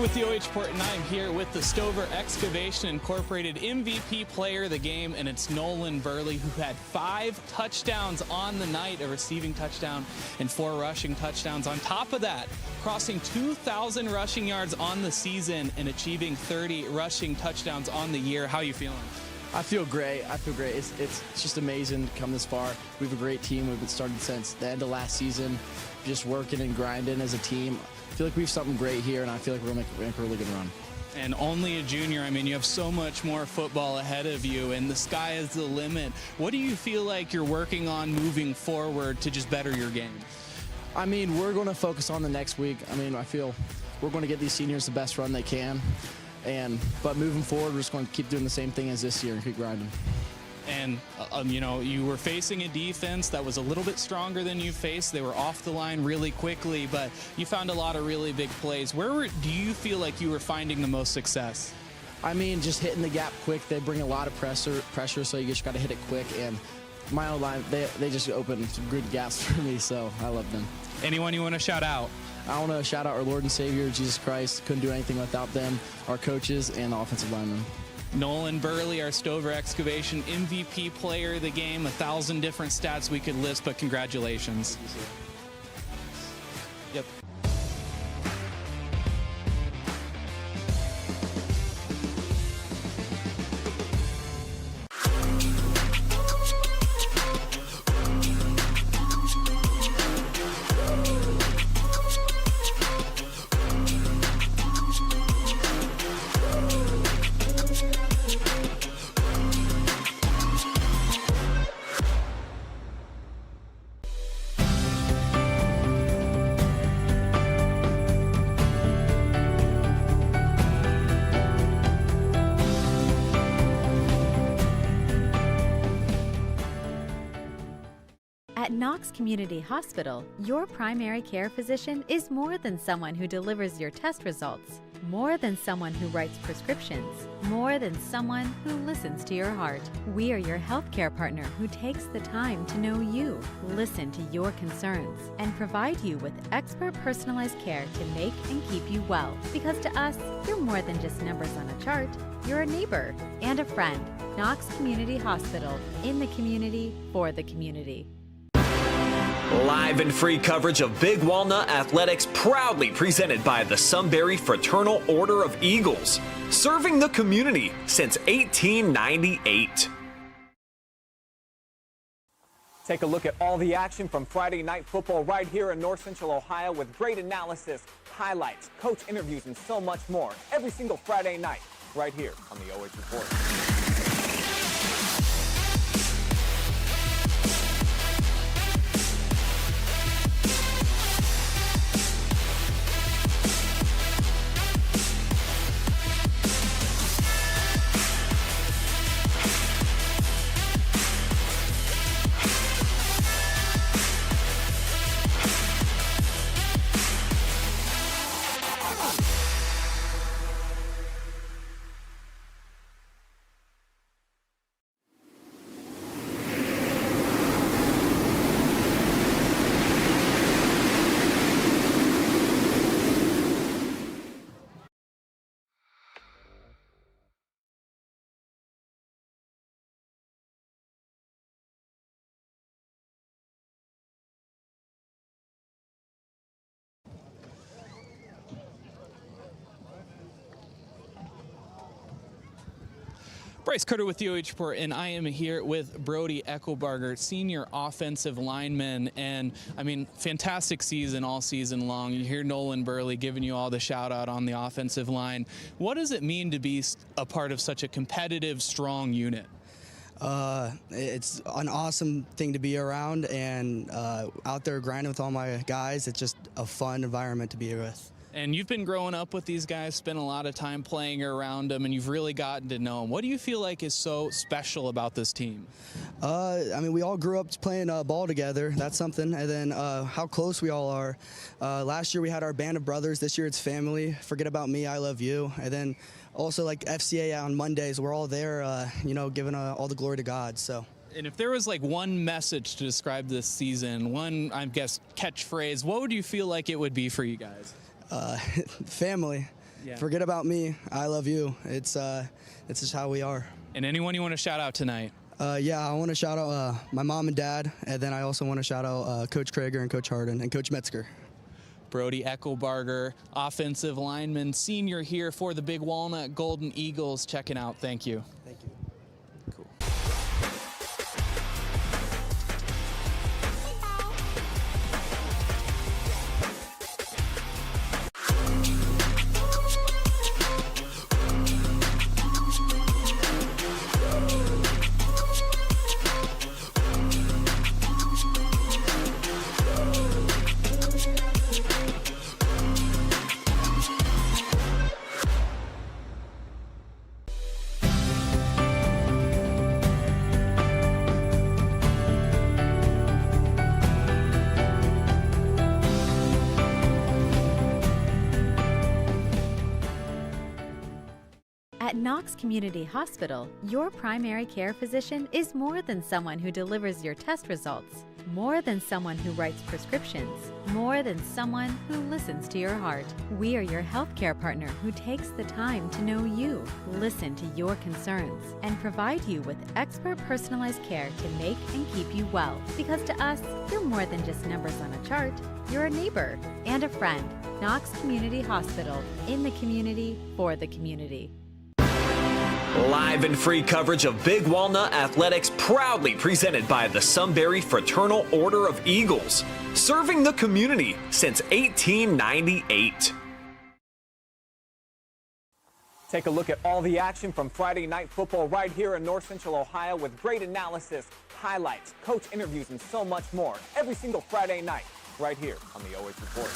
with the OH.REPORT, and I'm here with the Stover Excavation Incorporated MVP player of the game, and it's Nolan Burley, who had 5 touchdowns on the night, a receiving touchdown and 4 rushing touchdowns. On top of that, crossing 2,000 rushing yards on the season and achieving 30 rushing touchdowns on the year. How are you feeling? I feel great. It's just amazing to come this far. We have a great team. We've been started since the end of last season, just working and grinding as a team. I feel like we have something great here, and I feel like we're going to make a really good run. And only a junior. I mean, you have so much more football ahead of you, and the sky is the limit. What do you feel like you're working on moving forward to just better your game? I mean, we're going to focus on the next week. I mean, I feel we're going to get these seniors the best run they can. But moving forward, we're just going to keep doing the same thing as this year and keep grinding. And, you know, you were facing a defense that was a little bit stronger than you faced. They were off the line really quickly, but you found a lot of really big plays. Where do you feel like you were finding the most success? I mean, just hitting the gap quick. They bring a lot of pressure, so you just got to hit it quick. And my own line, they just open some good gaps for me, so I love them. Anyone you want to shout out? I want to shout out our Lord and Savior, Jesus Christ. Couldn't do anything without them, our coaches, and the offensive linemen. Nolan Burley, our Stover Excavation MVP player of the game. 1,000 different stats we could list, but congratulations. Yep. At Knox Community Hospital, your primary care physician is more than someone who delivers your test results, more than someone who writes prescriptions, more than someone who listens to your heart. We are your healthcare partner who takes the time to know you, listen to your concerns, and provide you with expert personalized care to make and keep you well. Because to us, you're more than just numbers on a chart. You're a neighbor and a friend. Knox Community Hospital, in the community, for the community. Live and free coverage of Big Walnut Athletics, proudly presented by the Sunbury Fraternal Order of Eagles, serving the community since 1898. Take a look at all the action from Friday night football right here in North Central Ohio with great analysis, highlights, coach interviews, and so much more every single Friday night right here on the OH.REPORT. Bryce Carter with the OH.REPORT, and I am here with Brody Eckelbarger, senior offensive lineman. And I mean, fantastic season all season long. You hear Nolan Burley giving you all the shout out on the offensive line. What does it mean to be a part of such a competitive, strong unit? It's an awesome thing to be around, and out there grinding with all my guys. It's just a fun environment to be with. And you've been growing up with these guys, spent a lot of time playing around them, and you've really gotten to know them. What do you feel like is so special about this team? I mean, we all grew up playing ball together. That's something. And then how close we all are. Last year we had our band of brothers. This year it's family. Forget about me, I love you. And then also like FCA on Mondays, we're all there, you know, giving all the glory to God. So. And if there was like one message to describe this season, one, I guess, catchphrase, what would you feel like it would be for you guys? Family. Forget about me. I love you. It's just how we are. And anyone you want to shout out tonight? Yeah, I want to shout out my mom and dad, and then I also want to shout out Coach Krager and Coach Harden and Coach Metzger. Brody Eckelbarger, offensive lineman, senior here for the Big Walnut Golden Eagles. Checking out. Thank you. Thank you. Cool. At Knox Community Hospital, your primary care physician is more than someone who delivers your test results, more than someone who writes prescriptions, more than someone who listens to your heart. We are your healthcare partner who takes the time to know you, listen to your concerns, and provide you with expert personalized care to make and keep you well. Because to us, you're more than just numbers on a chart. You're a neighbor and a friend. Knox Community Hospital, in the community, for the community. Live and free coverage of Big Walnut Athletics proudly presented by the Sunbury Fraternal Order of Eagles, serving the community since 1898. Take a look at all the action from Friday night football right here in North Central Ohio with great analysis, highlights, coach interviews, and so much more every single Friday night right here on the OH Report.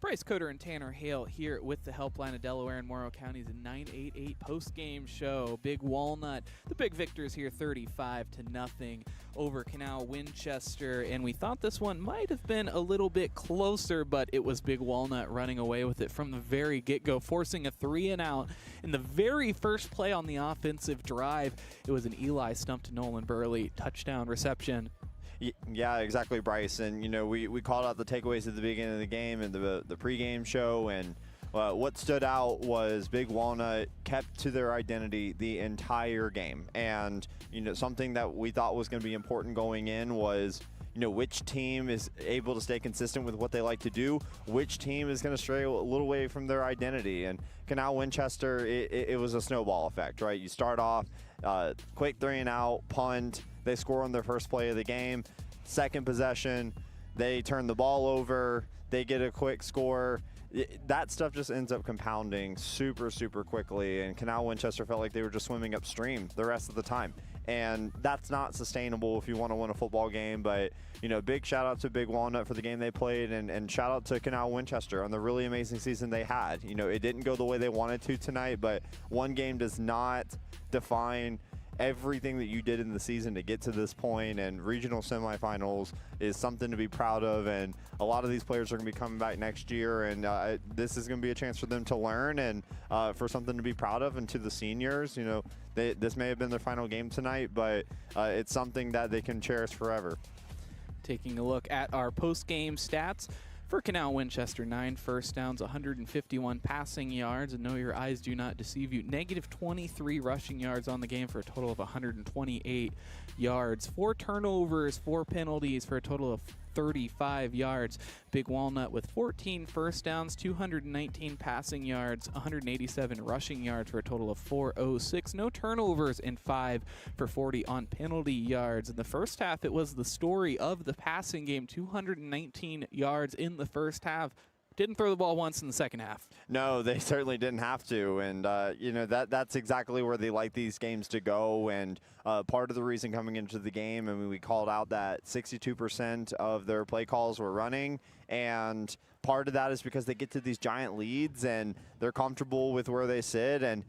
Bryce Coder and Tanner Hale here with the Helpline of Delaware and Morrow County's 988 post-game show. Big Walnut, the big victors here 35-0 over Canal Winchester, and we thought this one might have been a little bit closer, but it was Big Walnut running away with it from the very get-go, forcing a 3-and-out in the very first play on the offensive drive. It was an Eli stump to Nolan Burley touchdown reception. Yeah, exactly, Bryce. And, you know, we called out the takeaways at the beginning of the game and the pregame show. And what stood out was Big Walnut kept to their identity the entire game. And, you know, something that we thought was going to be important going in was, you know, which team is able to stay consistent with what they like to do, which team is going to stray a little away from their identity. And Canal Winchester, it was a snowball effect, right? You start off, quick 3-and-out, punt. They score on their first play of the game. Second possession, they turn the ball over. They get a quick score. That stuff just ends up compounding super, super quickly. And Canal Winchester felt like they were just swimming upstream the rest of the time. And that's not sustainable if you want to win a football game. But, you know, big shout out to Big Walnut for the game they played, and shout out to Canal Winchester on the really amazing season they had. You know, it didn't go the way they wanted to tonight, but one game does not define everything that you did in the season to get to this point, and regional semifinals is something to be proud of. And a lot of these players are going to be coming back next year, and this is going to be a chance for them to learn and for something to be proud of. And to the seniors, you know, this may have been their final game tonight, but it's something that they can cherish forever. Taking a look at our post-game stats. For Canal Winchester, 9 first downs, 151 passing yards, and no, your eyes do not deceive you. Negative 23 rushing yards on the game for a total of 128 yards. 4 turnovers, 4 penalties for a total of 35 yards. Big Walnut with 14 first downs, 219 passing yards, 187 rushing yards for a total of 406. No turnovers and 5 for 40 on penalty yards. In the first half, it was the story of the passing game. 219 yards in the first half. Didn't throw the ball once in the second half. No, they certainly didn't have to, and you know, that's exactly where they like these games to go. And part of the reason coming into the game, I mean, we called out that 62% of their play calls were running, and part of that is because they get to these giant leads and they're comfortable with where they sit. And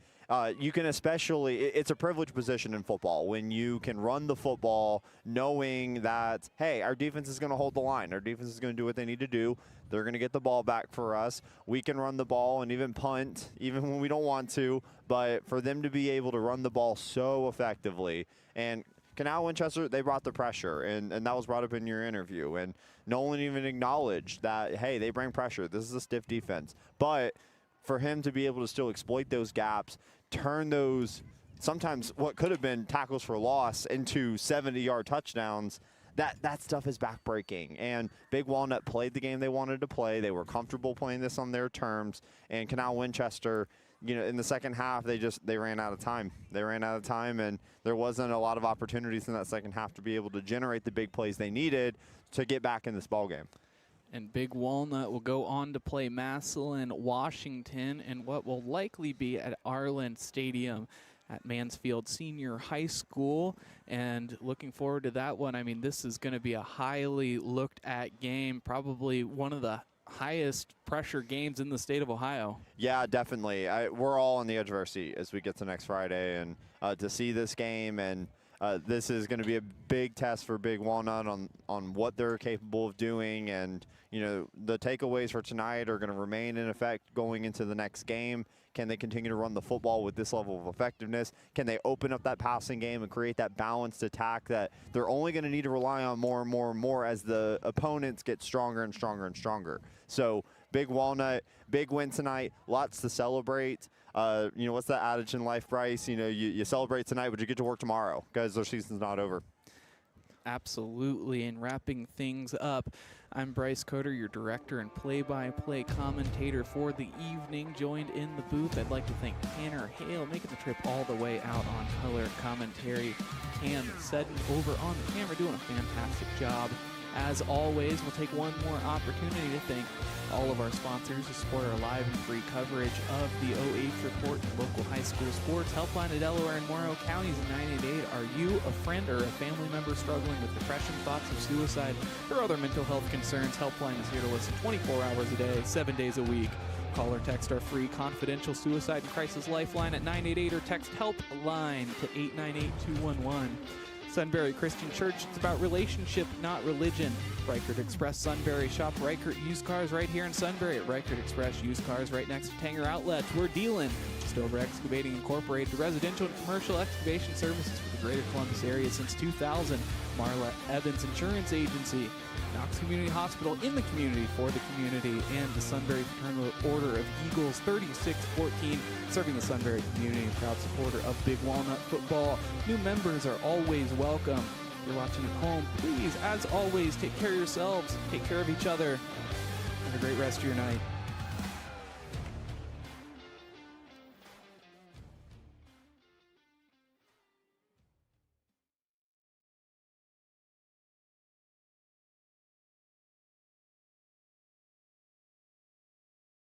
you can especially, it's a privileged position in football when you can run the football knowing that, hey, our defense is going to hold the line. Our defense is going to do what they need to do. They're going to get the ball back for us. We can run the ball and even punt, even when we don't want to. But for them to be able to run the ball so effectively, and Canal Winchester, they brought the pressure, and that was brought up in your interview. And no one even acknowledged that, hey, they bring pressure. This is a stiff defense. But for him to be able to still exploit those gaps, turn those sometimes what could have been tackles for loss into 70-yard touchdowns, that stuff is backbreaking. And Big Walnut played the game they wanted to play. They were comfortable playing this on their terms. And Canal Winchester, you know, in the second half, they ran out of time. They ran out of time, and there wasn't a lot of opportunities in that second half to be able to generate the big plays they needed to get back in this ballgame. And Big Walnut will go on to play Massillon, Washington, and what will likely be at Arlen Stadium at Mansfield Senior High School. And looking forward to that one. I mean, this is going to be a highly looked at game, probably one of the highest pressure games in the state of Ohio. Yeah, definitely. We're all on the edge of our seat as we get to next Friday, and to see this game, and this is going to be a big test for Big Walnut on what they're capable of doing. And you know, the takeaways for tonight are going to remain in effect going into the next game. Can they continue to run the football with this level of effectiveness? Can they open up that passing game and create that balanced attack that they're only going to need to rely on more and more and more as the opponents get stronger and stronger and stronger? So Big Walnut, big win tonight, lots to celebrate. You know, what's that adage in life, Bryce? You know, you celebrate tonight, but you get to work tomorrow because their season's not over. Absolutely. And wrapping things up, I'm Bryce Coder, your director and play-by-play commentator for the evening. Joined in the booth, I'd like to thank Tanner Hale, making the trip all the way out on color commentary. Cam Seddon over on the camera, doing a fantastic job. As always, we'll take one more opportunity to thank all of our sponsors who support our live and free coverage of the OH.REPORT, local high school sports helpline of Delaware and Morrow counties in 988. Are you a friend or a family member struggling with depression, thoughts of suicide, or other mental health concerns? Helpline is here to listen 24 hours a day, 7 days a week. Call or text our free confidential suicide and crisis lifeline at 988 or text helpline to 898-211. Sunbury Christian Church, it's about relationship, not religion. Reichert Express Sunbury, shop Reichert used cars right here in Sunbury at Reichert Express used cars right next to Tanger Outlets. We're dealing Stover Excavating Incorporated, residential and commercial excavation services for the greater Columbus area since 2000. Marla Evans Insurance Agency, Knox Community Hospital in the community for the community, and the Sunbury Fraternal Order of Eagles 3614, serving the Sunbury community and proud supporter of Big Walnut football. New members are always welcome. If you're watching at home, please, as always, take care of yourselves, take care of each other. Have a great rest of your night.